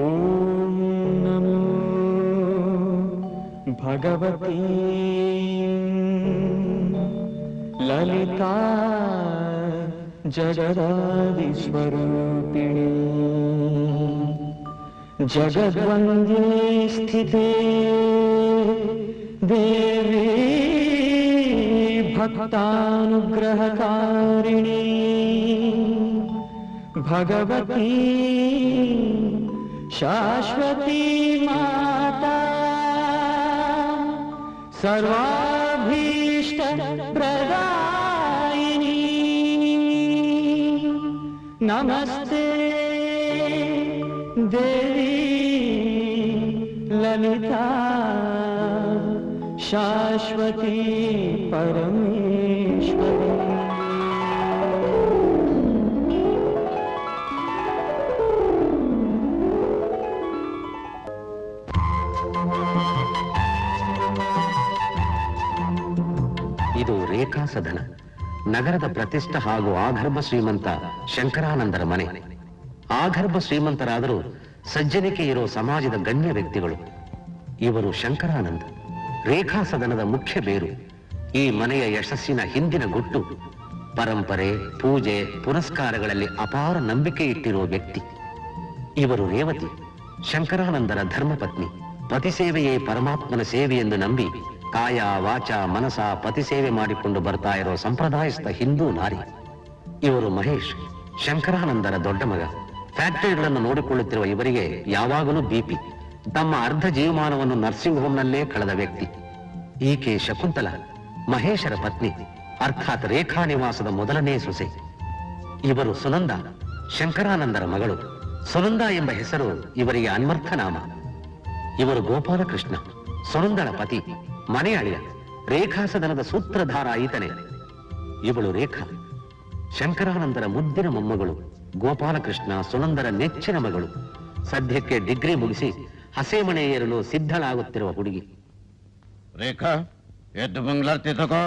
ಓಂ ನಮೋ ಭಗವತಿ ಲಲಿತಾ ಜಗದಾದಿಸ್ವರೂಪಿಣಿ ಜಗದ್ವಂದ್ಯೇ ಸ್ಥಿತೇ ದೇವಿ ಭಕ್ತಾನುಗ್ರಹಕಾರಿಣಿ ಭಗವತಿ ಶಾಶ್ವತಿ ಮಾತಾ ಸರ್ವಾಭೀಷ್ಟ ಪ್ರದಾಯಿನಿ ನಮಸ್ತೆ ದೇವಿ ಲಲಿತಾ ಶಾಶ್ವತಿ ಪರಮೇಶ್ವರಿ. ಇದು ರೇಖಾ ಸದನ, ನಗರದ ಪ್ರತಿಷ್ಠ ಹಾಗೂ ಆಗರ್ಭ ಶ್ರೀಮಂತ ಶಂಕರಾನಂದರ ಮನೆ. ಆಗರ್ಭ ಶ್ರೀಮಂತರಾದರೂ ಸಜ್ಜನಿಕೆ ಇರೋ ಸಮಾಜದ ಗಣ್ಯ ವ್ಯಕ್ತಿಗಳು. ಇವರು ಶಂಕರಾನಂದ, ರೇಖಾ ಸದನದ ಮುಖ್ಯ ಬೇರು. ಈ ಮನೆಯ ಯಶಸ್ಸಿನ ಹಿಂದಿನ ಗುಟ್ಟು ಪರಂಪರೆ, ಪೂಜೆ, ಪುರಸ್ಕಾರಗಳಲ್ಲಿ ಅಪಾರ ನಂಬಿಕೆ ಇಟ್ಟಿರುವ ವ್ಯಕ್ತಿ. ಇವರು ರೇವತಿ, ಶಂಕರಾನಂದರ ಧರ್ಮಪತ್ನಿ. ಪತಿಸೇವೆಯೇ ಪರಮಾತ್ಮನ ಸೇವೆ ಎಂದು ನಂಬಿ ಕಾಯ ವಾಚ ಮನಸ ಪತಿಸೇವೆ ಮಾಡಿಕೊಂಡು ಬರ್ತಾ ಇರೋ ಸಂಪ್ರದಾಯಸ್ಥ ಹಿಂದೂ ನಾರಿ. ಇವರು ಮಹೇಶ್, ಶಂಕರಾನಂದರ ದೊಡ್ಡ ಮಗ. ಫ್ಯಾಕ್ಟರಿಗಳನ್ನು ನೋಡಿಕೊಳ್ಳುತ್ತಿರುವ ಇವರಿಗೆ ಯಾವಾಗಲೂ ಬಿಪಿ. ತಮ್ಮ ಅರ್ಧ ಜೀವಮಾನವನ್ನು ನರ್ಸಿಂಗ್ ಹೋಮ್ನಲ್ಲೇ ಕಳೆದ ವ್ಯಕ್ತಿ. ಈಕೆ ಶಕುಂತಲ, ಮಹೇಶರ ಪತ್ನಿ, ಅರ್ಥಾತ್ ರೇಖಾ ನಿವಾಸದ ಮೊದಲನೇ ಸೊಸೆ. ಇವರು ಸುನಂದ, ಶಂಕರಾನಂದರ ಮಗಳು. ಸುನಂದ ಎಂಬ ಹೆಸರು ಇವರಿಗೆ ಅನ್ವರ್ಥನಾಮ. ಇವರು ಗೋಪಾಲಕೃಷ್ಣ, ಸುನಂದಳ ಪತಿ, ಮನೆ ಅಳಿಯ. ರೇಖಾ ಸದನದ ಸೂತ್ರಧಾರ ಈತನೇ. ಇವಳು ರೇಖಾ, ಶಂಕರಾನಂದರ ಮುದ್ದಿನ ಮೊಮ್ಮಗಳು. ಗೋಪಾಲಕೃಷ್ಣ ಸುನಂದರ ನೆಚ್ಚಿನ ಮಗಳು. ಸದ್ಯಕ್ಕೆ ಡಿಗ್ರಿ ಮುಗಿಸಿ ಹಸೆಮಣೆ ಏರಲು ಸಿದ್ಧಳಾಗುತ್ತಿರುವ ಹುಡುಗಿ. ರೇಖಾ, ಎದ್ದು ಬಂಗ್ಲಾರ್ತಿ ತಗೋ.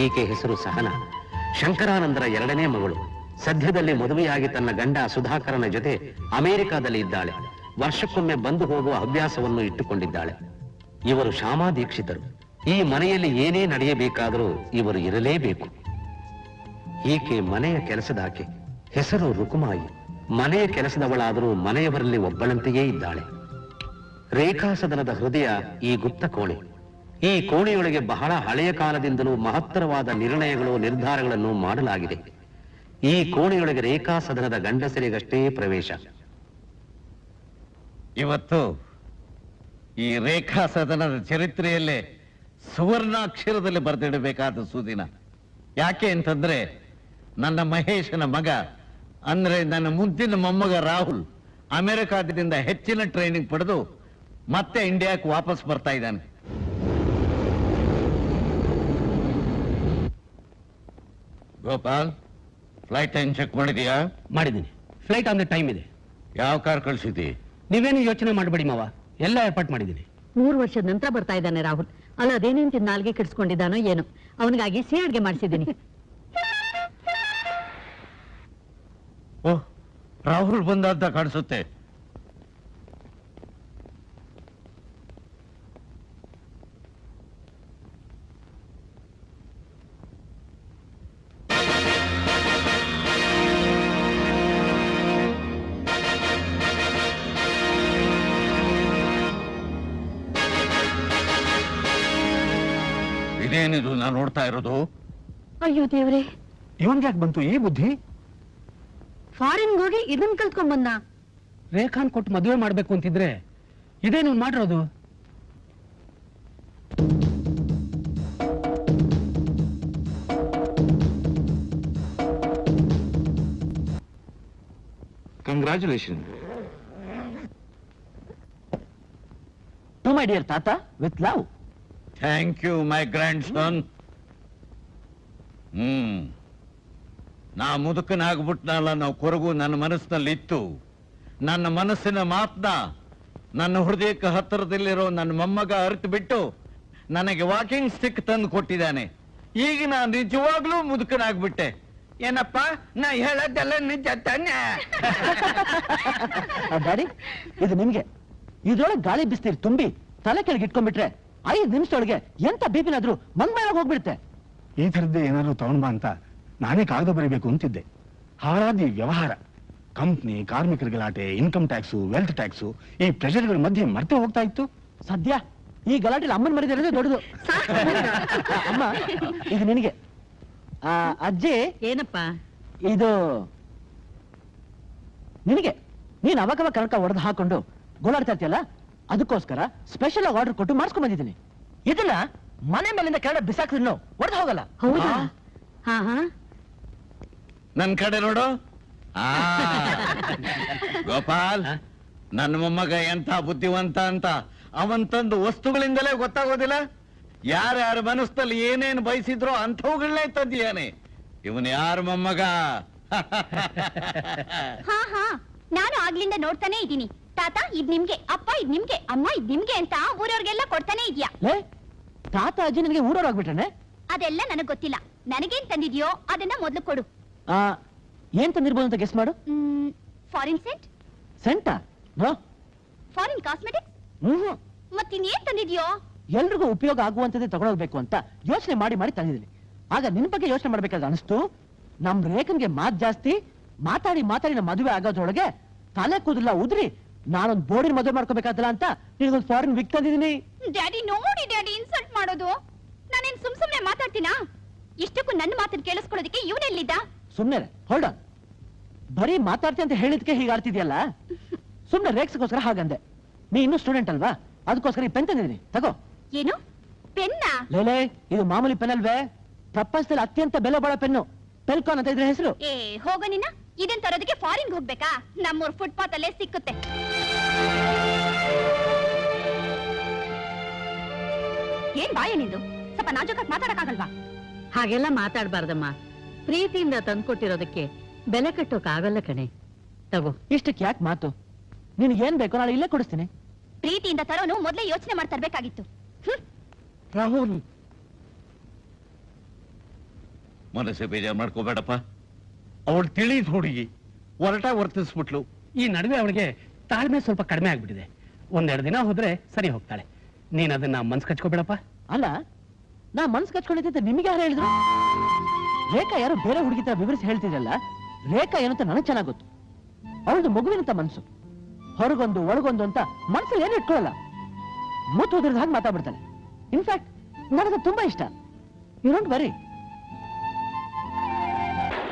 ಈಕೆ ಹೆಸರು ಸಹನ, ಶಂಕರಾನಂದರ ಎರಡನೇ ಮಗಳು. ಸದ್ಯದಲ್ಲಿ ಮದುವೆಯಾಗಿ ತನ್ನ ಗಂಡ ಸುಧಾಕರನ ಜೊತೆ ಅಮೆರಿಕಾದಲ್ಲಿ ಇದ್ದಾಳೆ. ವರ್ಷಕ್ಕೊಮ್ಮೆ ಬಂದು ಹೋಗುವ ಹವ್ಯಾಸವನ್ನು ಇಟ್ಟುಕೊಂಡಿದ್ದಾಳೆ. ಇವರು ಶ್ಯಾಮಾ ದೀಕ್ಷಿತರು. ಈ ಮನೆಯಲ್ಲಿ ಏನೇ ನಡೆಯಬೇಕಾದರೂ ಇವರು ಇರಲೇಬೇಕು. ಈಕೆ ಮನೆಯ ಕೆಲಸದಾಕೆ. ಹೆಸರು ರುಕುಮಾಯಿ. ಮನೆಯ ಕೆಲಸದವಳಾದರೂ ಮನೆಯವರಲ್ಲಿ ಒಬ್ಬಳಂತೆಯೇ ಇದ್ದಾಳೆ. ರೇಖಾ ಸದನದ ಹೃದಯ ಈ ಗುಪ್ತ ಕೋಣೆ. ಈ ಕೋಣೆಯೊಳಗೆ ಬಹಳ ಹಳೆಯ ಕಾಲದಿಂದಲೂ ಮಹತ್ತರವಾದ ನಿರ್ಣಯಗಳು, ನಿರ್ಧಾರಗಳನ್ನು ಮಾಡಲಾಗಿದೆ. ಈ ಕೋಣೆಯೊಳಗೆ ರೇಖಾ ಸದನದ ಗಂಡಸರಿಗಷ್ಟೇ ಪ್ರವೇಶ. ಇವತ್ತು ಈ ರೇಖಾ ಸದನದ ಚರಿತ್ರೆಯಲ್ಲೇ ಸುವರ್ಣಾಕ್ಷರದಲ್ಲಿ ಬರೆದಿಡಬೇಕಾದ ಸುದಿನ. ಯಾಕೆ ಅಂತಂದ್ರೆ ನನ್ನ ಮಹೇಶನ ಮಗ, ಅಂದ್ರೆ ನನ್ನ ಮುದ್ದಿನ ಮೊಮ್ಮಗ ರಾಹುಲ್ ಅಮೆರಿಕಾದಿಂದ ಹೆಚ್ಚಿನ ಟ್ರೈನಿಂಗ್ ಪಡೆದು ಮತ್ತೆ ಇಂಡಿಯಾಕ್ಕೆ ವಾಪಸ್ ಬರ್ತಾ ಇದ್ದಾನೆ. ಗೋಪಾಲ್, ಫ್ಲೈಟ್ ಟೈಮ್ ಚೆಕ್ ಮಾಡಿದೀಯಾ? ಮಾಡಿದ್ದೀನಿ. ಫ್ಲೈಟ್ ಆನ್ ದ ಟೈಮ್ ಇದೆ. ಯಾವ ಕಾರ್ ಕಳಿಸಿದ್ದಿ? ನೀವೇನು ಯೋಚನೆ ಮಾಡಬೇಡಿ ಮಾವ, ಎಲ್ಲ ಏರ್ಪಾಟ್ ಮಾಡಿದ್ದೀನಿ. 3 ವರ್ಷದ ನಂತರ ಬರ್ತಾ ಇದ್ದಾನೆ ರಾಹುಲ್. ಅಲ್ಲ, ಅದೇನೇನ್ ತಿಂದು ನಾಲ್ಗೆ ಕೆಡಿಸ್ಕೊಂಡಿದ್ದಾನೋ ಏನೋ. ಅವನಿಗಾಗಿ ಸಿಹಿ ಅಡ್ಗೆ ಮಾಡಿಸಿದ್ದೀನಿ. ಓಹ್, ರಾಹುಲ್ ಬಂದ ಅಂತ ಕಾಣಿಸುತ್ತೆ. ಇದೇನಿದು ನಾನು ನೋಡ್ತಾ ಇರೋದು? ಅಯ್ಯೋ ದೇವ್ರೆ, ಇವನ್ಗೆ ಯಾಕೆ ಬಂತು ಈ ಬುದ್ಧಿ? ಫಾರಿನ್ ಹೋಗಿ ಇದನ್ ಕಲ್ತ್ಕೊಂಡ್ ಬಂದ. ರೇಖಾನ್ ಕೊಟ್ಟು ಮದುವೆ ಮಾಡ್ಬೇಕು ಅಂತಿದ್ರೆ ಇದೇನು ಮಾಡಿರೋದು? ಕಂಗ್ರಾಚುಲೇಷನ್ ಟು ಮೈ ಡಿಯರ್ ತಾತ, with love. Thank you my grandson. ನಾ ಮುದುಕನಾಗ್ಬಿಟ್ನಲ್ಲ, ನಾವು ಕೊರಗು ನನ್ನ ಮನಸ್ಸಿನಲ್ಲಿ ಇತ್ತು. ನನ್ನ ಮನಸ್ಸಿನ ಮಾತನ್ನ ನನ್ನ ಹೃದಯಕ್ಕೆ ಹತ್ತಿರದಲ್ಲಿರೋ ನನ್ನ ಮೊಮ್ಮಗ ಅರಿತು ಬಿಟ್ಟು ನನಗೆ ವಾಕಿಂಗ್ ಸ್ಟಿಕ್ ತಂದು ಕೊಟ್ಟಿದ್ದಾನೆ. ಈಗ ನಾನು ನಿಜವಾಗ್ಲೂ ಮುದುಕನಾಗ್ಬಿಟ್ಟೆ. ಏನಪ್ಪ ನಾ ಹೇಳದ್ದೆಲ್ಲ ನಿಜ ತಾನೆ? ಡ್ಯಾಡಿ, ಇದು ನಿಮ್ಗೆ. ಇದ್ರೊಳಗೆ ಗಾಳಿ ಬಿಸ್ತೀರಿ ತುಂಬಿ ತಲೆ ಕೆಳಗೆ ಇಟ್ಕೊಂಡ್ಬಿಟ್ರೆ 5 ನಿಮಿಷದೊಳಗೆ ಎಂತ ಬಿಪಿನಾದ್ರೂ ಮಂಗ್ಮೇಳಾಗ ಹೋಗ್ಬಿಡುತ್ತೆ. ಈ ಥರದ್ದೇ ಏನಾದ್ರು ತಗೊಂಡ್ ಬಾ ಅಂತ ನಾನೇ ಕಾಗದ ಬರೀಬೇಕು ಅಂತಿದ್ದೆ. ಹಾಳಾದ ಈ ವ್ಯವಹಾರ, ಕಂಪ್ನಿ, ಕಾರ್ಮಿಕರ ಗಲಾಟೆ, ಇನ್ಕಮ್ ಟ್ಯಾಕ್ಸು, ವೆಲ್ತ್ ಟ್ಯಾಕ್ಸು, ಈ ಪ್ರೆಷರ್ಗಳ ಮಧ್ಯೆ ಮರ್ತೆ ಹೋಗ್ತಾ ಇತ್ತು. ಸದ್ಯ ಈ ಗಲಾಟೆಲಿ ಅಮ್ಮನ ಮರಿದಿರೋದೇ ದೊಡ್ಡದು. ಅಮ್ಮ, ಇದು ನಿನಗೆ. ಅಜ್ಜಿ, ಏನಪ್ಪ ಇದು ನಿನಗೆ. ನೀನ್ ಅವಾಗ ಕನಕ ಹೊಡೆದು ಹಾಕೊಂಡು ಗೋಳಾಡ್ತಾ ಇರ್ತೀಯಲ್ಲ, ಅದಕ್ಕೋಸ್ಕರ ಸ್ಪೆಷಲ್ ಆಗಿ ಆರ್ಡರ್ ಕೊಟ್ಟು ಮಾಡಿಸ್ಕೊಂಡ್ ಬಂದಿದ್ದೀನಿ. ಇದನ್ನ ಮನೆ ಮೇಲಿಂದ ಕೆಳಗಡೆ ಬಿಸಾಕಿದ್ರು ಹೊಡೆದು ಹೋಗಲ್ಲ. ಹೌದಾ? ಹಾ ಹಾ. ನನ್ ಕಡೆ ನೋಡು. ಆ ಗೋಪಾಲ್, ನನ್ನ ಮೊಮ್ಮಗ ಎಂಥ ಬುದ್ಧಿವಂತ ಅಂತ ಅವನ್ ತಂದು ವಸ್ತುಗಳಿಂದಲೇ ಗೊತ್ತಾಗೋದಿಲ್ಲ. ಯಾರ್ಯಾರ ಮನಸ್ಸಲ್ಲಿ ಏನೇನು ಬಯಸಿದ್ರೋ ಅಂಥವುಗಳನ್ನೇ ತಂದಿಯಾನೆ. ಇವನ್ ಯಾರ ಮೊಮ್ಮಗ? ಹಾ ಹಾ, ನಾನು ಆಗ್ಲಿಂದ ನೋಡ್ತಾನೆ ಇದ್ದೀನಿ. ತಾತ ಇದ್ ನಿಮ್ಗೆ, ಅಪ್ಪ ಇದ್ ನಿಮ್ಗೆ, ಅಮ್ಮ ಇದ್ ನಿಮ್ಗೆ ಅಂತ ಊರವ್ರಿಗೆಲ್ಲ ಕೊಡ್ತಾನೆ ಇದ್ಯಾ. ತಾತ ಅಜ್ಜಿ ನನಗೆ ಊರವ್ರಾಗ್ಬಿಟ್ರೆ? ಅದೆಲ್ಲ ನನಗ್ ಗೊತ್ತಿಲ್ಲ. ನನಗೇನ್ ತಂದಿದ್ಯೋ ಅದನ್ನ ಮೊದ್ಲು ಕೊಡು. ಏನ್ ತಂದಿರ್ಬೋದು ಅಂತ ಗೆಸ್ ಮಾಡು. ಫಾರಿನ್ ಸೆಂಟ್, ಸೆಂಟಾ? ನೋ. Foreign cosmetics. ಮತ್ತಿನ್ನೇನ್ ತಂದಿದ್ಯೋ? ಎಲ್ರಿಗೂ ಉಪಯೋಗ ಆಗುವಂತದ್ದೇ ತಗೊಳ್ಬೇಕು ಅಂತ ಯೋಚನೆ ಮಾಡಿ ಮಾಡಿ ತಂದಿದ್ದೀನಿ. ಆಗ ನಿನ್ ಬಗ್ಗೆ ಯೋಚನೆ ಮಾಡ್ಬೇಕಾದ್ರೆ ಅನಿಸ್ತು, ನಮ್ ರೇಖನ್ಗೆ ಮಾತ್ ಜಾಸ್ತಿ, ಮಾತಾಡಿ ಮಾತಾಡಿ ನಮ್ಮ ಮದುವೆ ಆಗೋದ್ರೊಳಗೆ ತಲೆ ಕೂದಲ ಉದ್ರಿ ನಾನೊಂದ್ ಬೋರ್ಡಿನ ಮದುವೆ ಮಾಡ್ಕೋಬೇಕಾದಲ್ಲ ಅಂತ ನಿನಗೊಂದು ಫಾರಿನ್ ವಿಕ್ ತಂದಿದ್ದೀನಿ. ಡ್ಯಾಡಿ ನೋಡಿ ಡ್ಯಾಡಿ, ಇನ್ಸಲ್ಟ್ ಮಾಡೋದು. ನಾನೇನ್ ಸುಮ್ನೆ ಮಾತಾಡ್ತೀನಾ? ಇಷ್ಟಕ್ಕೂ ನನ್ನ ಮಾತನ್ನ ಕೇಳಿಸ್ಕೊಳ್ಳೋದಕ್ಕೆ ಇವನೆಲ್ಲಿದ್ದ? ಸುಮ್ನೆ ಹೊಲ್ಡ, ಬರೀ ಮಾತಾಡ್ತಿ ಅಂತ ಹೇಳಿದ್ಕೆ ಹೀಗೆ ಆಡ್ತಿದ್ಯಲ್ಲ. ಸುಮ್ನೆ ರೇಕ್ಸ್ಗೋಸ್ಕರ ಹಾಗಂದೆ. ನೀ ಇನ್ನೂ ಸ್ಟೂಡೆಂಟ್ ಅಲ್ವಾ, ಅದಕ್ಕೋಸ್ಕರ ಈ ಪೆನ್ ತಂದಿದ್ದೀನಿ, ತಗೋ. ಏನು ಪೆನ್ನ? ಲೇಲೇ, ಇದು ಮಾಮೂಲಿ ಪೆನ್ ಅಲ್ವೇ, ಪ್ರಪಂಚದಲ್ಲಿ ಅತ್ಯಂತ ಬೆಲೆ ಬಾಳೋ ಪೆನ್ನು. ಪೆಲ್ಕಾನ್ ಅಂತ ಇದ್ರೆ ಹೆಸರು. ಹೋಗ ನಿನ್ನ. ಇದನ್ ತರೋದಕ್ಕೆ ಫಾರಿನ್ ಹೋಗ್ಬೇಕಾ? ನಮ್ಮೂರ್ ಫುಟ್ಪಾತ್ ಅಲ್ಲೇ ಸಿಕ್ಕುತ್ತೆ. ಏನ್ ಬಾಯ ನಿಂದು? ಸ್ವಲ್ಪ ನಾಜೂಕಾಗಿ ಮಾತಾಡಕ್ಕಾಗಲ್ವಾ? ಹಾಗೆಲ್ಲ ಮಾತಾಡ್ಬಾರ್ದಮ್ಮ. ಪ್ರೀತಿಯಿಂದ ತಂದ್ಕೊಟ್ಟಿರೋದಕ್ಕೆ ಬೆಲೆ ಕಟ್ಟೋಕ್ ಆಗಲ್ಲ ಕಣೆ. ತಗೋ. ಇಷ್ಟಕ್ಕೆ ಯಾಕೆ ಮಾತು? ನಿನ್ಗೇನ್ ಬೇಕೋ ನಾಳೆ ಇಲ್ಲೇ ಕೊಡಿಸ್ತೀನಿ. ಪ್ರೀತಿಯಿಂದ ತರೋನು ಮೊದ್ಲೇ ಯೋಚನೆ ಮಾಡ್ತರ್ಬೇಕಾಗಿತ್ತು. ರಾಹುಲ್, ಮನಸ್ಸು ಬೇಜಾರು ಮಾಡ್ಕೋಬೇಡಪ್ಪ. ಅವಳು ತಿಳಿದ್ ಹುಡುಗಿ, ಹೊರಟ ವರ್ತಿಸ್ಬಿಟ್ಲು. ಈ ನಡುವೆ ಅವಳಿಗೆ ತಾಳ್ಮೆ ಸ್ವಲ್ಪ ಕಡಿಮೆ ಆಗ್ಬಿಟ್ಟಿದೆ. 1-2 ದಿನ ಹೋದ್ರೆ ಸರಿ ಹೋಗ್ತಾಳೆ. ನೀನ್ ಅದನ್ನ ಮನ್ಸ್ ಕಚ್ಕೋಬೇಡಪ್ಪ. ಅಲ್ಲ, ನಾ ಮನ್ಸ್ ಕಚ್ಕೊಂಡಿದ್ದೆ ಅಂತ ನಿಮಗೆ ಯಾರು ಹೇಳಿದ್ರು? ರೇಖಾ ಯಾರು ಬೇರೆ ಹುಡುಗಿ ತರ ವಿವರಿಸಿ ಹೇಳ್ತಿದ್ರಲ್ಲ. ರೇಖಾ ಏನಂತ ನನಗೆ ಚೆನ್ನಾಗ್ ಗೊತ್ತು. ಅವಳದು ಮಗುವಿನಂತ ಮನ್ಸು, ಹೊರಗೊಂದು ಒಳಗೊಂದು ಅಂತ ಮನ್ಸಲ್ಲಿ ಏನು ಇಟ್ಕೊಳ್ಳಲ್ಲ. ಮುತ್ತು ಹೋದ್ರದ್ದು ಹಾಗೆ ಮಾತಾಡ್ಬಿಡ್ತಾನೆ. ಇನ್ಫ್ಯಾಕ್ಟ್ ನನಗೆ ತುಂಬಾ ಇಷ್ಟ. You don't worry.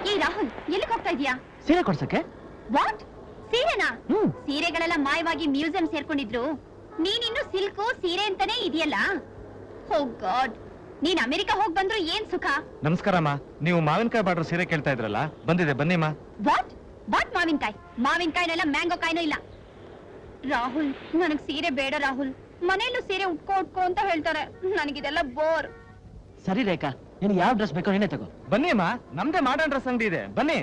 ಏ ರಾಹುಲ್, ಎಲ್ಲಿಗೆ ಹೋಗ್ತಾ ಇದೀಯಾ? ಸೀರೆ ಕೊಡ್ಸಕ್ಕೆ. ವಾಟ್? ಸೀರೆನಾ? ಸೀರೆಗಳೆಲ್ಲ ಮಾಯವಾಗಿ ಮ್ಯೂಸಿಯಂ ಸೇರ್ಕೊಂಡಿದ್ರು. ನೀನಿನ್ನು ಸಿಲ್ಕು ಸೀರೆ ಅಂತಾನೆ ಇದೆಯಲ್ಲ. ಓ ಗಾಡ್, ನೀನ್ ಅಮೆರಿಕ ಹೋಗ್ ಬಂದ್ರು ಏನ್ ಸುಖ? ನಮಸ್ಕಾರಮ್ಮ, ನೀವು ಮಾವಿನಕಾಯಿ ಬಾಡ್ರು ಸೀರೆ ಕೇಳ್ತಾ ಇದ್ರಲ್ಲ, ಬಂದಿದೆ ಬನ್ನಿಮ್ಮ. ವಾಟ್ ವಾಟ್ ಮಾವಿನಕಾಯಿ? ಮಾವಿನಕಾಯಿನೆಲ್ಲ ಮ್ಯಾಂಗೋ ಕಾಯಿನೂ ಇಲ್ಲ. ರಾಹುಲ್, ನನಗ್ ಸೀರೆ ಬೇಡ ರಾಹುಲ್. ಮನೆಯಲ್ಲೂ ಸೀರೆ ಉಟ್ಕೋ ಅಂತ ಹೇಳ್ತಾರೆ. ನನಗಿದೆಲ್ಲ ಬೋರ್. ಸರಿ ರೇಖಾ, ನಿನಗೆ ಯಾವ ಡ್ರೆಸ್ ಬೇಕೋ ನೀನೇ ತಗೋ. ಬನ್ನಿಮ್ಮ, ನಮ್ದೇ ಮಾಡರ್ನ್ ಡ್ರೆಸ್ ಅಂಗಡಿ ಇದೆ, ಬನ್ನಿ.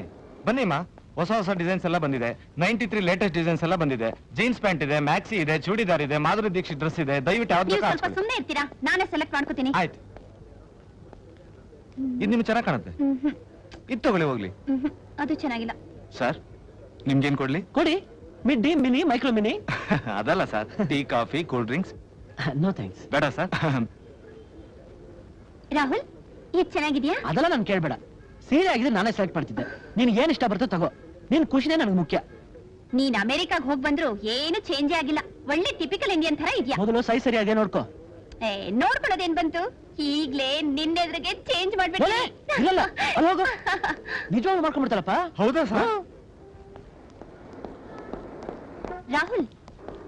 ಬನ್ನಿಮ್ಮ, ಹೊಸ ಹೊಸ ಡಿಸೈನ್ಸ್ ಎಲ್ಲ ಬಂದಿದೆ. 93 ಲೇಟೆಸ್ಟ್ ಡಿಸೈನ್ಸ್ ಎಲ್ಲ ಬಂದಿದೆ. ಜೀನ್ಸ್ ಪ್ಯಾಂಟ್ ಇದೆ, ಮ್ಯಾಕ್ಸಿ ಇದೆ, ಚೂಡಿದಾರ್ ಇದೆ, ಮಾಧುರಿ ದೀಕ್ಷಿತ್ ಡ್ರೆಸ್ ಇದೆ. ದಯವಿಟ್ಟು ಯಾವ್ದು ನೀವು ಬೇಕಾ ಸ್ವಲ್ಪ ಸುಮ್ಮನೆ ಇರ್ತೀರಾ? ನಾನೇ ಸೆಲೆಕ್ಟ್ ಮಾಡ್ಕೋತೀನಿ. ಆಯ್ತು. ಇದು ನಿಮ್ಗೆ ಚೆನ್ನಾಗಿ ಕಾಣುತ್ತೆ. ಇದು ತಗೊಳ್ಳಿ ಹೋಗ್ಲಿ. ಅದು ಚೆನ್ನಾಗಿಲ್ಲ. ಸರ್, ನಿಮ್ಗೇನ್ ಕೊಡ್ಲಿ? ಕೊಡಿ. Midi, mini, micro mini. ಅದಲ್ಲ sir, tea, coffee, cool drinks. No thanks. ಬೇಡ ಸರ್. ರಾಹುಲ್, ಇದು ಚೆನ್ನಾಗಿದ್ಯಾ? ಅದೆಲ್ಲ ನಾನು ಕೇಳ್ಬೇಡ. ಸೀರೆ ಆಗಿದ್ರೆ ನಾನೇ ಸೆಲೆಕ್ಟ್ ಮಾಡ್ತಿದ್ದೆ. ನಿನ್ಗೆ ಏನ್ ಇಷ್ಟ ಬರ್ತೋ ತಗೋ. ನಿನ್ ಖುಷಿನೇ ನನಗೆ ಮುಖ್ಯ. ನೀನ್ ಅಮೆರಿಕಾಗ್ ಹೋಗ್ ಬಂದ್ರು ಏನು ಚೇಂಜೇ ಆಗಿಲ್ಲ. ಒಳ್ಳೆ ಟಿಪಿಕಲ್ ಇಂಡಿಯನ್ ತರ ಇದ್ಯಾ. ಮೊದಲು ಸೈ ಸರಿಯಾಗಿ ನೋಡ್ಕೋ. ನೋಡ್ಕೊಳ್ಳೋದೇನ್ ಬಂತು? ಈಗ್ಲೇ ನಿನ್ನೆದ್ರಿಗೆ ಚೇಂಜ್ ಮಾಡ್ಬಿಟ್ಟೆ. ಇಲ್ಲ, ಅಲ್ಲಿ ಹೋಗು. ನಿಜವಾಗ್ಲೂ ಮಾಡ್ಕೊಂಡ್ಬಿಡ್ತಾರಪ್ಪ. ಹೌದಾ ಸರ್? ರಾಹುಲ್,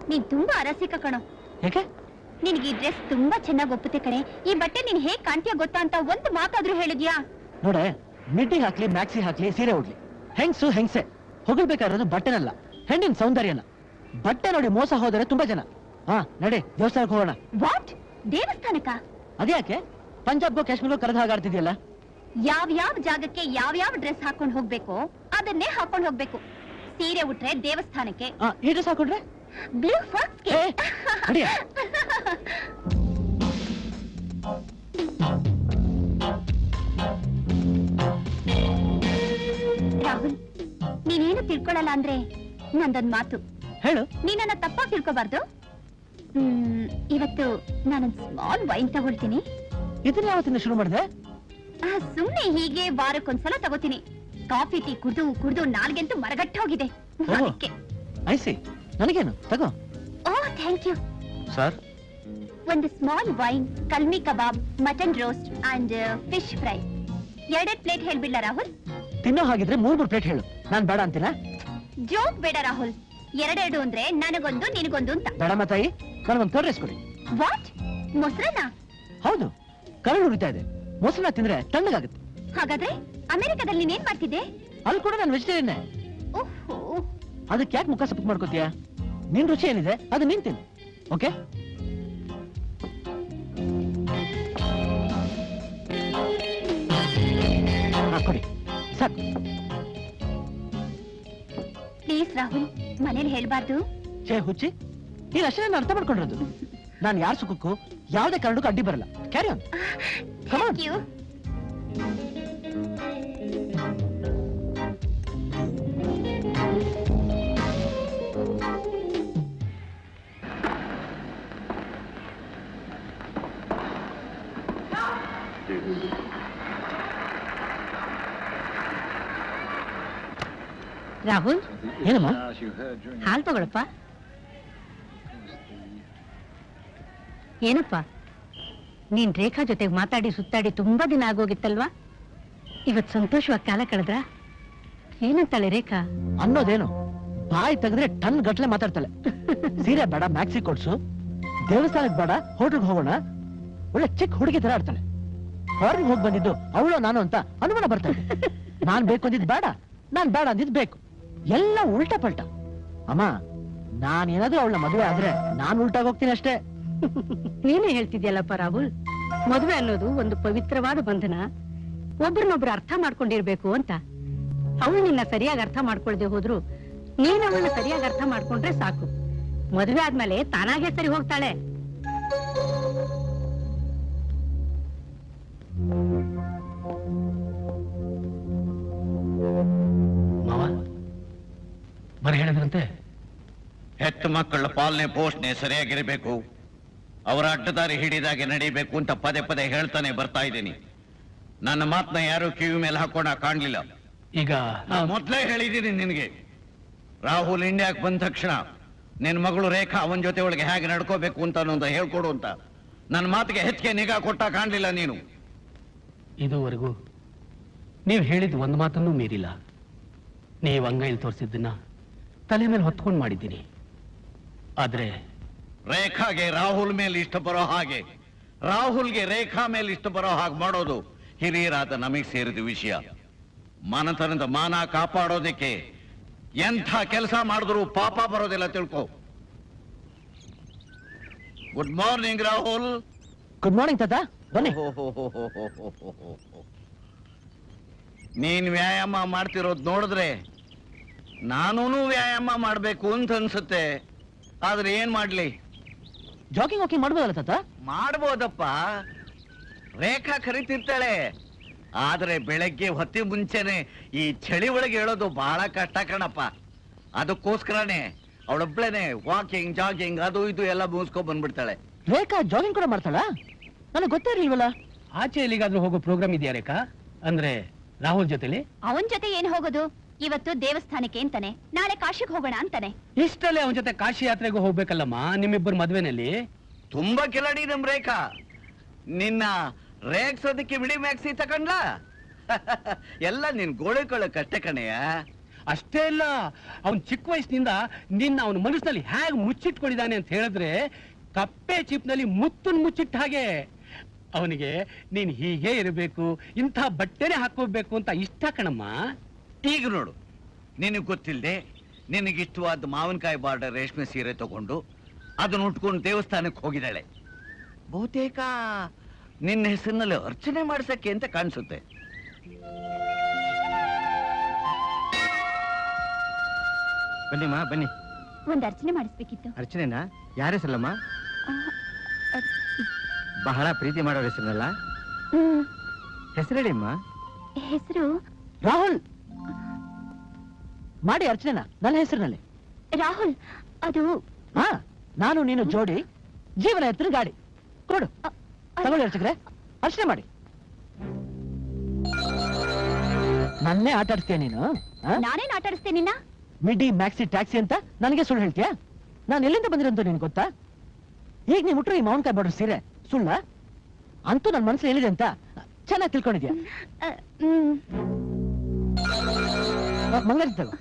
ನೀನ್ ತುಂಬಾ ಅರಸಿಕ ಕಣೋ. ಯಾಕೆ? ನಿನ್ಗೆ ಈ ಡ್ರೆಸ್ ತುಂಬಾ ಚೆನ್ನಾಗಿ ಒಪ್ಪುತ್ತೆ ಕಣೆ. ಈ ಬಟ್ಟೆ ನೀನ್ ಹೇಗ್ ಕಾಣ್ತೀಯ ಗೊತ್ತಾ ಅಂತ ಒಂದು ಮಾತಾದ್ರೂ ಹೇಳಿದ್ಯಾ? ನೋಡೆ, ಮಿಡ್ಡಿ ಹಾಕ್ಲಿ, ಮ್ಯಾಕ್ಸಿ ಹಾಕ್ಲಿ, ಸೀರೆ ಉಡ್ಲಿ, ಹೆಂಗ್ಸು ಹೆಂಗ್ಸೆ. ಹೊಗಳ್ಬೇಕಾಗಿರೋದು ಬಟ್ಟೆನಲ್ಲ, ಹೆಣ್ಣಿನ ಸೌಂದರ್ಯನ. ಬಟ್ಟೆ ನೋಡಿ ಮೋಸ ಹೋದರೆ ತುಂಬಾ ಜನ. ನಡಿ, ದೇವಸ್ಥಾನಕ್ಕೆ ಹೋಗೋಣ. ವಾಟ್? ದೇವಸ್ಥಾನಕ್ಕ? ಅದ್ಯಾಕೆ? ಪಂಜಾಬ್ಗೋ ಕಾಶ್ಮೀರ್ಗೋ ಕರೆದು ಹಾಗಾಡ್ತಿದ್ಯಲ್ಲ. ಯಾವ್ಯಾವ ಜಾಗಕ್ಕೆ ಯಾವ್ಯಾವ ಡ್ರೆಸ್ ಹಾಕೊಂಡ್ ಹೋಗ್ಬೇಕು ಅದನ್ನೇ ಹಾಕೊಂಡ್ ಹೋಗ್ಬೇಕು. ಸೀರೆ ಉಟ್ರೆ ದೇವಸ್ಥಾನಕ್ಕೆ, ಈ ಡ್ರೆಸ್ ಹಾಕೊಂಡ್ರೆ ಬ್ಲೂ ಫಾಕ್ಸ್ಗೆ. ಮಾತಾಡಲ್ಲ ಅಂದ್ರೆ ನಂದೊಂದ್ ಮಾತು. ಹೇಳು. ನೀನನ್ನ ತಪ್ಪಾಗಿ ತಿಳ್ಕೊಬಾರ್ದು. ಇವತ್ತು ನಾನೊಂದ್ ಸ್ಮಾಲ್ ವೈನ್ ತಗೊಳ್ತೀನಿ. ಇದನ್ನ ಯಾವತ್ತಿಂದ ಶುರು ಮಾಡಿದೆ? ಸುಮ್ನೆ ಹೀಗೆ ವಾರಕ್ಕೊಂದ್ಸಲ ತಗೋತೀನಿ. ಕಾಫಿ ಟೀ ಕುಡ್ದು ಕುಡ್ದು ನಾಲ್ಗೆಂತೂ ಮರಗಟ್ಟ ಹೋಗಿದೆ. ಅದಕ್ಕೆ. ಐಸಿ, ನನಗೇನು ತಗೋ. Oh thank you sir. ಒಂದು small wine, kalmi kebab, mutton roast and fish fry. 2 plate ಹೇಳ್ಬಿಡ್ಲ ರಾಹುಲ್? ತಿನ್ನೋ ಹಾಗಿದ್ರೆ 3 ಪ್ಲೇಟ್ ಹೇಳು, ನಾನ್ ಬೇಡ ಅಂತೀನ. ಜೋಕ್ ಬೇಡ ರಾಹುಲ್. 2 ಅಂದ್ರೆ ನನಗೊಂದು ನಿನಗೊಂದು ಅಂತ. ಬೇಡಮ್ಮ ತಾಯಿ, ನನಗೊಂದು ಕರ್ಡ್ ರೈಸ್ ಕೊಡಿ. ವಾಟ್? ಮೊಸರನ್ನ? ಹೌದು, ಕರಳು ಉರಿತಾ ಇದೆ. ಮೊಸರನ್ನ ತಿಂದ್ರೆ ತಣ್ಣಗಾಗುತ್ತೆ. ಹಾಗಾದ್ರೆ ಅಮೆರಿಕದಲ್ಲಿ ನೀನೇನ್ ಮಾಡ್ತಿದ್ದೆ? ಅಲ್ಲಿ ಕೂಡ ನಾನು ವೆಜಿಟೇರಿಯನ್ನೇ. ಓಹೋ, ಅದಕ್ಕೆ ಯಾಕೆ ಮುಖ ಸಪ್ಪು ಮಾಡ್ಕೋತೀಯ? ನಿನ್ ರುಚಿ ಏನಿದೆ ಅದು ನೀನ್ ತಿನ್ನು. ಓಕೆ? ಕೊಡಿ ಸಾಕು. ಪ್ಲೀಸ್ ರಾಹುಲ್, ಮನೇಲಿ ಹೇಳ್ಬಾರ್ದು. ಛೇ ಹುಚ್ಚಿ, ನೀನ್ ಅಷ್ಟೇ ನಾನು ಅರ್ಥ ಮಾಡ್ಕೊಂಡಿರೋದು. ನಾನು ಯಾರ ಸುಖಕ್ಕೂ ಯಾವುದೇ ಕಾರಣಕ್ಕೂ ಅಡ್ಡಿ ಬರಲ್ಲ. Carry on. Thank you. Rahul, ಏನಮ್ಮ? ಹಾಲು ತಗೊಳಪ್ಪ. ಏನಪ್ಪ, ನೀನ್ ರೇಖಾ ಜೊತೆಗೆ ಮಾತಾಡಿ ಸುತ್ತಾಡಿ ತುಂಬಾ ದಿನ ಆಗೋಗಿತ್ತಲ್ವಾ? ಇವತ್ ಸಂತೋಷವಾಗಿ ಕಾಲ ಕಳೆದ್ರ? ಏನಂತಾಳೆ ರೇಖಾ? ಅನ್ನೋದೇನು, ಬಾಯಿ ತೆಗೆದ್ರೆ ಟನ್ ಗಟ್ಲೆ ಮಾತಾಡ್ತಾಳೆ. ಸೀರೆ ಬೇಡ, ಮ್ಯಾಕ್ಸಿ ಕೊಡ್ಸು. ದೇವಸ್ಥಾನಕ್ಕೆ ಬೇಡ, ಹೋಟೆಲ್ಗೆ ಹೋಗೋಣ. ಒಳ್ಳೆ ಚಿಕ್ಕ ಹುಡುಗಿ ತರ ಆಡ್ತಾಳೆ. ಹೊರಗೆ ಹೋಗಿ ಬಂದಿದ್ದು ಅವಳು ನಾನು ಅಂತ ಅನುಮಾನ ಬರ್ತಾಳೆ. ನಾನ್ ಬೇಕು ಅಂದಿದ್ ಬೇಡ, ನಾನ್ ಬೇಡ ಅಂದಿದ್ ಬೇಕು. ಎಲ್ಲ ಉಲ್ಟಾ ಪಲ್ಟಾ. ಅಮ್ಮ, ನಾನ್ ಏನಾದ್ರೂ ಅವಳ ಮದುವೆ ಆದ್ರೆ ನಾನ್ ಉಲ್ಟಾಗಿ ಹೋಗ್ತೀನಿ ಅಷ್ಟೇ. ನೀನೇ ಹೇಳ್ತಿದ್ಯಲ್ಲಪ್ಪ ರಾಹುಲ್, ಮದುವೆ ಅನ್ನೋದು ಒಂದು ಪವಿತ್ರವಾದ ಬಂಧನ. ಒಬ್ರನ್ನೊಬ್ರು ಅರ್ಥ ಮಾಡ್ಕೊಂಡಿರ್ಬೇಕು ಅಂತ. ಅವಳು ನಿನ್ನ ಸರಿಯಾಗಿ ಅರ್ಥ ಮಾಡ್ಕೊಳ್ದೆ ಹೋದ್ರು ನೀನ್ ಅವಳನ್ನ ಸರಿಯಾಗಿ ಅರ್ಥ ಮಾಡ್ಕೊಂಡ್ರೆ ಸಾಕು. ಮದುವೆ ಆದ್ಮೇಲೆ ತಾನಾಗೆ ಸರಿ ಹೋಗ್ತಾಳೆ. ಮಾವ ಬರೀ ಹೇಳಿದ್ರಂತೆ ಹೆತ್ತು ಮಕ್ಕಳ ಪಾಲನೆ ಪೋಷಣೆ ಸರಿಯಾಗಿರಬೇಕು, ಅವರ ಅಡ್ಡದಾರಿ ಹಿಡಿದಾಗೆ ನಡೀಬೇಕು ಅಂತ ಪದೇ ಪದೇ ಹೇಳ್ತಾನೆ ಬರ್ತಾ ಇದ್ದೀನಿ. ನನ್ನ ಮಾತನ್ನ ಯಾರು ಕಿವಿ ಮೇಲೆ ಹಾಕೋಣ ಕಾಣ್ಲಿಲ್ಲ. ಈಗ ಮೊದ್ಲೇ ಹೇಳಿದ್ದೀನಿ ನಿನಗೆ, ರಾಹುಲ್ ಇಂಡಿಯಾಕ್ ಬಂದ ತಕ್ಷಣ ನಿನ್ ಮಗಳು ರೇಖಾ ಅವನ ಜೊತೆ ಒಳಗೆ ಹೇಗೆ ನಡ್ಕೋಬೇಕು ಅಂತ ಅನ್ನೋದು ಹೇಳ್ಕೊಡು ಅಂತ ನನ್ನ ಮಾತಿಗೆ ಹೆಚ್ಚಿಗೆ ನಿಗಾ ಕೊಟ್ಟ ಕಾಣ್ಲಿಲ್ಲ ನೀನು. ಇದುವರೆಗೂ ನೀವು ಹೇಳಿದ ಒಂದು ಮಾತನ್ನೂ ಮೀರಿಲ್ಲ. ನೀವು ಅಂಗೈಲಿ ತೋರಿಸಿದ್ದನ್ನ ತಲೆ ಮೇಲೆ ಹೊತ್ಕೊಂಡು ಮಾಡಿದ್ದೀನಿ. ಆದ್ರೆ ರೇಖಾಗೆ ರಾಹುಲ್ ಮೇಲೆ ಇಷ್ಟ ಬರೋ ಹಾಗೆ, ರಾಹುಲ್ಗೆ ರೇಖಾ ಮೇಲೆ ಇಷ್ಟ ಬರೋ ಹಾಗೆ ಮಾಡೋದು ಹಿರಿಯರಾದ ನಮಗೆ ಸೇರಿದ ವಿಷಯ. ಮನತನದ ಮಾನ ಕಾಪಾಡೋದಕ್ಕೆ ಎಂಥ ಕೆಲಸ ಮಾಡಿದ್ರು ಪಾಪ ಬರೋದಿಲ್ಲ, ತಿಳ್ಕೊ. Good morning Rahul. Good morning ತಾತ, ಬನ್ನಿ. ನೀನ್ ವ್ಯಾಯಾಮ ಮಾಡ್ತಿರೋದ್ ನೋಡಿದ್ರೆ ನಾನೂ ವ್ಯಾಯಾಮ ಮಾಡ್ಬೇಕು ಅಂತ ಅನ್ಸುತ್ತೆ. ಆದ್ರೆ ಏನ್ ಮಾಡ್ಲಿ? ಜಾಗಿಂಗ್ ವಾಕಿಂಗ್ ಮಾಡ್ಬೋದಲ್ಲ ತಾತ? ಮಾಡ್ಬೋದಪ್ಪ, ರೇಖಾ ಕರಿತಿರ್ತಾಳೆ. ಆದ್ರೆ ಬೆಳಗ್ಗೆ ಹೊತ್ತಿ ಮುಂಚೆನೆ ಈ ಚಳಿ ಒಳಗೆ ಹೇಳೋದು ಬಹಳ ಕಷ್ಟ ಕಣಪ್ಪ. ಅದಕ್ಕೋಸ್ಕರನೇ ಅವಳೊಬ್ಳೇನೆ ವಾಕಿಂಗ್ ಜಾಗಿಂಗ್ ಅದು ಇದು ಎಲ್ಲ ಮುಗಿಸ್ಕೊಂಡ್ ಬಂದ್ಬಿಡ್ತಾಳೆ. ರೇಖಾ ಜಾಗಿಂಗ್ ಕೂಡ ಮಾಡ್ತಾಳ? ನನಗೆ ಗೊತ್ತೇ ಇರ್ಲಿಲ್ವಲ್ಲ. ಆಚೆ ಎಲ್ಲಿಗಾದ್ರೂ ಹೋಗೋ ಪ್ರೋಗ್ರಾಮ್ ಇದೆಯಾ ರೇಖಾ? ಅಂದ್ರೆ ರಾಹುಲ್ ಜೊತೆಲಿ? ಅವನ್ ಜೊತೆ ಏನ್ ಹೋಗೋದು? ಇವತ್ತು ದೇವಸ್ಥಾನಕ್ಕೆ ಅಂತಾನೆ, ನಾಳೆ ಕಾಶಿಗೆ ಹೋಗೋಣ ಅಂತಾನೆ. ಇಷ್ಟಲ್ಲೇ ಅವನ ಜೊತೆ ಕಾಶಿ ಯಾತ್ರೆಗೂ ಹೋಗ್ಬೇಕಲ್ಲಮ್ಮ ನಿಮ್ಮಿಬ್ಬರು ಮದ್ವೆನಲ್ಲಿ. ತುಂಬಾ ಕಿಲಾಡಿ ನಮ್ ರೇಖಾ. ನಿನ್ನ ರೇಗ್ಸೋದಕ್ಕೆ ಬಿಡಿ ಮ್ಯಾಕ್ಸಿ ತಕೊಂಡ್ಲಾ? ಎಲ್ಲ ನಿನ್ ಗೋಳಿಕೊಳ್ಳಕ್ಕಷ್ಟೇ ಕಣೆಯ. ಅಷ್ಟೇ ಇಲ್ಲ, ಅವನ್ ಚಿಕ್ಕ ವಯಸ್ಸಿನಿಂದ ನಿನ್ನ ಅವನ ಮನಸ್ಸಿನಲ್ಲಿ ಹೇಗೆ ಮುಚ್ಚಿಟ್ಕೊಂಡಿದ್ದಾನೆ ಅಂತ ಹೇಳಿದ್ರೆ ಕಪ್ಪೆ ಚಿಪ್ನಲ್ಲಿ ಮುತ್ತನ್ ಮುಚ್ಚಿಟ್ಟ ಹಾಗೆ. ಅವನಿಗೆ ನೀನ್ ಹೀಗೆ ಇರಬೇಕು, ಇಂಥ ಬಟ್ಟೆನೆ ಹಾಕೋಬೇಕು ಅಂತ ಇಷ್ಟ ಕಣಮ್ಮ. ಈಗ ನೋಡು, ನಿನಗ್ ಗೊತ್ತಿಲ್ಲದೆ ನಿನಗಿಷ್ಟವಾದ ಮಾವಿನಕಾಯಿ ಬಾರ್ಡರ್ ರೇಷ್ಮೆ ಸೀರೆ ತಗೊಂಡು ಅದನ್ನ ಉಟ್ಕೊಂಡು ದೇವಸ್ಥಾನಕ್ಕೆ ಹೋಗಿದ್ದಾಳೆ. ಬಹುತೇಕ ನಿನ್ನ ಹೆಸರಿನಲ್ಲಿ ಅರ್ಚನೆ ಮಾಡ್ಸಕ್ಕೆ ಅಂತ ಕಾಣಿಸುತ್ತೆ. ಬನ್ನಿಮ್ಮ ಬನ್ನಿ. ಒಂದ್ ಅರ್ಚನೆ ಮಾಡಿಸ್ಬೇಕಿತ್ತು. ಅರ್ಚನೆನಾ? ಯಾರ ಹೆಸರಲ್ಲಮ್ಮ? ಬಹಳ ಪ್ರೀತಿ ಮಾಡೋ ಹೆಸರಲ್ಲ? ಹ್ಮ್, ಹೆಸರೇಳಿಮ್ಮ. ಹೆಸರು ರಾಹುಲ್. ಮಾಡಿ ಅರ್ಚನೆನ ನನ್ನ ಹೆಸರಿನಲ್ಲಿ. ರಾಹುಲ್, ಅದು ಹಾ, ನಾನು ನೀನು ಜೋಡಿ, ಜೀವನ ಎತ್ತಿನ ಗಾಡಿ. ಕೊಡು, ತಗೊಳ್ಳಿ ಅರ್ಚಕ್ರೆ, ಅರ್ಚನೆ ಮಾಡಿ. ನನ್ನೇ ಆಟ ಆಡಿಸ್ತೀಯ ನೀನು? ನಾನೇನ್ ಆಟ ಆಡಿಸ್ತೇನೆ ನಿನ್ನ? ಮಿಡಿ ಮ್ಯಾಕ್ಸಿ ಟ್ಯಾಕ್ಸಿ ಅಂತ ನನಗೆ ಸುಳ್ಳು ಹೇಳ್ತೀಯಾ? ನಾನು ಎಲ್ಲಿಂದ ಬಂದಿರಂತ ನಿನ್ ಗೊತ್ತಾ? ಈಗ ನೀ ಮುಟ್ರೆ ಈ ಮಾವಿನಕಾಯಿ ಬಾರ್ಡರ್ ಸೀರೆ ಸುಳ್ಳ ಅಂತೂ ನನ್ನ ಮನಸ್ಸು ಹೇಳಿದೆ ಅಂತ ಚೆನ್ನಾಗಿ ತಿಳ್ಕೊಂಡಿದ್ಯಾ? ಮಂಗಳೂರು ತಗೋ.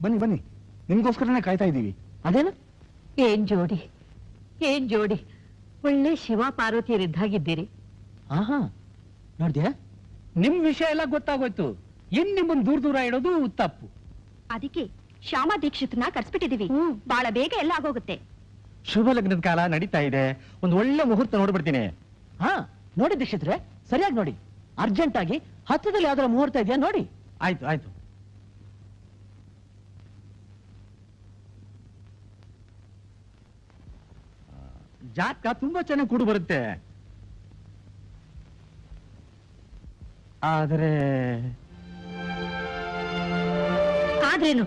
ಬನ್ನಿ ಬನ್ನಿ, ನಿಮ್ಗೋಸ್ಕರನೇ ಕಾಯ್ತಾ ಇದ್ದೀವಿ. ಅದೇನು? ಏನ್ ಜೋಡಿ, ಏನ್ ಜೋಡಿ, ಒಳ್ಳೆ ಶಿವ ಪಾರ್ವತಿಯರಿದ್ದಾಗಿದ್ದೀರಿ. ಆಹಾ, ನೋಡ್ದ್ಯಾ? ನಿಮ್ ವಿಷಯ ಎಲ್ಲ ಗೊತ್ತಾಗೋಯ್ತು. ಇನ್ ನಿಮ್ಮನ್ ದೂರ ದೂರ ಇಡೋದು ತಪ್ಪು. ಅದಕ್ಕೆ ಶ್ಯಾಮಾ ದೀಕ್ಷಿತನ ಕರ್ಸ್ಬಿಟ್ಟಿದೀವಿ. ಬಹಳ ಬೇಗ ಎಲ್ಲ ಆಗೋಗುತ್ತೆ. ಶುಭ ಲಗ್ನದ ಕಾಲ ನಡೀತಾ ಇದೆ, ಒಂದು ಒಳ್ಳೆ ಮುಹೂರ್ತ ನೋಡ್ಬಿಡ್ತೀನಿ. ಹಾ, ನೋಡಿ ದೀಕ್ಷಿತ್ರೆ, ಸರಿಯಾಗಿ ನೋಡಿ. ಅರ್ಜೆಂಟ್ ಆಗಿ ಹತ್ತದಲ್ಲಿ ಯಾವ್ದಾರ ಮುಹೂರ್ತ ಇದೆಯಾ ನೋಡಿ. ಆಯ್ತು ಆಯ್ತು. ಜಾತಕ ತುಂಬಾ ಚೆನ್ನಾಗಿ ಕೂಡು ಬರುತ್ತೆ, ಆದರೆ ಆದ್ರೇನು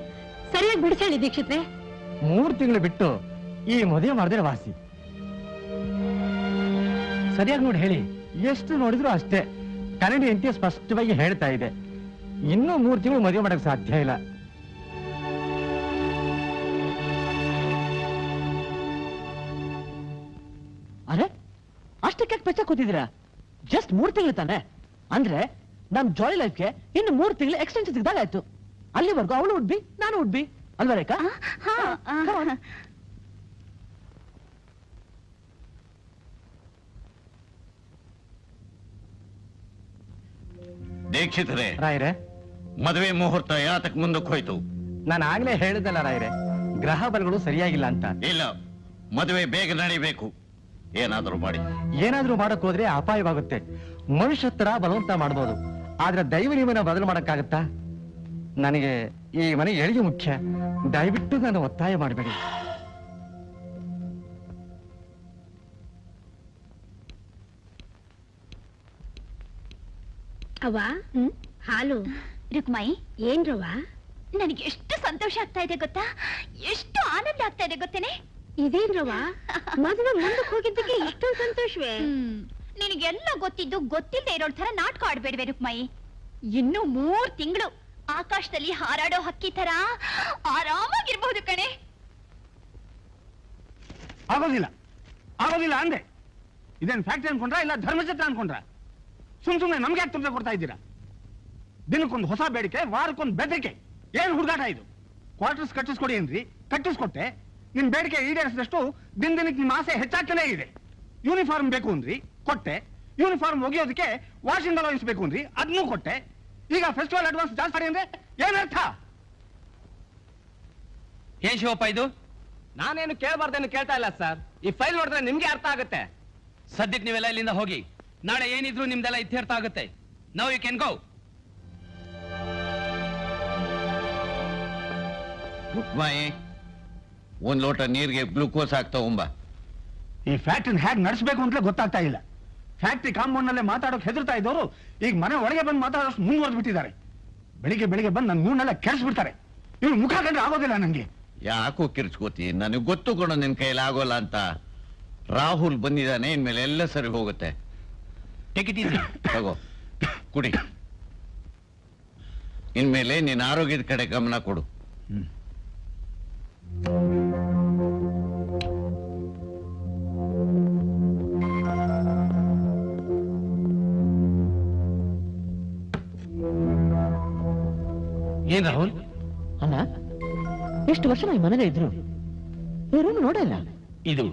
ಸರಿಯಾಗಿ ಬಿಡಿಸೇಳಿ ದೀಕ್ಷಿತ್ರೆ. 3 ತಿಂಗಳು ಬಿಟ್ಟು ಈ ಮದುವೆ ಮಾಡಿದ್ರೆ ವಾಸಿ. ಸರಿಯಾಗಿ ನೋಡಿ ಹೇಳಿ. ಎಷ್ಟು ನೋಡಿದ್ರು ಅಷ್ಟೇ. ಕನ್ನಡಿ ಅಂತೆ ಸ್ಪಷ್ಟವಾಗಿ ಹೇಳ್ತಾ ಇದೆ, ಇನ್ನೂ 3 ತಿಂಗಳು ಮದುವೆ ಮಾಡಕ್ ಸಾಧ್ಯ ಇಲ್ಲ. ಅರೆ, ಅಷ್ಟಕ್ಕೆ ಪೆಚ್ಚ ಕೂತಿದ್ದೀರಾ? ಜಸ್ಟ್ 3 ತಿಂಗಳು ತಾನೆ. ಅಂದ್ರೆ ನಮ್ ಜಾಲಿ ಲೈಫ್ಗೆ ಇನ್ನು 3 ತಿಂಗಳು ಎಕ್ಸ್ಟೆನ್ಷನ್ ಸಿಗ್ದಾಗಾಯ್ತು. ಅಲ್ಲಿವರೆಗೂ ಅವಳು ಉಡ್ಬಿ, ನಾನು ಉಡ್ಬಿ, ಅಲ್ವಾ ರೇಖಾ? ದೀಕ್ಷಿತರೇ, ರಾಯರೇ, ಮದುವೆ ಮುಹೂರ್ತ ಯಾತಕ್ ಮುಂದಕ್ಕೆ ಹೋಯ್ತು? ನಾನು ಆಗ್ಲೇ ಹೇಳಿದಲ್ಲ ರಾಯರೇ, ಗ್ರಹ ಬಲಗಳು ಸರಿಯಾಗಿಲ್ಲ ಅಂತ. ಇಲ್ಲ, ಮದುವೆ ಬೇಗ ನಡಿಬೇಕು. ಏನಾದ್ರೂ ಮಾಡಿ. ಏನಾದ್ರೂ ಮಾಡಕ್ ಹೋದ್ರೆ ಅಪಾಯವಾಗುತ್ತೆ. ಮನುಷ್ಯ ತರ ಬಲವಂತ ಮಾಡ್ಬೋದು, ಆದ್ರೆ ದೈವ ನಿಯಮನ ಬದಲು ಮಾಡಕ್ಕಾಗತ್ತಾ? ನನಗೆ ಈ ಮನೆ ಎಳಿಗೆ ಮುಖ್ಯ. ದಯವಿಟ್ಟು ನಾನು ಒತ್ತಾಯ ಮಾಡಬೇಡಿ. ಅವ್ವ, ಹಾಲು. ರುಕ್ಮಾಯಿ, ಏನ್ರವ್ವ? ನನಗೆ ಎಷ್ಟು ಸಂತೋಷ ಆಗ್ತಾ ಇದೆ ಗೊತ್ತಾ? ಎಷ್ಟು ಆನಂದ ಆಗ್ತಾ ಇದೆ ಗೊತ್ತೇನೆ? ಇದೇನ್ರವ್ವ, ಮದುವೆ ಮುಂದಕ್ಕೆ ಹೋಗಿದ್ದಕ್ಕೆ ಇಷ್ಟೊಂದು ಸಂತೋಷವೇ? ನಿನಗೆಲ್ಲ ಗೊತ್ತಿದ್ದು ಗೊತ್ತಿಲ್ಲದೆ ಇರೋ ತರ ನಾಟಕ ಆಡ್ಬೇಡ್ವೆ ರುಕ್ಮಾಯಿ. ಇನ್ನು 3 ತಿಂಗಳು ಆಕಾಶದಲ್ಲಿ ಹಾರಾಡೋ ಹಕ್ಕಿ ತರ ಆರಾಮಾಗಿರ್ಬಹುದು ಕಣೆ. ಆಗೋದಿಲ್ಲ, ಆಗೋದಿಲ್ಲ ಅಂದೆ. ಇದೇನು ಫ್ಯಾಕ್ಟ್ರಿ ಅನ್ಕೊಂಡ್ರ ಇಲ್ಲ ಧರ್ಮಛತ್ರ ಅನ್ಕೊಂಡ್ರ? ಸುಮ್ನೆ ನಮ್ಗೆ ಯಾಕೆ ತೊಂದರೆ ಕೊಡ್ತಾ ಇದ್ದೀರಾ? ದಿನಕ್ಕೊಂದು ಹೊಸ ಬೇಡಿಕೆ, ವಾರಕ್ಕೊಂದು ಬೆದರಿಕೆ. ಏನು ಹುಡುಗಾಟ ಇದು? ಕ್ವಾರ್ಟರ್ಸ್ ಕಟ್ಟಿಸ್ಕೊಡಿ ಅಂದ್ರಿ, ಕಟ್ಟಿಸ್ಕೊಟ್ಟೆ. ನಿಮ್ ಬೇಡಿಕೆ ಈಡೇರಿಸಿದಷ್ಟು ದಿನಕ್ಕೆ ನಿಮ್ಮ ಆಸೆ ಹೆಚ್ಚಾಗ್ತಾನೇ ಇದೆ. ಯೂನಿಫಾರ್ಮ್ ಬೇಕು ಅಂದ್ರಿ, ಕೊಟ್ಟೆ. ಯೂನಿಫಾರ್ಮ್ ಒಗೆಯೋದಕ್ಕೆ ವಾಷಿಂಗ್ ಅಲೌನ್ಸ್ ಬೇಕು ಅಂದ್ರಿ, ಅದನ್ನೂ ಕೊಟ್ಟೆ. ಈಗ ಫೆಸ್ಟಿವಲ್ ಅಡ್ವಾನ್ಸ್ ಜಾಸ್ತಿ ಮಾಡಿ ಅಂದ್ರೆ ಏನರ್ಥ? ಏನ್ ಶಿವಪ್ಪ ಇದು? ನಾನೇನು ಕೇಳಬಾರ್ದೇನು ಕೇಳ್ತಾ ಇಲ್ಲ ಸರ್. ಈ ಫೈಲ್ ನೋಡಿದ್ರೆ ನಿಮ್ಗೆ ಅರ್ಥ ಆಗುತ್ತೆ. ಸದ್ಯಕ್ಕೆ ನೀವೆಲ್ಲ ಇಲ್ಲಿಂದ ಹೋಗಿ. ನಾಳೆ ಏನಿದ್ರು ನಿಮ್ದೆಲ್ಲ ಇತ್ಯರ್ಥ ಆಗುತ್ತೆ. Now you can go. Rukmayi, 1 ಲೋಟ ನೀರಿಗೆ ಗ್ಲೂಕೋಸ್ ಹಾಕ್ತಾ ಉಂಬ. ಈ ಫ್ಯಾಕ್ಟ್ರಿನ ಹೇಗೆ ನಡೆಸಬೇಕು ಅಂತಲೇ ಗೊತ್ತಾಗ್ತಾ ಇಲ್ಲ. ಫ್ಯಾಕ್ಟ್ರಿ ಕಾಂಪೌಂಡ್ ನಲ್ಲೇ ಮಾತಾಡೋಕೆ ಹೆದರ್ತಾ ಇದ್ದವರು ಈಗ ಮನೆ ಒಳಗೆ ಬಂದು ಮಾತಾಡೋಷ್ಟು ಮುಂದುವರೆದು ಬಿಟ್ಟಿದ್ದಾರೆ. ಬೆಳಿಗ್ಗೆ ಬಂದು ನನ್ನ ಮೂನೆಲ್ಲ ಕೆಡಿಸ್ಬಿಡ್ತಾರೆ. ಇವ್ರು ಮುಖ ಕಂಡ್ರೆ ಆಗೋದಿಲ್ಲ ನನಗೆ. ಯಾಕೋ ಕಿರ್ಚ್ಕೋತಿ? ನನಗೆ ಗೊತ್ತು ಕೊಡ ನಿನ್ ಕೈಲಿ ಆಗೋಲ್ಲ ಅಂತ. ರಾಹುಲ್ ಬಂದಿದ್ದಾನೆ, ಇನ್ಮೇಲೆ ಎಲ್ಲ ಸರಿ ಹೋಗುತ್ತೆ. Take it easy. ತಗೋ, ಕುಡಿ. ಇನ್ಮೇಲೆ ನಿನ್ನ ಆರೋಗ್ಯದ ಕಡೆ ಗಮನ ಕೊಡು. ಏನ್ ರಾಹುಲ್? ಅಲ್ಲ, ಎಷ್ಟು ವರ್ಷ ಈ ಮನೇಲೆ ಇದ್ರು, ಇವ್ರನ್ನು ನೋಡಲ್ಲ. ಇದು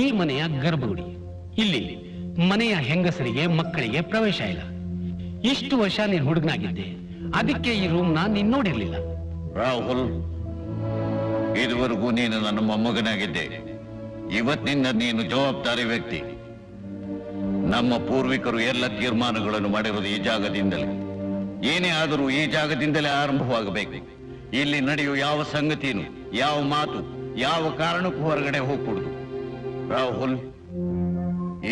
ಈ ಮನೆಯ ಗರ್ಭಗುಡಿ. ಇಲ್ಲಿ ಮನೆಯ ಹೆಂಗಸರಿಗೆ ಮಕ್ಕಳಿಗೆ ಪ್ರವೇಶ ಇಲ್ಲ. ಇಷ್ಟು ವರ್ಷ ನೀನ್ ಹುಡುಗನಾಗಿದ್ದೆ, ಅದಕ್ಕೆ ಈ ರೂಮ್ ನೀನ್ ನೋಡಿರ್ಲಿಲ್ಲ. ರಾಹುಲ್, ಇದುವರೆಗೂ ನೀನು ನನ್ನ ಮೊಮ್ಮಗನಾಗಿದ್ದೆ. ಇವತ್ತಿನಿಂದ ನೀನು ಜವಾಬ್ದಾರಿ ವ್ಯಕ್ತಿ. ನಮ್ಮ ಪೂರ್ವಿಕರು ಎಲ್ಲ ತೀರ್ಮಾನಗಳನ್ನು ಮಾಡಿರೋದು ಈ ಜಾಗದಿಂದಲೇ. ಏನೇ ಆದರೂ ಈ ಜಾಗದಿಂದಲೇ ಆರಂಭವಾಗಬೇಕು. ಇಲ್ಲಿ ನಡೆಯುವ ಯಾವ ಸಂಗತಿಯನ್ನು, ಯಾವ ಮಾತು, ಯಾವ ಕಾರಣಕ್ಕೂ ಹೊರಗಡೆ ಹೋಗ್ಕೂಡುದು. ರಾಹುಲ್,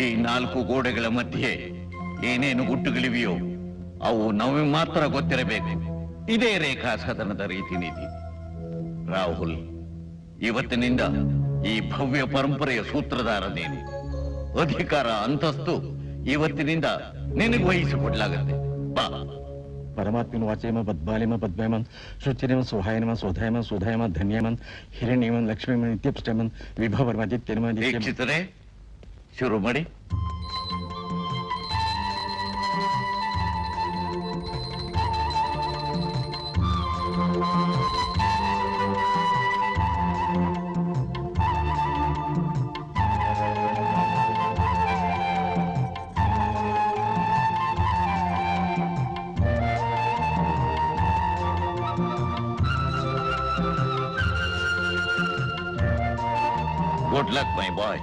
ಈ 4 ಗೋಡೆಗಳ ಮಧ್ಯೆ ಏನೇನು ಗುಟ್ಟುಗಳಿವೆಯೋ ಅವು ನಮಗೆ ಮಾತ್ರ ಗೊತ್ತಿರಬೇಕು. ಇದೇ ರೇಖಾ ಸದನದ ರೀತಿ ನೀತಿ. ರಾಹುಲ್, ಇವತ್ತಿನಿಂದ ಈ ಭವ್ಯ ಪರಂಪರೆಯ ಸೂತ್ರಧಾರ ನೀನು. ಅಧಿಕಾರ ಅಂತಸ್ತು ಇವತ್ತಿನಿಂದ ನಿನಗೆ ವಹಿಸಿಕೊಡ್ಲಾಗತ್ತೆ. ಬಾ. ಪರಮಾತ್ಮನ ವಾಚೇಮ ಬದ್ಬಾಲಿಮ ಬದ್ಭಯಮನ್ ಶುಚಿರೇಮ ಸುಹಾಯನಮ ಶೋಧಾಯಮ ಶೋಧಾಯಮ ಧನ್ಯಮನ್ ಹಿರಣ್ಯಮನ್ ಲಕ್ಷ್ಮೀಮನ್ ನಿತ್ಯಪುಷ್ಟಮನ್ ವಿಭವರ್ಮಾದಿತ್ಯನಮ ದೀಕ್ಷಿತರೇ, ಶುರು ಮಾಡಿ. ಗುಡ್ ಲಕ್ ಮೈ ಬಾಯ್.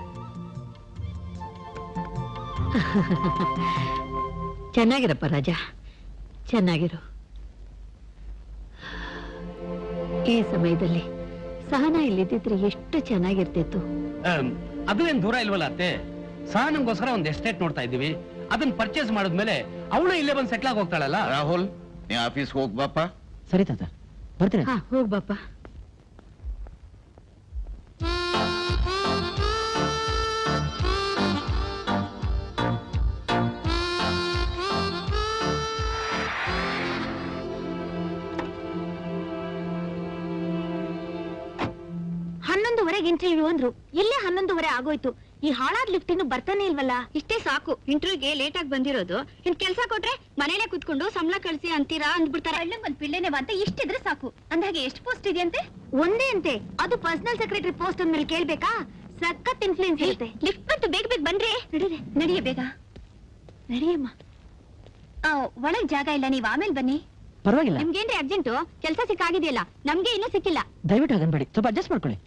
ಚೆನ್ನಾಗಿರಪ್ಪ ರಾಜ, ಚೆನ್ನಾಗಿರು. ಈ ಸಮಯದಲ್ಲಿ ಸಹನಾ ಇಲ್ಲಿದ್ದಿದ್ರೆ ಎಷ್ಟು ಚೆನ್ನಾಗಿರ್ತಿತ್ತು. ಅದು ಏನ್ ದೂರ ಇಲ್ವಲ್ಲ ಅತ್ತೆ. ಸಹನಂಗೋಸ್ಕರ ಒಂದು ಎಸ್ಟೇಟ್ ನೋಡ್ತಾ ಇದ್ದೀವಿ. ಅದನ್ನ ಪರ್ಚೇಸ್ ಮಾಡಿದ್ಮೇಲೆ ಅವಳು ಇಲ್ಲೇ ಬಂದು ಸೆಟ್ಲ್ ಆಗಿ ಹೋಗ್ತಾಳಲ್ಲ. ರಾಹುಲ್, ನೀ ಆಫೀಸ್ ಹೋಗ್ಬಾಪ. ಸರಿ ತಾತ, ಬರ್ತೀನಿ. ಹಾ, ಹೋಗ್ಬಾಪ. ಇಂಟರ್ವ್ಯೂ ಅಂದ್ರು, ಇಲ್ಲೇ 11:30 ಆಗೋಯ್ತು. ಈ ಹಾಳಾದ್ ಲಿಫ್ಟ್ ಇನ್ನು ಬರ್ತಾನೆ ಇಲ್ವಲ್ಲ. ಇಷ್ಟೇ ಸಾಕು, ಇಂಟರ್ವ್ಯೂಗೆ ಲೇಟ್ ಆಗಿ ಬಂದಿರೋದು. ಇನ್ ಕೆಲ್ಸ ಕೊಟ್ರೆ ಮನೇಲೆ ಕುತ್ಕೊಂಡು ಸಂಬಳ ಕಳ್ಸಿ ಅಂತೀರಾ ಅಂದ್ಬಿಡ್ತಾರೆ. ಒಂದ್ ಪಿಳ್ಳೆನೆ ಅಂತ ಇಷ್ಟಿದ್ರೆ ಸಾಕು. ಅಂದಾಗೆ ಎಷ್ಟು ಪೋಸ್ಟ್ ಇದೆಯಂತೆ? ಒಂದೇ ಅಂತೆ. ಅದು ಪರ್ಸನಲ್ ಸೆಕ್ರೆಟರಿ ಪೋಸ್ಟ್ ಅಂದ್ಮೇಲೆ ಕೇಳ್ಬೇಕಾ? ಸಖತ್ ಇನ್ಫ್ಲೂಯೆನ್ಸ್ ಇರುತ್ತೆ. ಲಿಫ್ಟ್ ಬಂತು, ಬೇಗ ಬೇಗ ಬನ್ರಿ. ನಡಿಯೇ ಬೇಗ ನಡಿಯಮ್ಮ. ಒಳಗ್ ಜಾಗ ಇಲ್ಲ, ನೀವ್ ಆಮೇಲೆ ಬನ್ನಿ. ಪರವಾಗಿಲ್ಲ. ನಿಮ್ಗೇನ್ರಿ ಅರ್ಜೆಂಟು? ಕೆಲ್ಸ ಸಿಕ್ಕಾಗಿದೆಯಲ್ಲ, ನಮ್ಗೆ ಇನ್ನೂ ಸಿಕ್ಕಿಲ್ಲ. ದಯವಿಟ್ಟು ಹಾಗನ್ಬೇಡಿ, ಸ್ವಲ್ಪ ಅಡ್ಜಸ್ಟ್ ಮಾಡ್ಕೊಳ್ಳಿ.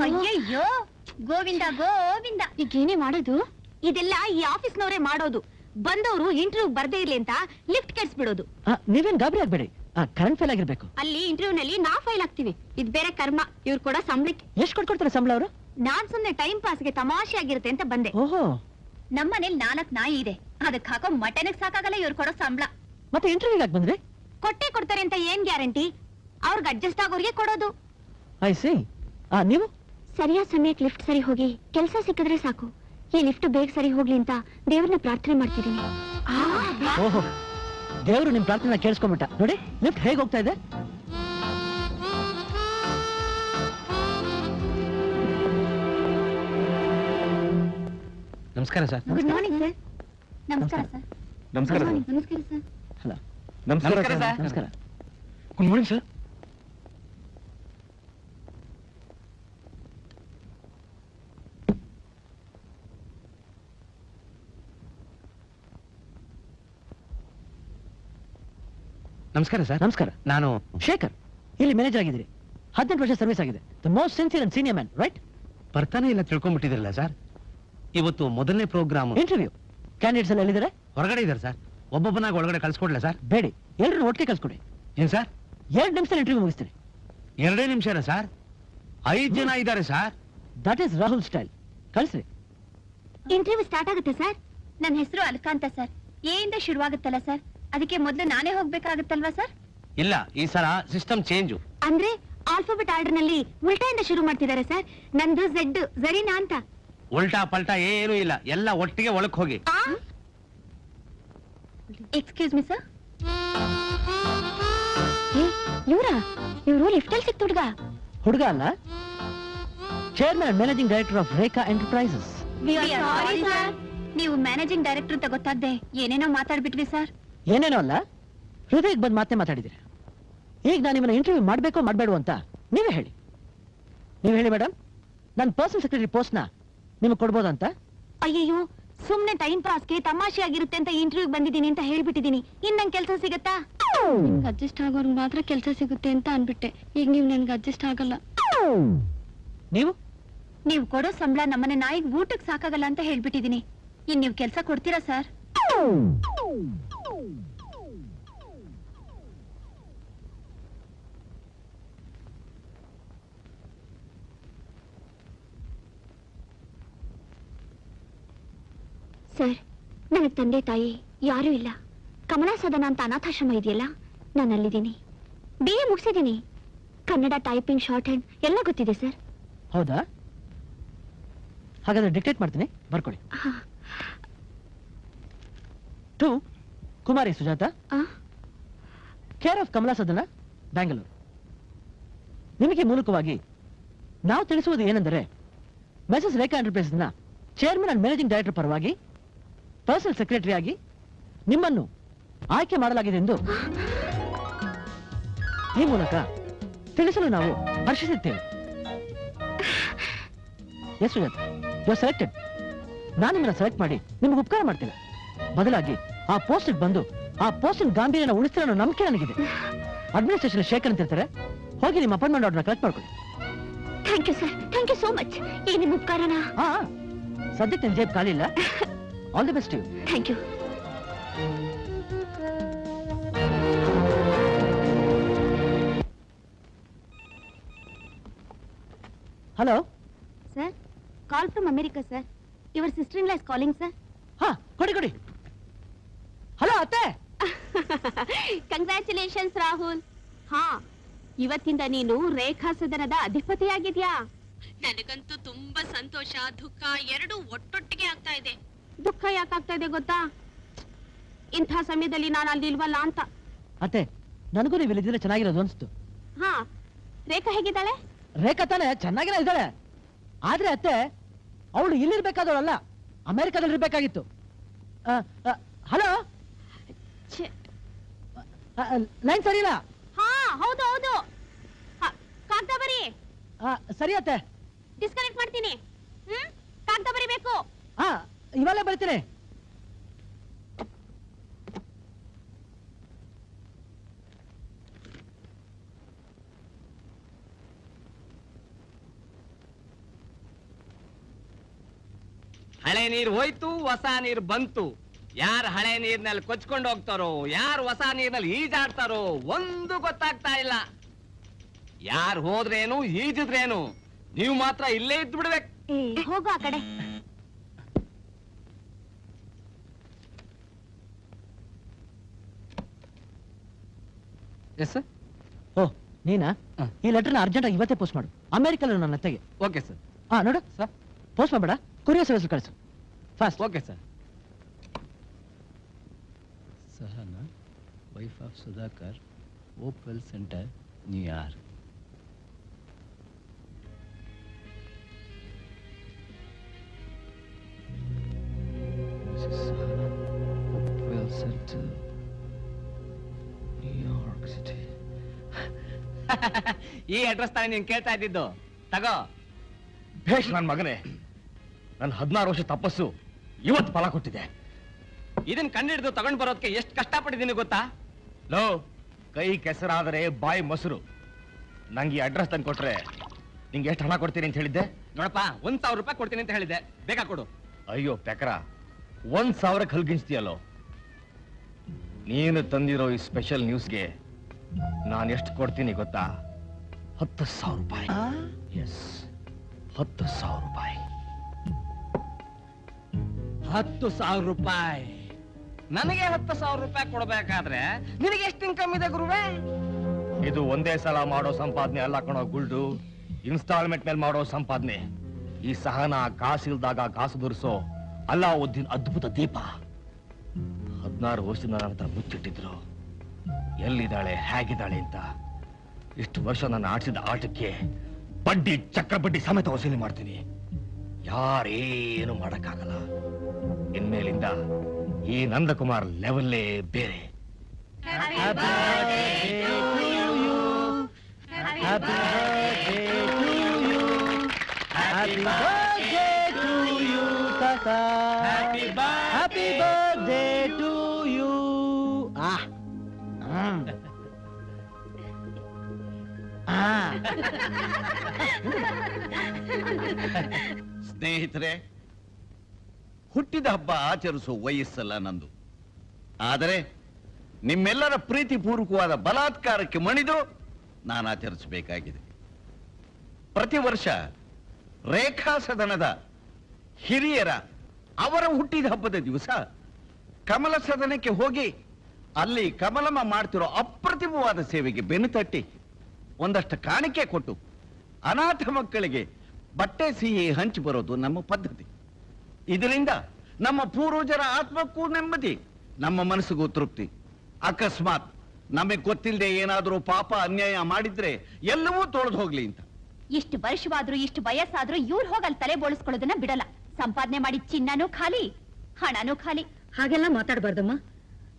ಅಯ್ಯಯ್ಯೋ, ಗೋವಿಂದ ಗೋವಿಂದ. ಈಗ ಏನೇ ಮಾಡೋದು? ಇದೆಲ್ಲ ಈ ಆಫೀಸ್ನವರೇ ಮಾಡೋದು. ಬಂದವರು ಇಂಟರ್ವ್ಯೂ ಬರ್ದೇ ಇರ್ಲಿ ಅಂತ ಲಿಫ್ಟ್ ಕೆಡ್ಸ್ಬಿಡೋದು. ನೀವೇನ್ ಗಾಬರಿ ಆಗ್ಬೇಡಿ, ಕರೆಂಟ್ ಫೇಲ್ ಆಗಿರ್ಬೇಕು. ಅಲ್ಲಿ ಇಂಟರ್ವ್ಯೂ ನಲ್ಲಿ ನಾವು ಫೈಲ್ ಆಗ್ತೀವಿ. ಇದ್ ಬೇರೆ ಕರ್ಮ. ಇವ್ರು ಕೂಡ ಸಂಬಳಕ್ಕೆ ಎಷ್ಟು ಕೊಡ್ತಾರೆ ಸಂಬಳ ಅವರು? ನಾನ್ ಸುಮ್ನೆ ಟೈಮ್ ಪಾಸ್ಗೆ ತಮಾಷೆ ಆಗಿರುತ್ತೆ ಅಂತ ಬಂದೆ. ಓಹೋ, ನಮ್ಮನೇಲಿ 4 ನಾಯಿ ಇದೆ, ಅದಕ್ಕೆ ಹಾಕೋ ಮಟನ್ಗೆ ಸಾಕಾಗಲ್ಲ ಇವ್ರು ಕೊಡೋ ಸಂಬಳ. ಮತ್ತೆ ಇಂಟರ್ವ್ಯೂ ಯಾಕೆ ಬಂದ್ರಿ? ಕೊಟ್ಟೆ ಕೊಡ್ತಾರೆ ಅಂತ ಏನ್ ಗ್ಯಾರಂಟಿ? ಅವ್ರಿಗೆ ಅಡ್ಜಸ್ಟ್ ಆಗೋರಿಗೆ ಕೊಡೋದು. I C. ನೀವು ಸರಿಯಾದ ಸಮಯಕ್ಕೆ ಲಿಫ್ಟ್ ಸರಿ ಹೋಗಿ ಕೆಲಸ ಸಿಕ್ಕಿದ್ರೆ ಸಾಕು. ಈ ಲಿಫ್ಟ್ ಬೇಗ ಸರಿ ಹೋಗ್ಲಿ ಅಂತ ದೇವ್ರನ್ನ ಪ್ರಾರ್ಥನೆ ಮಾಡ್ತಿದ್ದೀನಿ. ಓಹೋ, ದೇವರು ನಿಮ್ ಪ್ರಾರ್ಥನೆ ಕೇಳಿಸ್ಕೊಂಡ್ಬಿಟ್ಟ. ನೋಡಿ ಲಿಫ್ಟ್ ಹೇಗೆ ಹೋಗ್ತಾ ಇದೆ. ನಮಸ್ಕಾರ ಸರ್. Good morning sir. ನಮಸ್ಕಾರ ಸರ್. ನಮಸ್ಕಾರ ಸರ್. ನಮಸ್ಕಾರ ಸರ್. ಹಲೋ, ನಮಸ್ಕಾರ ಸರ್. ನಮಸ್ಕಾರ. Good morning sir. ನಮಸ್ಕಾರ ಸರ್. ನಮಸ್ಕಾರ. ನಾನು ಶೇಖರ್, ಇಲ್ಲಿ ಮ್ಯಾನೇಜರ್ ಆಗಿದ್ದೀರಿ. 18 ವರ್ಷ ಸರ್ವಿಸ್ ಆಗಿದೆ. The most sincere and senior man, right? ಬರ್ತಾನೆ ಇಲ್ಲ, ತಿಳ್ಕೊಂಡ್ಬಿಟ್ಟಿದ್ರಲ್ಲ ಸರ್. ಇವತ್ತು ಮೊದಲನೇ ಪ್ರೋಗ್ರಾಮ್. ಇಂಟರ್ವ್ಯೂ ಕ್ಯಾಂಡಿಡೇಟ್ಸ್ ಎಲ್ಲ ಎಲ್ಲಿದ್ದಾರೆ? ಹೊರಗಡೆ ಇದ್ದಾರೆ ಸರ್. ಒಬ್ಬೊಬ್ಬನಾಗ ಒಳಗಡೆ ಕಳ್ಸ್ಕೊಡ್ಲ ಸರ್? ಬೇಡಿ, ಎಲ್ಲರೂ ಒಟ್ಟಿಗೆ ಕಳ್ಸ್ಕೊಡಿ. ಏನ್ ಸರ್? 2 ನಿಮಿಷದಲ್ಲಿ ಇಂಟರ್ವ್ಯೂ ಮುಗಿಸ್ತೀನಿ. 2 ನಿಮಿಷನ ಸರ್? 5 ಜನ ಇದ್ದಾರೆ sir. That is Rahul style. ಕಳಿಸ್ರಿ. ಇಂಟರ್ವ್ಯೂ ಸ್ಟಾರ್ಟ್ ಆಗುತ್ತೆ ಸರ್. ನನ್ನ ಹೆಸರು ಅಲ್ಕಾ ಅಂತ ಸರ್. ಎಯಿಂದ ಶುರುವಾಗುತ್ತಲ್ಲ ಸರ್, ಅದಕ್ಕೆ ಮೊದಲು ನಾನೇ ಹೋಗ್ಬೇಕಾಗುತ್ತಲ್ವಾ ಸರ್? ಇಲ್ಲ, ಈ ಸಲ ಸಿಸ್ಟಮ್ ಚೇಂಜ್. ಅಂದ್ರೆ ಆಲ್ಫಾಬೆಟ್ ಆರ್ಡರ್ ನಲ್ಲಿ ಉಲ್ಟಾಯಿಂದ ಶುರು ಮಾಡ್ತಿದ್ದಾರೆ ಸರ್. ನಂದು ಝೆಡ್, ಜರೀನಾ ಅಂತ. ಉಲ್ಟಾ ಪಲ್ಟಾ ಏನೂ ಇಲ್ಲ, ಎಲ್ಲ ಒಟ್ಟಿಗೆ ಒಳಕ್ ಹೋಗಿ. Excuse me sir. ಇವರು ಲಿಫ್ಟ್ ಅಲ್ಲಿ ಸಿಕ್ತ ಹುಡುಗ ಅಲ್ಲ, chairman and managing director of Rekha enterprises. ನೀವು ಮ್ಯಾನೇಜಿಂಗ್ ಡೈರೆಕ್ಟರ್ ಅಂತ ಗೊತ್ತಾಗ್ದೆ ಏನೇನೋ ಮಾತಾಡ್ಬಿಟ್ವಿ ಸರ್. ಏನೇನೋ ಅಲ್ಲ, ಹೃದಯಕ್ಕೆ ಬಂದು ಮಾತೇ ಮಾತಾಡಿದಿರಿ. ಈಗ ನಾನು ನಿಮ್ಮನ್ನ ಇಂಟರ್ವ್ಯೂ ಮಾಡ್ಬೇಕೋ ಮಾಡ್ಬೇಡ ಅಂತ ನೀವೇ ಹೇಳಿ. ನೀವು ಹೇಳಿ ಮೇಡಮ್, ನನ್ನ ಪರ್ಸನಲ್ ಸೆಕ್ರೆಟರಿ ಪೋಸ್ಟ್ ನ ನಿಮಗೆ ಕೊಡ್ಬೋದಂತ? ಅಯ್ಯಯ್ಯೋ ಸುಮ್ನೆ ಟೈಮ್ ಪಾಸ್ಗೆ ತಮಾಷೆ ಆಗಿರುತ್ತೆ ಅಂತ ಇಂಟರ್ವ್ಯೂ ಬಂದಿದ್ದೀನಿ ಅಂತ ಹೇಳ್ಬಿಟ್ಟಿದೀನಿ. ಇನ್ ನಂಗೆ ಕೆಲಸ ಸಿಗತ್ತಾ? ನಿಮ್ಗೆ ಅಡ್ಜಸ್ಟ್ ಆಗೋರ್ಗೆ ಮಾತ್ರ ಕೆಲಸ ಸಿಗುತ್ತೆ ಅಂತ ಅನ್ಬಿಟ್ಟೆ. ಈಗ ನೀವು ನನ್ಗೆ ಅಡ್ಜಸ್ಟ್ ಆಗಲ್ಲ. ನೀವು ಕೊಡೋ ಸಂಬಳ ನಮ್ಮನೆ ನಾಯಿಗೆ ಊಟಕ್ಕೆ ಸಾಕಾಗಲ್ಲ ಅಂತ ಹೇಳ್ಬಿಟ್ಟಿದೀನಿ. ಇನ್ ನೀವು ಕೆಲಸ ಕೊಡ್ತೀರಾ ಸರ್? ಸರ್, ನನಗೆ ತಂದೆ ತಾಯಿ ಯಾರೂ ಇಲ್ಲ. ಕಮಲಾ ಸದನ ಅಂತ ಅನಾಥಾಶ್ರಮ ಇದೆಯಲ್ಲ, ನಾನು ಅಲ್ಲಿದ್ದೀನಿ. BA ಮುಗಿಸಿದ್ದೀನಿ. ಕನ್ನಡ ಟೈಪಿಂಗ್, ಶಾರ್ಟ್ ಹ್ಯಾಂಡ್ ಎಲ್ಲ ಗೊತ್ತಿದೆ ಸರ್. ಹೌದಾ? ಹಾಗಾದ್ರೆ ಡಿಕ್ಟೇಟ್ ಮಾಡ್ತೀನಿ, ಬರ್ಕೊಳ್ಳಿ. To Kumari Sujatha, care of Kamala Sadana, Bangalore. ನಿಮಗೆ ಮೂಲಕವಾಗಿ ನಾವು ತಿಳಿಸುವುದು ಏನೆಂದರೆ, ಮೆಸಸ್ ರೇಖಾ ಎಂಟರ್ಪ್ರೈಸಸ್ನ ಚೇರ್ಮನ್ ಅಂಡ್ ಮ್ಯಾನೇಜಿಂಗ್ ಡೈರೆಕ್ಟರ್ ಪರವಾಗಿ ಪರ್ಸನಲ್ ಸೆಕ್ರೆಟರಿ ಆಗಿ ನಿಮ್ಮನ್ನು ಆಯ್ಕೆ ಮಾಡಲಾಗಿದೆ ಎಂದು ಈ ಮೂಲಕ ತಿಳಿಸಲು ನಾವು ಹರ್ಷಿಸುತ್ತೇವೆ. Yes Sujatha, you are selected. ನಾನು ನಿಮ್ಮನ್ನ ಸೆಲೆಕ್ಟ್ ಮಾಡಿ ನಿಮ್ಗೆ ಉಪಕಾರ ಮಾಡ್ತೇನೆ. ಬದಲಾಗಿ ಆ ಪೋಸ್ಟ್ ಬಂದು ಆ ಪೋಸ್ಟಿನ ಗಾಂಭೀರ್ಯನ ಉಳಿಸ್ತಿರೋ ಅನ್ನೋ ನಂಬಿಕೆ ನನಗಿದೆ. ಅಡ್ಮಿನಿಸ್ಟ್ರೇಷನ್ ಶೇಖರ್ ಅಂತ ಇರ್ತಾರೆ, ಹೋಗಿ ನಿಮ್ಮ ಅಪಾಯಿಂಟ್ಮೆಂಟ್ ಆರ್ಡರ್ನ ಕಲೆಕ್ಟ್ ಮಾಡ್ಕೊಳ್ಳಿ. Thank you sir, thank you so much. ಈ ನಿಮ್ಮ ಉಪಕಾರನ ಸದ್ಯಕ್ಕೆ ನನ್ನ ಜೇಬ್ ಖಾಲಿ ಇಲ್ಲ. All the best you. Thank you. Hello sir, call from America sir. Your sister in law is calling sir. ಹಾ, ಕೊಡಿ. ಹಲೋ ಅತ್ತೆ. ಕಂಗ್ರ್ಯಾಚುಲೇಷನ್ಸ್ ರಾಹುಲ್. ಹಾ, ಇವತ್ತಿಂದ ನೀನು ರೇಖಾ ಸದನದ ಅಧಿಪತಿಯಾಗಿದ್ಯಾ. ನನಗಂತೂ ತುಂಬಾ ಸಂತೋಷ, ದುಃಖ ಎರಡೂ ಒಟ್ಟೊಟ್ಟಿಗೆ ಆಗ್ತಾ ಇದೆ. ದುಃಖ ಯಾಕಾಗ್ತಾ ಇದೆ ಗೊತ್ತಾ? ಇಂಥ ಸಮಯದಲ್ಲಿ ನಾನು ಅಲ್ಲಿ ಇಲ್ವಲ್ಲ ಅಂತ. ಅತ್ತೆ, ನನಗೂ ನೀವು ಇಲ್ಲಿದ್ರೆ ಚೆನ್ನಾಗಿರೋದು ಅನ್ಸ್ತು. ಹಾ, ರೇಖಾ ಹೇಗಿದ್ದಾಳೆ? ರೇಖಾ ತಾನೆ ಚೆನ್ನಾಗಿರೋ ಇದ್ದಾಳೆ. ಆದ್ರೆ ಅತ್ತೆ, ಅವಳು ಇಲ್ಲಿರ್ಬೇಕಾದವಳಲ್ಲ, ಅಮೆರಿಕಾದಲ್ಲಿ ಇರ್ಬೇಕಾಗಿತ್ತು. ಹಲೋ, ಲೈನ್ ಸರಿ ಇಲ್ಲ. ಹಾ, ಹೌದು ಹೌದು. ಕಾಗ್ದ ಬರಿ. ಸರಿ ಅತ್ತೆ, ಡಿಸ್ಕನೆಕ್ಟ್ ಮಾಡ್ತೀನಿ. ಕಾಗ್ದ ಬರಿಬೇಕು. ಹಾ, ಇವಾಗಲೇ ಬರ್ತೀನಿ. ಹಳೆ ನೀರು ಹೋಯ್ತು, ಹೊಸ ನೀರು ಬಂತು. ಯಾರು ಹಳೆ ನೀರ್ನಲ್ಲಿ ಕೊಚ್ಕೊಂಡು ಹೋಗ್ತಾರೋ, ಯಾರು ಹೊಸ ನೀರ್ನಲ್ಲಿ ಈಜಾಡ್ತಾರೋ ಒಂದು ಗೊತ್ತಾಗ್ತಾ ಇಲ್ಲ. ಯಾರು ಹೋದ್ರೇನು, ಈಜಿದ್ರೇನು, ನೀವು ಮಾತ್ರ ಇಲ್ಲೇ ಇದ್ದು ಬಿಡ್ಬೇಕು. ಹೋಗು ಆ ಕಡೆ. Yes sir. ಓ, ನೀನಾ? ಈ ಲೆಟರ್ನ ಅರ್ಜೆಂಟ್ ಆಗಿ ಇವತ್ತೇ ಪೋಸ್ಟ್ ಮಾಡು. ಅಮೆರಿಕಲ್ಲಿ ನನ್ನ ಅತ್ತೆಗೆ. Okay sir. ನೋಡು ಸರ್, ಪೋಸ್ಟ್ ಮಾಡಬೇಡ, ಕೊರಿಯರ್ ಸರ್ವಿಸ್ ಕಳಿಸು fast. Okay sir. Sahana, wife of Sudhakar, opal centre, New York. ಈ ಅಡ್ರೆಸ್ ತಾನೇ ನೀನ್ ಕೇಳ್ತಾ ಇದ್ದಿದ್ದು. ತಗೋ. ಭೇಷ್ ನನ್ ಮಗನೇ, ನನ್ನ 16 ವರ್ಷ ತಪಸ್ಸು ಇವತ್ತು ಫಲ ಕೊಟ್ಟಿದೆ. ಇದನ್ನ ಕಂಡಿಡಿದು ತಗೊಂಡ್ ಬರೋದಕ್ಕೆ ಎಷ್ಟು ಕಷ್ಟಪಟ್ಟಿದ್ದೀನಿ ಗೊತ್ತಾ? ಲೋ, ಕೈ ಕೆಸರಾದರೆ ಬಾಯಿ ಮೊಸರು. ನಂಗೆ ಈ ಅಡ್ರೆಸ್ ತಂದು ಕೊಟ್ರೆ ನಿಂಗೆ ಎಷ್ಟು ಹಣ ಕೊಡ್ತೀನಿ ಅಂತ ಹೇಳಿದ್ದೆ? ನೋಡಪ್ಪ, 1,000 ರೂಪಾಯಿ ಕೊಡ್ತೀನಿ ಅಂತ ಹೇಳಿದ್ದೆ. ಬೇಕಾ ಕೊಡು. ಅಯ್ಯೋ ಪೆಕರ, 1,000 ಕಲ್ಗಿಂಚ್ತೀಯಲ್ಲೋ. ನೀನು ತಂದಿರೋ ಈ ಸ್ಪೆಷಲ್ ನ್ಯೂಸ್ಗೆ ನಾನು ಎಷ್ಟು ಕೊಡ್ತೀನಿ ಗೊತ್ತಾ? 10,000 ರೂಪಾಯಿ. ಎಸ್, 10,000 ರೂಪಾಯಿ. 10,000 ರೂಪಾಯಿ. ನನಗೆ 10,000 ರೂಪಾಯಿ ಕೊಡ್ಬೇಕಾದ್ರೆ ನಿನಗೆ ಎಷ್ಟು ಇನ್ಕಮ್ ಇದೆ ಗುರುವೇ? ಇದು ಒಂದೇ ಸಲ ಮಾಡೋ ಸಂಪಾದನೆ ಅಲ್ಲ ಕಣೋ ಗುಲ್ಡು, ಇನ್ಸ್ಟಾಲ್ಮೆಂಟ್ ಮೇಲೆ ಮಾಡೋ ಸಂಪಾದನೆ. ಈ ಸಹನ ಕಾಸಿಲ್ದಾಗ ಕಾಸು ದುರ್ಸೋ ಅಲ್ಲಾವುದ್ದೀನ್ ಅದ್ಭುತ ದೀಪ. 16 ವರ್ಷದಿಂದ ನನ್ನ ಹತ್ರ ಮುಚ್ಚಿಟ್ಟಿದ್ರು. ಎಲ್ಲಿದ್ದಾಳೆ, ಹೇಗಿದ್ದಾಳೆ ಅಂತ. ಇಷ್ಟು ವರ್ಷ ನಾನು ಆಡಿಸಿದ ಆಟಕ್ಕೆ ಬಡ್ಡಿ, ಚಕ್ರ ಬಡ್ಡಿ ಸಮೇತ ವಸೂಲಿ ಮಾಡ್ತೀನಿ. ಯಾರೇನು ಮಾಡಕ್ಕಾಗಲ್ಲ. ಇನ್ಮೇಲಿಂದ ಈ ನಂದಕುಮಾರ್ ಲೆವೆಲ್ಲೇ ಬೇರೆ. Happy birthday to you, Tata. Happy birthday to you. ಸ್ನೇಹಿತರೆ, ಹುಟ್ಟಿದ ಹಬ್ಬ ಆಚರಿಸುವ ವಯಸ್ಸಲ್ಲ ನಂದು. ಆದರೆ ನಿಮ್ಮೆಲ್ಲರ ಪ್ರೀತಿಪೂರ್ವಕವಾದ ಬಲಾತ್ಕಾರಕ್ಕೆ ಮಣಿದು ನಾನು ಆಚರಿಸಬೇಕಾಗಿದೆ. ಪ್ರತಿ ವರ್ಷ ರೇಖಾ ಸದನದ ಹಿರಿಯರ ಅವರ ಹುಟ್ಟಿದ ಹಬ್ಬದ ದಿವಸ ಕಮಲ ಸದನಕ್ಕೆ ಹೋಗಿ ಅಲ್ಲಿ ಕಮಲಮ್ಮ ಮಾಡ್ತಿರೋ ಅಪ್ರತಿಮವಾದ ಸೇವೆಗೆ ಬೆನ್ನು ತಟ್ಟಿ ಒಂದಷ್ಟು ಕಾಣಿಕೆ ಕೊಟ್ಟು ಅನಾಥ ಮಕ್ಕಳಿಗೆ ಬಟ್ಟೆ ಸಿಹಿ ಹಂಚಿ ಬರೋದು ನಮ್ಮ ಪದ್ಧತಿ. ಇದರಿಂದ ನಮ್ಮ ಪೂರ್ವಜರ ಆತ್ಮಕ್ಕೂ ನೆಮ್ಮದಿ, ನಮ್ಮ ಮನಸ್ಸಿಗೂ ತೃಪ್ತಿ. ಅಕಸ್ಮಾತ್ ನಮಗೆ ಗೊತ್ತಿಲ್ಲದೆ ಏನಾದರೂ ಪಾಪ ಅನ್ಯಾಯ ಮಾಡಿದ್ರೆ ಎಲ್ಲವೂ ತೊಳೆದು ಹೋಗ್ಲಿ ಅಂತ. ಇಷ್ಟು ವರ್ಷವಾದ್ರೂ ಇಷ್ಟು ವಯಸ್ಸಾದ್ರೂ ಇವ್ರು ಹೋಗಲ್ ತಲೆ ಬೋಳಿಸ್ಕೊಳ್ಳೋದನ್ನ ಬಿಡಲ್ಲ. ಸಂಪಾದನೆ ಮಾಡಿ ಚಿನ್ನನೂ ಖಾಲಿ, ಹಣನೂ ಖಾಲಿ. ಹಾಗೆಲ್ಲ ಮಾತಾಡಬಾರ್ದಮ್ಮ.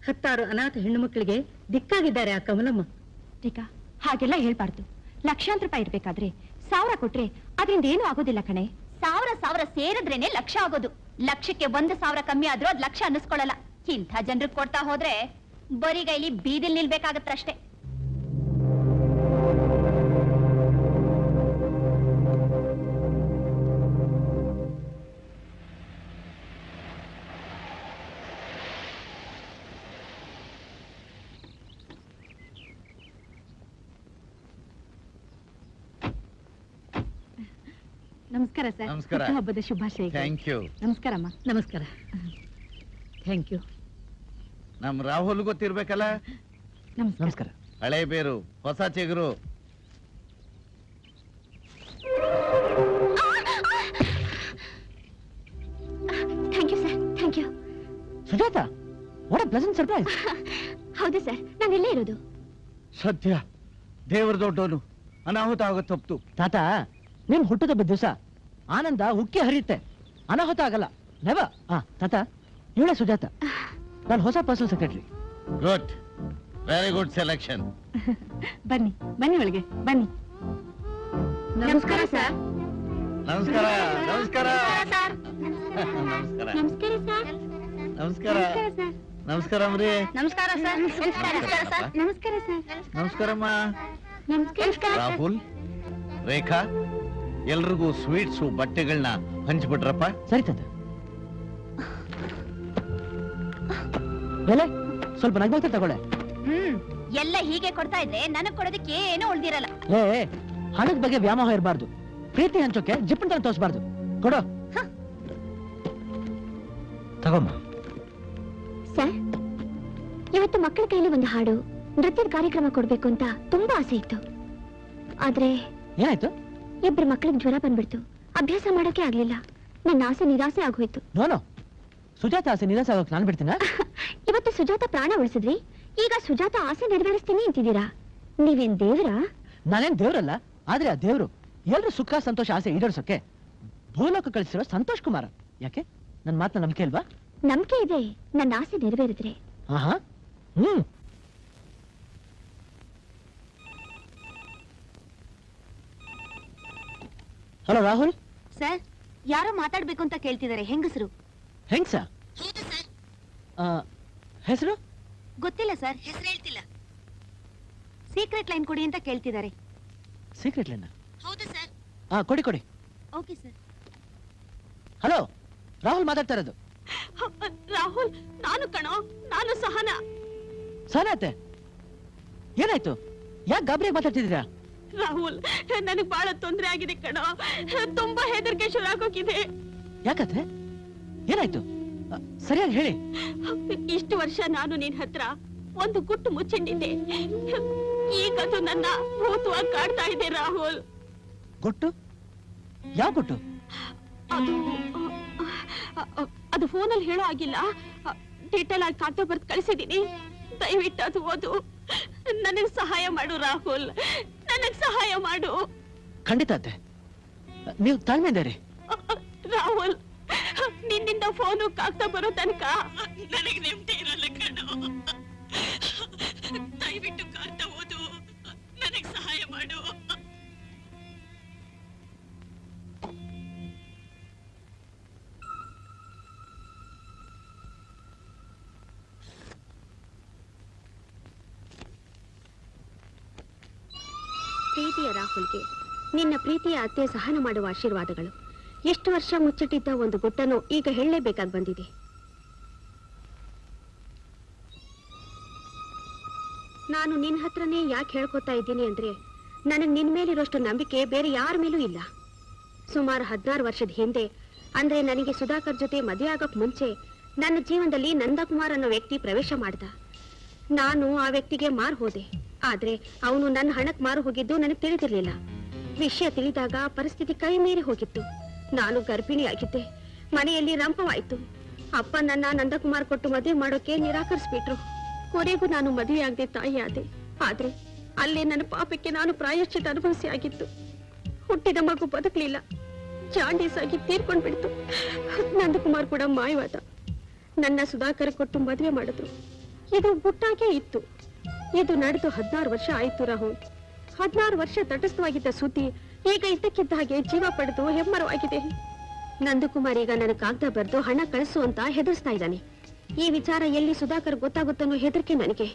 10 ಅನಾಥ ಹೆಣ್ಣು ಮಕ್ಕಳಿಗೆ ದಿಕ್ಕಾಗಿದ್ದಾರೆ ಆ ಕಮಲಮ್ಮ. ರೇಖಾ, ಹಾಗೆಲ್ಲ ಹೇಳ್ಬಾರ್ದು. ಲಕ್ಷಾಂತರ ರೂಪಾಯಿ ಇರ್ಬೇಕಾದ್ರೆ 1000 ಕೊಟ್ರೆ ಅದರಿಂದ ಏನು ಆಗೋದಿಲ್ಲ ಕಣೆ. 1000 ಸೇರಿದ್ರೇನೆ ಲಕ್ಷ ಆಗೋದು. ಲಕ್ಷಕ್ಕೆ 1,000 ಕಮ್ಮಿ ಆದ್ರೂ ಅದ್ ಲಕ್ಷ ಅನ್ನಿಸ್ಕೊಳ್ಳಲ್ಲ. ಇಂಥ ಜನರಿಗೆ ಕೊಡ್ತಾ ಹೋದ್ರೆ ಬರಿಗೈಲಿ ಬೀದಿಲ್ ನಿಲ್ಬೇಕಾಗತ್ತಷ್ಟೇ. ನಮಸ್ಕಾರ ಸರ್. ನಮಸ್ಕಾರ. ಹಬ್ಬದ ಶುಭಾಶಯ. Thank you. ನಮಸ್ಕಾರಮ್ಮ. ನಮಸ್ಕಾರ. Thank you. ನಮ್ ರಾಹುಲ್ ಗೊತ್ತಿರ್ಬೇಕಲ್ಲ. ನಮಸ್ಕಾರ. ಹಳೆ ಬೇರು ಹೊಸ ಚಿಗುರು. Thank you sir, thank you. Sujatha, what a pleasant surprise. ಹೌದು ಸರ್, ನಾನು ಇಲ್ಲೇ ಇರೋದು. ಸತ್ಯ, ದೇವರ ದೊಡ್ಡವನು. ಅನಾಹುತ ಆಗುತ್ತೆ ತಪ್ಪು. ತಾತ, ನಿಮ್ ಹುಟ್ಟುಹಬ್ಬದ ದಿವಸ ಆನಂದ ಉಕ್ಕಿ ಹರಿಯುತ್ತೆ, ಅನಾಹುತ ಆಗಲ್ಲ. ನೆವ. ತಾತ, ಇವಳೆ ಸುಜಾತ, ನಾನು ಹೊಸ personal secretary. Good, very good selection. ಬನ್ನಿ ಬನ್ನಿ ಒಳಗೆ ಬನ್ನಿ. ನಮಸ್ಕಾರ ಸರ್. ನಮಸ್ಕಾರ. ನಮಸ್ಕಾರ. ಸರ್. ನಮಸ್ಕಾರ. ನಮಸ್ಕಾರ ಸರ್. ನಮಸ್ಕಾರ. ಸರ್. ನಮಸ್ಕಾರ ಅಮ್ರಿ. ನಮಸ್ಕಾರ ಸರ್. ನಮಸ್ಕಾರ ಸರ್. ನಮಸ್ಕಾರ ಸರ್. ನಮಸ್ಕಾರಮ್ಮ. ನಮಸ್ಕಾರ. ರಾಹುಲ್, ರೇಖಾ, ಎಲ್ರಿಗೂ ಸ್ವೀಟ್ಸು ಬಟ್ಟೆಗಳನ್ನ ಹಂಚ್ಬಿಟ್ರಪ್ಪ. ಸರಿ ತಾತ. ಬೆಲೆ ಸ್ವಲ್ಪ ನಗ್ನಗ್ತಾ ತಗೊಳ್ಳೆ. ಎಲ್ಲ ಹೀಗೆ ಕೊಡ್ತಾ ಇದ್ರೆ ನನಗ್ ಕೊಡೋದಕ್ಕೆ ಏನೂ ಉಳ್ದಿರಲ್ಲ. ಹಣದ ಬಗ್ಗೆ ವ್ಯಾಮೋಹ ಇರಬಾರ್ದು. ಪ್ರೀತಿ ಹಂಚೋಕೆ ಜಿಪ್ಪನ್ ತರ ತೋರಿಸಬಾರ್ದು. ಕೊಡೋ. ತಗೊಮ್ಮ. ಸರ್, ಇವತ್ತು ಮಕ್ಕಳ ಕೈಲಿ ಒಂದು ಹಾಡು ನೃತ್ಯದ ಕಾರ್ಯಕ್ರಮ ಕೊಡ್ಬೇಕು ಅಂತ ತುಂಬಾ ಆಸೆ ಇತ್ತು. ಆದ್ರೆ ಏನಾಯ್ತು? ಇಬ್ರು ಮಕ್ಕಳಿಗೆ ಜ್ವರ ಬಂದ್ಬಿಡ್ತು. ಅಭ್ಯಾಸ ಮಾಡೋಕೆ ಆಗ್ಲಿಲ್ಲ. ನನ್ನ ಆಸೆ ನಿರಾಸೆ ಆಗೋಯ್ತು. ನೋನೋ, ಸುಜಾತ ಆಸೆ ನಿರಾಸೆ ಆಗೋಕೆ ನಾನು ಬಿಡ್ತೀನ? ಇವತ್ತು ಸುಜಾತ ಪ್ರಾಣ ಉಳಿಸಿದ್ರಿ, ಈಗ ಸುಜಾತ ಆಸೆ ನೆರವೇರಿಸ್ತೀನಿ ಅಂತಿದ್ದೀರಾ. ನೀವೇನ್ ದೇವ್ರಾ? ನಾನೇನ್ ದೇವ್ರಲ್ಲ, ಆದ್ರೆ ಆ ದೇವ್ರು ಎಲ್ರು ಸುಖ ಸಂತೋಷ ಆಸೆ ಈಡೇರ್ಸೋಕೆ ಭೂಲೋಕ ಕಳಿಸಿರೋ ಸಂತೋಷ್ ಕುಮಾರ. ಯಾಕೆ ನನ್ ಮಾತನ್ನ ನಂಬಿಕೆ ಇಲ್ವಾ? ನಂಬಿಕೆ ಇದೆ, ನನ್ನ ಆಸೆ ನೆರವೇರಿದ್ರೆ. ಆಹಾ. ಹಲೋ ರಾಹುಲ್. ಸರ್, ಯಾರೋ ಮಾತಾಡ್ಬೇಕು ಅಂತ ಕೇಳ್ತಿದ್ದಾರೆ. ಹೆಂಗಸರು. ಹೆಂಗ್ಸ? ಹೌದು ಸರ್. ಹೆಸರು ಗೊತ್ತಿಲ್ಲ ಸರ್, ಹೆಸರು ಹೇಳ್ತಿಲ್ಲ. ಸೀಕ್ರೆಟ್ ಲೈನ್ ಕೊಡಿ ಅಂತ ಕೇಳ್ತಿದ್ದಾರೆ. Secret line? ಹೌದು ಸರ್. ಕೊಡಿ ಕೊಡಿ. Okay sir. ಹಲೋ, ರಾಹುಲ್ ಮಾತಾಡ್ತಾ ಇರೋದು. ರಾಹುಲ್, ನಾನು ಕಣೋ, ನಾನು ಸಹನಾ. ಸಹನಾತೆ, ಏನಾಯ್ತು? ಯಾಕೆ ಗಾಬರಿಯಾಗಿ ಮಾತಾಡ್ತಿದ್ದೀರಾ? ರಾಹುಲ್, ನನಗ್ ಬಹಳ ತೊಂದರೆ ಆಗಿದೆ ಕಣೋ. ತುಂಬಾ ಹೆದರಿಕೆ ಶುರು ಆಗೋಗಿದೆ. ಯಾಕತ್ತೆ? ಏನಾಯ್ತು? ಸರಿಯಾಗಿ ಹೇಳಿ. ಇಷ್ಟು ವರ್ಷ ನಾನು ನಿನ್ ಹತ್ರ ಒಂದು ಗುಟ್ಟು ಮುಚ್ಚಿಟ್ಟಿದ್ದೆ. ಈಗದು ನನ್ನ ಭೂತವಾಗಿ ಕಾಡ್ತಾ ಇದೆ ರಾಹುಲ್. ಗುಟ್ಟು? ಯಾವ ಗುಟ್ಟು? ಅದು ಫೋನಲ್ಲಿ ಹೇಳೋ ಆಗಿಲ್ಲ. ಡೀಟೇಲ್ ಆಗಿ ಕಾಗ್ದ ಬರ್ದು ಕಳಿಸಿದೀನಿ. ದಯವಿಟ್ಟು ಅದು ಓದು. ನನಗ್ ಸಹಾಯ ಮಾಡು ರಾಹುಲ್, ನನಗ್ ಸಹಾಯ ಮಾಡು. ಖಂಡಿತ ಅತ್ತೆ, ನೀವು ತಾಳ್ಮೆಯಿಂದ ಇರಿ. ರಾಹುಲ್, ನಿನ್ನಿಂದ ಫೋನು ಕಾಗ್ದ ಬರೋ ತನಕ ನನಗೆ ನೆಮ್ಮದಿ ಇರಲ್ಲ ಕಣೋ. ದಯವಿಟ್ಟು ಕಾಗ್ದ ಓದು, ನನಗ್ ಸಹಾಯ ಮಾಡು. ರಾಹುಲ್ಗೆ ನಿನ್ನ ಪ್ರೀತಿಯ ಅತ್ತೆ ಸಹನ ಮಾಡುವ ಆಶೀರ್ವಾದಗಳು. ಎಷ್ಟು ವರ್ಷ ಮುಚ್ಚಿಟ್ಟಿದ್ದ ಒಂದು ಗುಟ್ಟನ್ನು ಈಗ ಹೇಳಲೇಬೇಕಾಗಿ ಬಂದಿದೆ. ನಾನು ನಿನ್ನ ಹತ್ರನೇ ಯಾಕೆ ಹೇಳ್ಕೊತಾ ಇದ್ದೀನಿ ಅಂದ್ರೆ ನನಗೆ ನಿನ್ ಮೇಲಿರೋಷ್ಟು ನಂಬಿಕೆ ಬೇರೆ ಯಾರ ಮೇಲೂ ಇಲ್ಲ. ಸುಮಾರು 16 ವರ್ಷದ ಹಿಂದೆ, ಅಂದ್ರೆ ನನಗೆ ಸುಧಾಕರ್ ಜೊತೆ ಮದುವೆ ಆಗೋಕ್ ಮುಂಚೆ ನನ್ನ ಜೀವನದಲ್ಲಿ ನಂದಕುಮಾರ್ ಅನ್ನೋ ವ್ಯಕ್ತಿ ಪ್ರವೇಶ ಮಾಡ್ದ. ನಾನು ಆ ವ್ಯಕ್ತಿಗೆ ಮಾರು ಹೋದೆ. ಆದ್ರೆ ಅವನು ನನ್ನ ಹಣಕ್ಕೆ ಮಾರು ಹೋಗಿದ್ದು ನನಗೆ ತಿಳಿದಿರ್ಲಿಲ್ಲ. ವಿಷಯ ತಿಳಿದಾಗ ಪರಿಸ್ಥಿತಿ ಕೈ ಮೀರಿ ಹೋಗಿತ್ತು. ನಾನು ಗರ್ಭಿಣಿಯಾಗಿದ್ದೆ. ಮನೆಯಲ್ಲಿ ರಂಪವಾಯ್ತು. ಅಪ್ಪ ನನ್ನ ನಂದಕುಮಾರ್ ಕೊಟ್ಟು ಮದುವೆ ಮಾಡೋಕೆ ನಿರಾಕರಿಸ್ಬಿಟ್ರು. ಕೊನೆಗೂ ನಾನು ಮದುವೆಯಾಗದೆ ತಾಯಿಯಾದೆ. ಆದ್ರೆ ಅಲ್ಲೇ ನನ್ನ ಪಾಪಕ್ಕೆ ನಾನು ಪ್ರಾಯಶ್ಚಿತ ಅನುಭವಿಸಿ ಆಗಿತ್ತು. ಹುಟ್ಟಿದ ಮಗು ಬದುಕಲಿಲ್ಲ, ಜಾಂಡೀಸ್ ಆಗಿ ತೀರ್ಕೊಂಡ್ಬಿಡ್ತು. ನಂದಕುಮಾರ್ ಕೂಡ ಮಾಯವಾದ. ನನ್ನ ಸುಧಾಕರ್ ಕೊಟ್ಟು ಮದುವೆ ಮಾಡಿದ್ರು. ಇದು ಗುಟ್ಟಾಗೇ ಇತ್ತು. ಇದು ನಡೆದು 16 ವರ್ಷ ಆಯ್ತು ರಾಹುಲ್. 16 ವರ್ಷ ತಟಸ್ಥವಾಗಿದ್ದ ಸುದ್ದಿ ಈಗ ಇದ್ದಕ್ಕಿದ್ದ ಹಾಗೆ ಜೀವ ಪಡೆದು ಹೆಮ್ಮರವಾಗಿದೆ. ನಂದಕುಮಾರ್ ಈಗ ನನ್ನ ಕಾಗದ ಬರೆದು ಹಣ ಕಳಿಸು ಅಂತ ಹೆದರ್ಸ್ತಾ ಇದ್ದಾನೆ. ಈ ವಿಚಾರ ಎಲ್ಲಿ ಸುಧಾಕರ್ ಗೊತ್ತಾಗುತ್ತನ್ನೋ ಹೆದರಿಕೆ ನನಗೆ.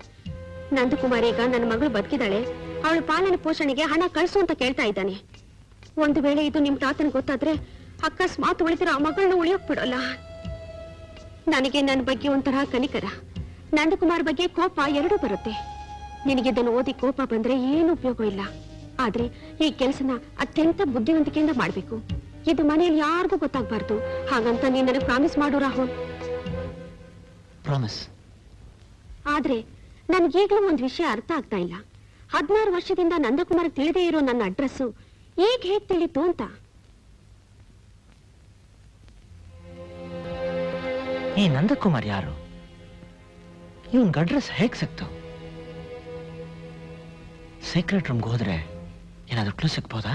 ನಂದಕುಮಾರ್ ಈಗ ನನ್ನ ಮಗಳು ಬದುಕಿದಾಳೆ, ಅವಳ ಪಾಲನೆ ಪೋಷಣೆಗೆ ಹಣ ಕಳಿಸು ಅಂತ ಕೇಳ್ತಾ ಇದ್ದಾನೆ. ಒಂದು ವೇಳೆ ಇದು ನಿಮ್ ತಾತನ ಗೊತ್ತಾದ್ರೆ ಅಕಸ್ಮಾತ್ ಉಳಿದಿರೋ ಆ ಮಗಳನ್ನ ಉಳಿಯೋಕ್ ಬಿಡೋಲ್ಲ. ನನಗೆ ನನ್ನ ಬಗ್ಗೆ ಒಂಥರ ಕನಿಕರ, ನಂದಕುಮಾರ್ ಬಗ್ಗೆ ಕೋಪ ಎರಡೂ ಬರುತ್ತೆ. ನಿನಗಿದನ್ನು ಓದಿ ಕೋಪ ಬಂದ್ರೆ ಏನು ಉಪಯೋಗ ಇಲ್ಲ. ಆದ್ರೆ ಈ ಕೆಲಸನ ಅತ್ಯಂತ ಬುದ್ಧಿವಂತಿಕೆಯಿಂದ ಮಾಡ್ಬೇಕು. ಇದು ಮನೆಯಲ್ಲಿ ಯಾರಿಗೂ ಗೊತ್ತಾಗ್ಬಾರ್ದು. ಹಾಗಂತ ನೀನ್ ನನಗೆ ಪ್ರಾಮಿಸ್ ಮಾಡು ರಾಹುಲ್. ಪ್ರಾಮಿಸ್. ಆದ್ರೆ ನನ್ಗೀಗ್ಲೂ ಒಂದ್ ವಿಷಯ ಅರ್ಥ ಆಗ್ತಾ ಇಲ್ಲ. 16 ವರ್ಷದಿಂದ ನಂದಕುಮಾರ್ ತಿಳಿದೇ ಇರೋ ನನ್ನ ಅಡ್ರೆಸ್ಸು ಈಗ ಹೇಗ್ ತಿಳಿತು ಅಂತ. ಈ ನಂದಕುಮಾರ್ ಯಾರು? ಇವನ್ ಅಡ್ರೆಸ್ ಹೇಗ್ ಸಿಕ್ತು? ಸೀಕ್ರೆಟ್ ರೂಮ್ಗೆ ಹೋದ್ರೆ ಏನಾದ್ರೂ ಕ್ಲೂ ಸಿಕ್ಬೋದಾ?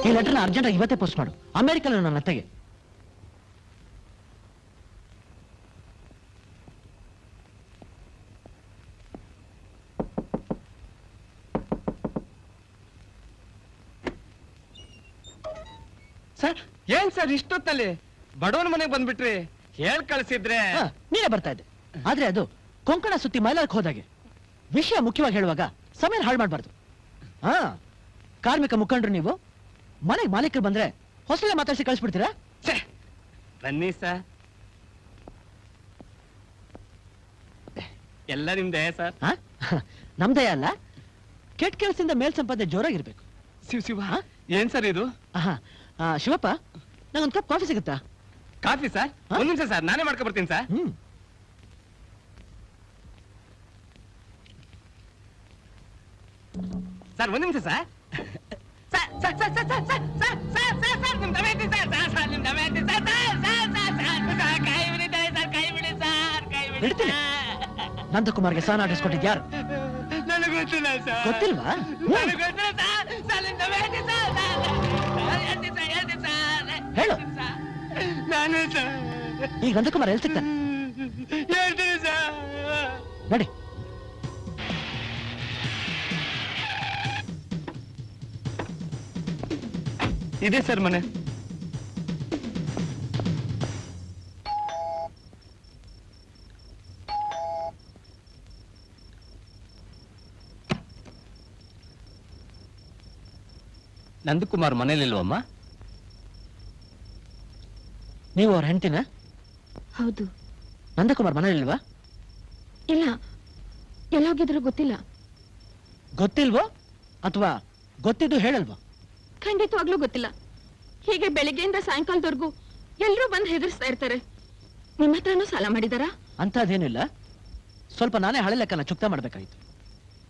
ಈ ಲೆಟರ್ನ ಅರ್ಜೆಂಟ್ ಆಗಿ ಇವತ್ತೇ ಪೋಸ್ಟ್ ಮಾಡು. ಅಮೆರಿಕನ್ ನನ್ನ ಅತ್ತೆಗೆ. ಸರ್ ಏನ್ ಸರ್ ಇಷ್ಟೊತ್ತಲ್ಲಿ ಬಡವನ ಮನೆಗೆ ಬಂದ್ಬಿಟ್ರಿ? ಹೇಳ್ ಕಳ್ಸಿದ್ರೆ ನೀನೇ ಬರ್ತಾ ಇದ್ದೆ. ಆದ್ರೆ ಅದು ಕೊಂಕಣ ಸುತ್ತಿ ಮೈಲಾರಕ್ಕೆ ಹೋದಾಗೆ. ವಿಷಯ ಮುಖ್ಯವಾಗಿ ಹೇಳುವಾಗ ಸಮಯ ಹಾಳು ಮಾಡಬಾರ್ದು. ಹಾ, ಕಾರ್ಮಿಕ ಮುಖಂಡ್ರು ನೀವು. ಮನೆಗೆ ಮಾಲೀಕರು ಬಂದ್ರೆ ಹೊಸಲೇ ಮಾತಾಡಿಸಿ ಕಳಿಸ್ಬಿಡ್ತೀರಾ? ಬನ್ನಿ ಸರ್, ಎಲ್ಲ ನಿಮ್ದೇ ಸರ್. ನಮ್ದೇ ಅಲ್ಲ, ಕೆಟ್ಟ ಕೆಲಸದಿಂದ ಮೇಲ್ ಸಂಪಾದನೆ ಜೋರಾಗಿರ್ಬೇಕು. ಶಿವ ಏನ್ ಸರ್ ಇದು? ಶಿವಪ್ಪ, ನಂಗೊಂದು ಕಪ್ ಕಾಫಿ ಸಿಗುತ್ತಾ? Coffee sir? ಒಂದ್ ನಿಮಿಷ ಸರ್, ನಾನೇ ಮಾಡ್ಕೊ ಬರ್ತೀನಿ ಸರ್. ಸರ್ ಒಂದ್ ನಿಮಿಷ ಸರ್. ನಂದಕುಮಾರ್ಗೆ ಸಾಲ ಆಡಿಸ್ಕೊಟ್ಟಿದ್ ಯಾರು? ನನಗೆ ಗೊತ್ತಿಲ್ಲ ಸರ್. ಗೊತ್ತಿಲ್ವಾ? ಹೇಳು. ನಾನೇ ಸರ್. ಈಗ ನಂದಕುಮಾರ್ ಎಲ್ಲಿ ಸಿಗ್ತಾನೆ? ಹೇಳ್ತೀನಿ ಸರ್. ನಡಿ. ಇದೆ ಸರ್ ಮನೆ. ನಂದಕುಮಾರ್ ಮನೇಲಿಲ್ವಮ್ಮ? ನೀವು ಅವ್ರ ಹೆಂಡತಿನ? ಹೌದು. ನಂದಕುಮಾರ್ ಮನೇಲಿಲ್ವಾ? ಇಲ್ಲ, ಎಲ್ಲೋಗಿದ್ರು ಗೊತ್ತಿಲ್ಲ. ಗೊತ್ತಿಲ್ವೋ ಅಥವಾ ಗೊತ್ತಿದ್ದು ಹೇಳಲ್ವಾ? ಖಂಡಿತವಾಗ್ಲೂ ಗೊತ್ತಿಲ್ಲ. ಹೀಗೆ ಬೆಳಿಗ್ಗೆಯಿಂದ ಸಾಯಂಕಾಲದವರೆಗೂ ಎಲ್ಲರೂ ಬಂದು ಹೆದರ್ಸ್ತಾ ಇರ್ತಾರೆ. ನಿಮ್ಮ ಹತ್ರನೂ ಸಾಲ ಮಾಡಿದಾರಾ? ಅಂಥದ್ದೇನಿಲ್ಲ, ಸ್ವಲ್ಪ ನಾನೇ ಹಳೆ ಲೆಕ್ಕನ ಚುಕ್ತಾ ಮಾಡ್ಬೇಕಾಯ್ತು.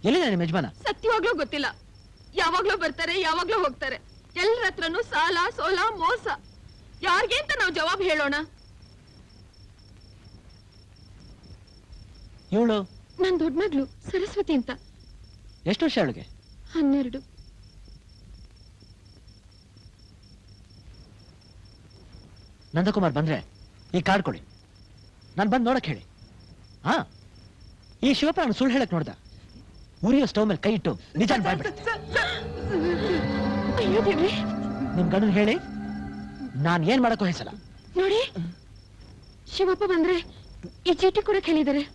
ಎಲ್ಲಿದೆ ನಿಮ್ಮ ಯಜಮಾನ? ಸತ್ಯವಾಗ್ಲೂ ಗೊತ್ತಿಲ್ಲ. ಯಾವಾಗ್ಲೂ ಬರ್ತಾರೆ, ಯಾವಾಗ್ಲೂ ಹೋಗ್ತಾರೆ. ಎಲ್ಲರ ಹತ್ರನೂ ಸಾಲ ಸೋಲ ಮೋಸ. ಯಾರಿಗೆ ಅಂತ ನಾವು ಜವಾಬ್ ಹೇಳೋಣ? ಇವಳು ನನ್ ದೊಡ್ಡ ಮಗಳು ಸರಸ್ವತಿ ಅಂತ. ಎಷ್ಟು ವರ್ಷ ಅವಳಿಗೆ? 12. ನಂದಕುಮಾರ್ ಬಂದ್ರೆ ಈ ಕಾರ್ಡ್ ಕೊಡಿ, ನಾನು ಬಂದು ನೋಡಕ್ ಹೇಳಿ. ಹಾ, ಈ ಶಿವಪ್ಪ ನಾನು ಸುಳ್ಳು ಹೇಳಕ್ ನೋಡ್ದ. ಉರಿಯೋ ಸ್ಟವ್ ಮೇಲೆ ಕೈ ಇಟ್ಟು ನಿಜ ಬಾಯ್ಬಿಡ. ಅಯ್ಯೋ ದೇವ್ರೆ, ನಿಮ್ ಗಂಡನ್ ಹೇಳಿ ನಾನ್ ಏನ್ ಮಾಡಕ್ಕೂ ಹೆಸಲ್ಲ. ನೋಡಿ, ಶಿವಪ್ಪ ಬಂದ್ರೆ ಈ ಚೀಟಿ ಕೂಡ ಹೇಳಿದ್ದಾರೆ.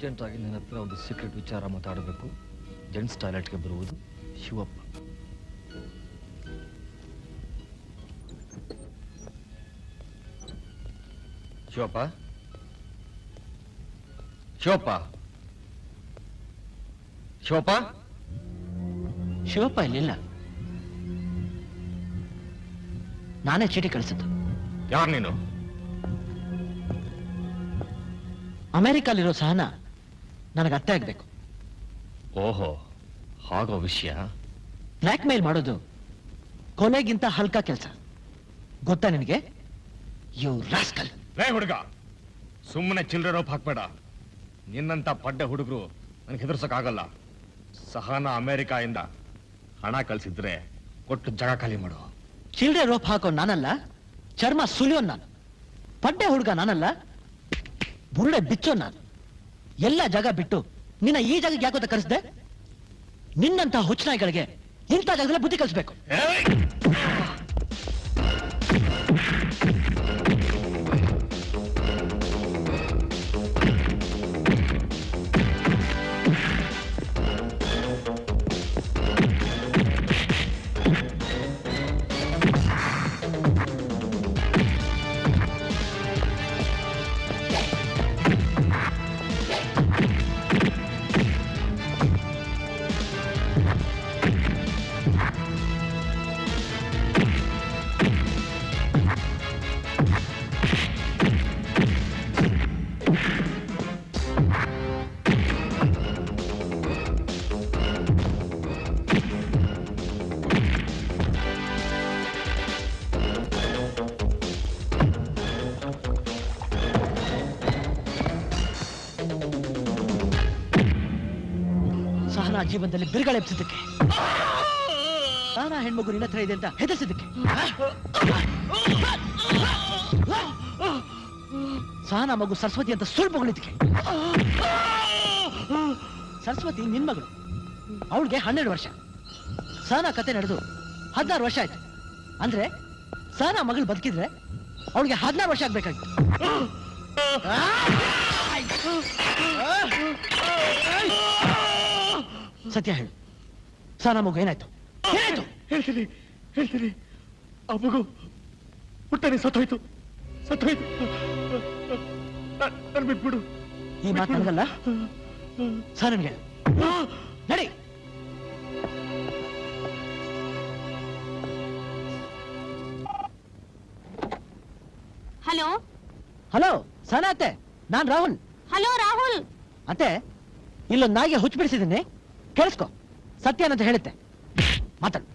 ಅರ್ಜೆಂಟ್ ಆಗಿ ನನ್ನ ಹತ್ರ ಒಂದು ಸೀಕ್ರೆಟ್ ವಿಚಾರ ಮಾತಾಡಬೇಕು. ಜೆಂಟ್ಸ್ ಟಾಯ್ಲೆಟ್ಗೆ ಬರುವುದು ಶಿವಪ್ಪ. ಶಿವಪ್ಪ, ಶಿವಪ್ಪ, ಶಿವಪ್ಪ. ಶಿವಪ್ಪ ಇಲ್ಲಿಲ್ಲ. ನಾನೇ ಚೀಟಿ ಕಳಿಸಿದ್ದು. ಯಾರು ನೀನು? ಅಮೆರಿಕಲ್ಲಿರೋ ಸಹನ ನನಗೆ ಅರ್ಥ ಆಗ್ಬೇಕು. ಓಹೋ, ಹಾಗೋ ವಿಷಯ. ಬ್ಲ್ಯಾಕ್ ಮೇಲ್ ಮಾಡೋದು ಕೊಲೆಗಿಂತ ಹಲ್ಕ ಕೆಲಸ, ಗೊತ್ತಾ ನಿನಗೆ? You rascal. ರೇ ಹುಡುಗ, ಸುಮ್ಮನೆ ಚಿಲ್ಲರೆ ರೋಪ್ ಹಾಕ್ಬೇಡ. ನಿನ್ನಂತ ಪಡ್ಡೆ ಹುಡುಗರು ನನಗೆ ಹೆದರ್ಸಕ್ಕಾಗಲ್ಲ. ಸಹನ ಅಮೆರಿಕಾಯಿಂದ ಹಣ ಕಳ್ಸಿದ್ರೆ ಕೊಟ್ಟು ಜಾಗ ಖಾಲಿ ಮಾಡು. ಚಿಲ್ಡ್ರೆ ರೋಪ್ ಹಾಕೋ ನಾನಲ್ಲ, ಚರ್ಮ ಸುಲಿಯೋನ್ ನಾನು. ಪಡ್ಡೆ ಹುಡುಗ ನಾನಲ್ಲ, ಬುರುಡೆ ಬಿಚ್ಚೋ ನಾನು. ಎಲ್ಲ ಜಾಗ ಬಿಟ್ಟು ನಿನ್ನ ಈ ಜಾಗಕ್ಕೆ ಯಾಕೋತ ಕರೆಸ್ದೆ? ನಿನ್ನಂತ ಹುಚ್ಚನಾಯಿಗಳಿಗೆ ಇಂಥ ಜಾಗದಲ್ಲೇ ಬುದ್ಧಿ ಕಲಿಸ್ಬೇಕು. ಸಹನಾ ಜೀವನದಲ್ಲಿ ಬಿರುಗಾಳೆಬ್ಸಿದ್ದಕ್ಕೆ, ಸಹನಾ ಹೆಣ್ಮಗು ನಿನ್ನ ಹತ್ರ ಇದೆ ಅಂತ ಹೆದರ್ಸಿದ್ದಕ್ಕೆ, ಸಹನಾ ಮಗು ಸರಸ್ವತಿ ಅಂತ ಸುಳ್ಳು ಹೊಗಳಿದ್ದಕ್ಕೆ. ಸರಸ್ವತಿ ನಿನ್ ಮಗಳು, ಅವಳಿಗೆ 12 ವರ್ಷ. ಸಹನಾ ಕತೆ ನಡೆದು 16 ವರ್ಷ ಆಯ್ತು. ಅಂದ್ರೆ ಸಹನಾ ಮಗಳು ಬದುಕಿದ್ರೆ ಅವಳಿಗೆ 16 ವರ್ಷ ಆಗ್ಬೇಕಾಗಿತ್ತು. ಸತ್ಯ ಹೇಳು, ಸಹನಾ ಮಗು ಏನಾಯ್ತು? ಏನಾಯ್ತು? ಹೇಳ್ತೀನಿ. ಆ ಮಗು ಹುಟ್ಟನೆ ಸತ್ತೋಯ್ತು. ನನ್ ಬಿಟ್ಬಿಡು. ಈ ಮಾತು ನನಗಲ್ಲ, ಸಹನನ್ಗೆ ನಡಿ. ಹಲೋ ಹಲೋ ಸಹನಾ ಅತ್ತೆ, ನಾನ್ ರಾಹುಲ್. ಹಲೋ ರಾಹುಲ್. ಅತ್ತೆ, ಇಲ್ಲೊಂದು ನಾಯಿಗೆ ಹುಚ್ಚು ಬಿಡಿಸಿದ್ದೀನಿ, ಕೇಳಿಸ್ಕೊ. ಸತ್ಯ ಅಂತ ಹೇಳುತ್ತೆ, ಮಾತಾಡು.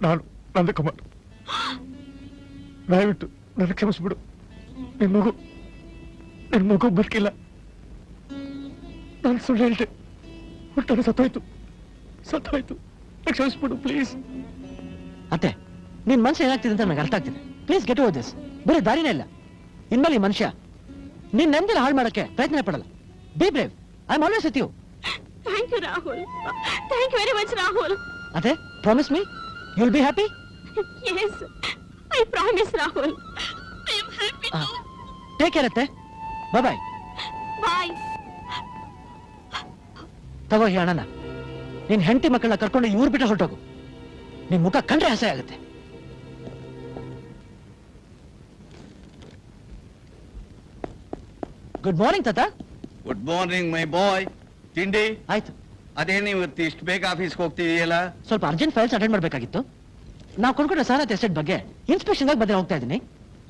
ನಾನು ನಂದಕುಮಾರ್, ದಯವಿಟ್ಟು ನನ್ನ ಕ್ಷಮಿಸ್ಬಿಡು. ನಿನ್ ಮಗು ಬದುಕಿಲ್ಲ. ನಾನು ಸುಳ್ಳು ಹೇಳ್ತೆ. ಹುಟ್ಟನೆ ಸತ್ತೋಯ್ತು. ಕ್ಷಮಿಸ್ಬಿಡು ಪ್ಲೀಸ್. ಅತ್ತೆ, ನಿನ್ ಮನುಷ್ಯ ಏನಾಗ್ತಿದೆ ಅಂತ ನನಗೆ ಅರ್ಥ ಆಗ್ತಿದೆ. Please get over this. ಬೇರೆ ದಾರಿನೇ ಇಲ್ಲ. ಇನ್ಮೇಲೆ ಈ ಮನುಷ್ಯ ನಿನ್ ನೆಮ್ಮದಿನ ಹಾಳು ಮಾಡಕ್ಕೆ ಪ್ರಯತ್ನ ಪಡಲ್ಲ. Be brave. I am always with you. Thank you Rahul. Thank you very much Rahul. ಅದೇ promise me you will be happy. Yes I promise Rahul. I am happy too. Take care ಅತ್ತೆ. ಬಾಯ್. ಬಾಯ್. ತಗೋ ಈ ಹಣನ ನಿನ್ ಹೆಂಡತಿ ಮಕ್ಕಳನ್ನ ಕರ್ಕೊಂಡು ಇವ್ರು ಬಿಟ್ಟು ಹೊರಟೋಗು. ನಿನ್ ಮುಖ ಕಂಡ್ರೆ ಆಸೆ ಆಗುತ್ತೆ. ಗುಡ್ ಮಾರ್ನಿಂಗ್ ತಾತ. ಗುಡ್ ಮಾರ್ನಿಂಗ್ ಮೈ ಬಾಯ್. ತಿಂಡಿ ಆಯ್ತು. ಅದೇನು ಇವತ್ತು ಇಷ್ಟು ಬೇಗ ಆಫೀಸ್ಗೆ ಹೋಗ್ತಿದೆಯಲ್ಲ? ಸ್ವಲ್ಪ ಅರ್ಜೆಂಟ್ ಫೈಲ್ಸ್ ಅಟೆಂಡ್ ಮಾಡ್ಬೇಕಾಗಿತ್ತು. ನಾವು ಕೊಂಡ್ಕೊಂಡ ಸಾಲದ ಎಸ್ಟೇಟ್ ಬಗ್ಗೆ ಇನ್ಸ್ಪೆಕ್ಷನ್ ಆಗಿ ಬಂದ್ರೆ ಹೋಗ್ತಾ ಇದ್ದೀನಿ.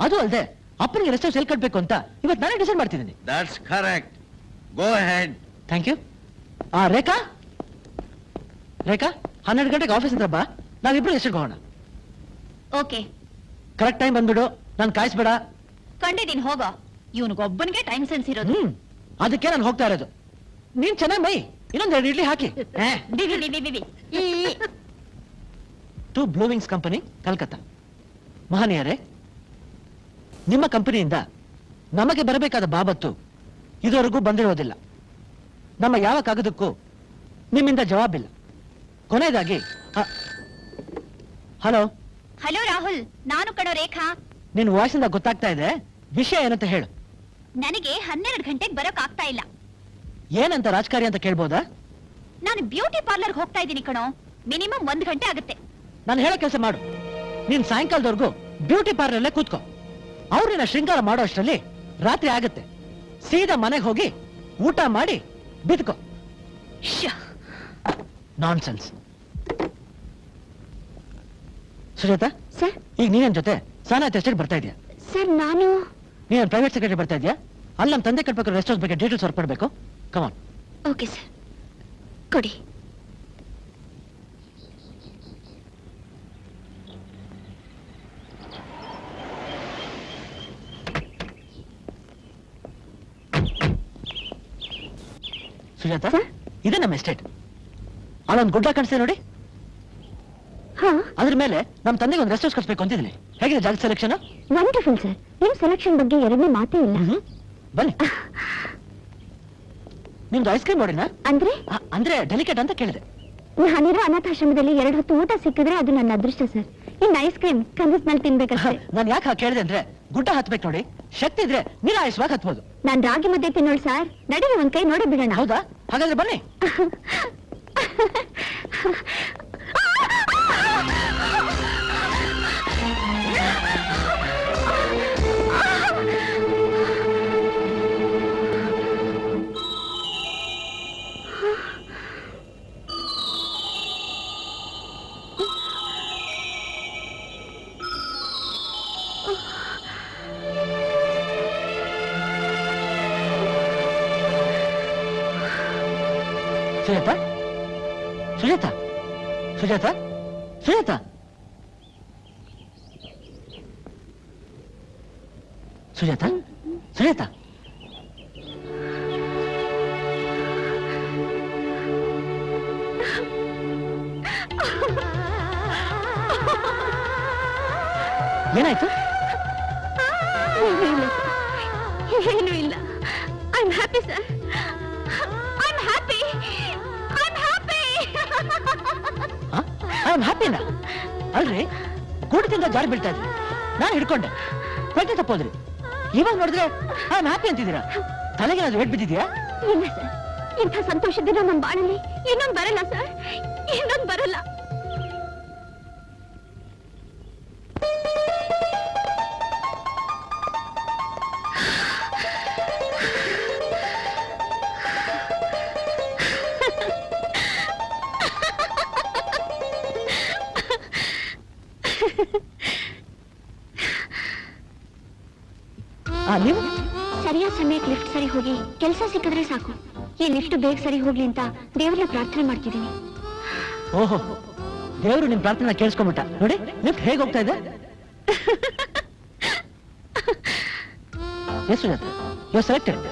ಅದು ಅಲ್ಲದೆ ಅಪ್ಪನಿಗೆ ರೆಸ್ಟ್ ಹೌಸ್ ಎಲ್ಲಿ ಕಟ್ಬೇಕು ಅಂತ ಇವತ್ತು ನಾನೇ ಡಿಸೈಡ್ ಮಾಡ್ತಿದ್ದೀನಿ. That's correct. Go ahead. Thank you. Rekha 12 ಗಂಟೆಗೆ ಆಫೀಸ್ ಹತ್ರ ಬಾ. ನಾವಿಬ್ರು ಎಸ್ಟೇಟ್ಗೆ ಹೋಗೋಣ. ಓಕೆ. ಕರೆಕ್ಟ್ ಟೈಮ್ ಬಂದ್ಬಿಡು. ನಾನು ಕಾಯಿಸ್ಬೇಡ. ಕಂಡಿದ್ದೀನಿ, ಹೋಗೋ. ಇವನಿಗೊಬ್ಬನಿಗೆ ಟೈಮ್ ಸೆನ್ಸ್ ಇರೋದು. ಅದಕ್ಕೆ ನಾನು ಹೋಗ್ತಾ ಇರೋದು. ನೀನ್ ಚೆನ್ನಾಗಿ ಮೈ ಇನ್ನೊಂದೆರಡು ಇಡ್ಲಿ ಹಾಕಿ. To Bluewings company, Calcutta. ಮಹನೀಯರೇ, ನಿಮ್ಮ ಕಂಪನಿಯಿಂದ ನಮಗೆ ಬರಬೇಕಾದ ಬಾಬತ್ತು ಇದುವರೆಗೂ ಬಂದಿರೋದಿಲ್ಲ. ನಮ್ಮ ಯಾವ ಕಾಗದಕ್ಕೂ ನಿಮ್ಮಿಂದ ಜವಾಬಿಲ್ಲ. ಕೊನೆಯದಾಗಿ ಹಲೋ. ಹಲೋ ರಾಹುಲ್, ನಾನು ಕಣೋ ರೇಖಾ. ನಿನ್ ವಾಯ್ಸಿಂದ ಗೊತ್ತಾಗ್ತಾ ಇದೆ. ವಿಷಯ ಏನಂತ ಹೇಳು. ನನಗೆ 12 ಗಂಟೆಗೆ ಬರೋಕ್ ಆಗ್ತಾ ಇಲ್ಲ. ಏನಂತ ರಾಜಕಾರಿ ಅಂತ ಕೇಳ್ಬೋದಾ? ನಾನು ಬ್ಯೂಟಿ ಪಾರ್ಲರ್ಗೆ ಹೋಗ್ತಾ ಇದ್ದೀನಿ ಕಣೋ. ಮಿನಿಮಮ್ 1 ಗಂಟೆ ಆಗುತ್ತೆ. ನಾನು ಹೇಳೋ ಕೆಲಸ ಮಾಡು. ನೀನ್ ಸಾಯಂಕಾಲದವರೆಗೂ ಬ್ಯೂಟಿ ಪಾರ್ಲರ್ಲ್ಲೇ ಕೂತ್ಕೋ. ಅವ್ರನ್ನ ಶೃಂಗಾರ ಮಾಡೋ ಅಷ್ಟರಲ್ಲಿ ರಾತ್ರಿ ಆಗುತ್ತೆ. ಸೀದಾ ಮನೆಗೆ ಹೋಗಿ ಊಟ ಮಾಡಿ ಬಿದ್ಕೋ. ನಾನ್ಸೆನ್ಸ್. ಸುಜಾತಾ ಸರ್. ಈಗ ನೀನ್ ಜೊತೆ ಸಾನಾ ಎಸ್ಟೇಟ್ ಬರ್ತಾ ಇದೆಯಾ? ಸರ್ ನಾನು ನೀನ್ ಪ್ರೈವೇಟ್ ಸೆಕ್ರೆಟರಿ ಬರ್ತಾ ಇದೆಯಾ? ಅಲ್ಲಿ ನಮ್ಮ ತಂದೆ ಕಟ್ಬೇಕು ರೆಸ್ಟ್ ಹೌಸ್ ಬಗ್ಗೆ ಡೀಟೇಲ್ಸ್ ಹೊರಪಡಬೇಕು. ಕಮಾನ್. ಓಕೆ ಸರ್, ಕೊಡಿ. ಸುಜಾತಾ, ಇದೇ ನಮ್ಮ ಎಸ್ಟೇಟ್. ಅಲ್ಲೊಂದು ಗುಡ್ಡ ಕಾಣಿಸ್ತೆ ನೋಡಿ. ಅದ್ರ ಮೇಲೆ ನಮ್ಮ ತಂದೆಗೆ ಒಂದು ರೆಸ್ಟ್ ಹೌಸ್ ಕಟ್ಸ್ಬೇಕು ಅಂತಿದ್ದೀನಿ. ಹೇಗಿದೆ ಜಾಗ ಸೆಲೆಕ್ಷನ್? Wonderful sir. ನಿಮ್ ಸೆಲೆಕ್ಷನ್ ಬಗ್ಗೆ ಎರಡನೇ ಮಾತೇ ಇಲ್ಲ. ಬನ್ನಿ. ನಿಮ್ದು ಐಸ್ ಕ್ರೀಮ್ ನೋಡಿನಾ? ಅಂದ್ರೆ ಡೆಲಿಕೇಟ್ ಅಂತ ಕೇಳಿದೆ. ನಾನಿರೋ ಅನಾಥಾಶ್ರಮದಲ್ಲಿ 2 ಹೊತ್ತು ಊಟ ಸಿಕ್ಕಿದ್ರೆ ಅದು ನನ್ನ ಅದೃಷ್ಟ ಸರ್. ಇನ್ನು ಐಸ್ ಕ್ರೀಮ್ ಕನಸಿನಲ್ಲಿ ತಿನ್ಬೇಕಷ್ಟೇ. ನಾನು ಯಾಕೆ ಕೇಳಿದೆ ಅಂದ್ರೆ ಗುಡ್ಡ ಹತ್ಬೇಕು ನೋಡಿ. ಶಕ್ತಿ ಇದ್ರೆ ನಿರಾಯಸ್ವಾಗಿ ಹತ್ಬೋದು. ನಾನ್ ರಾಗಿ ಮುದ್ದೆ ತಿನ್ನೋಳು ಸರ್. ನಡೀರಿ ಒಂದ್ ಕೈ ನೋಡಿ ಬಿಡೋಣ. ಹೌದಾ? ಹಾಗಾದ್ರೆ ಬನ್ನಿ. ಸುಜಾತಾ, ಸುಜಾತಾ, ಸುಜಾತಾ, ಸುಜಾತಾ, ಸುಜಾತಾ, ಸುಜಾತಾ. ಏನಾಯ್ತು? ಏನೂ ಇಲ್ಲ. I am happy sir. I am happy. I am happy. I am ಹ್ಯಾಪಿನಾ? ಅಲ್ರಿ, ಗೂಡದಿಂದ ಜಾರಿ ಬೀಳ್ತಾ ಇದ್ರಿ. ನಾನು ಹಿಡ್ಕೊಂಡೆ. ಪ್ರಜ್ಞೆ ತಪ್ಪೋದ್ರಿ. ಇವಾಗ ನೋಡಿದ್ರೆ ಐ ಆಮ್ ಹ್ಯಾಪಿ ಅಂತಿದ್ದೀರಾ. ತಲೆಗೆ ಅದು ವೇಟ್ ಬಿದ್ದಿದ್ಯಾ? ಇಲ್ಲ ಸರ್, ಇಂಥ ಸಂತೋಷ ದಿನ ನಮ್ಮ ಬಾಳಲ್ಲಿ ಇನ್ನೊಂದು ಬರಲ್ಲ ಸರ್. ಇನ್ನೊಂದು ಬರಲ್ಲ. ನೀವು ಸರಿಯಾದ ಸಮಯಕ್ಕೆ ಲಿಫ್ಟ್ ಸರಿ ಹೋಗಿ ಕೆಲಸ ಸಿಕ್ಕಿದ್ರೆ ಸಾಕು. ಈ ಲಿಫ್ಟ್ ಬೇಗ ಸರಿ ಹೋಗ್ಲಿ ಅಂತ ದೇವ್ರನ್ನ ಪ್ರಾರ್ಥನೆ ಮಾಡ್ತಿದ್ದೀನಿ. ಓಹೋ, ದೇವರು ನಿಮ್ ಪ್ರಾರ್ಥನೆ ಕೇಳಿಸ್ಕೊಂಡ್ಬಿಟ್ಟ. ನೋಡಿ ಲಿಫ್ಟ್ ಹೇಗೆ ಹೋಗ್ತಾ ಇದೆ. Yes Sujatha, you are selected.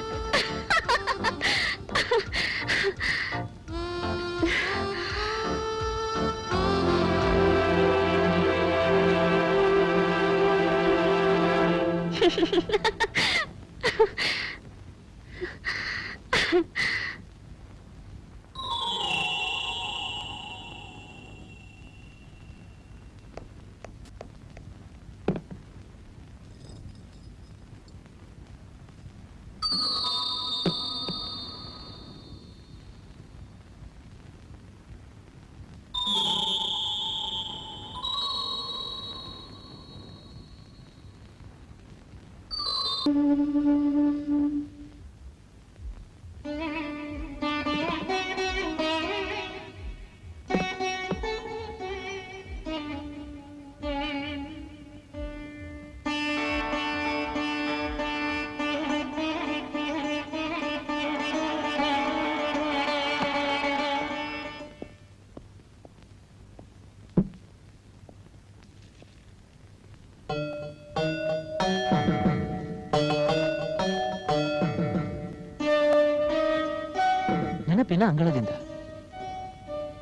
ನೆನಪಿನ ಅಂಗಳದಿಂದ.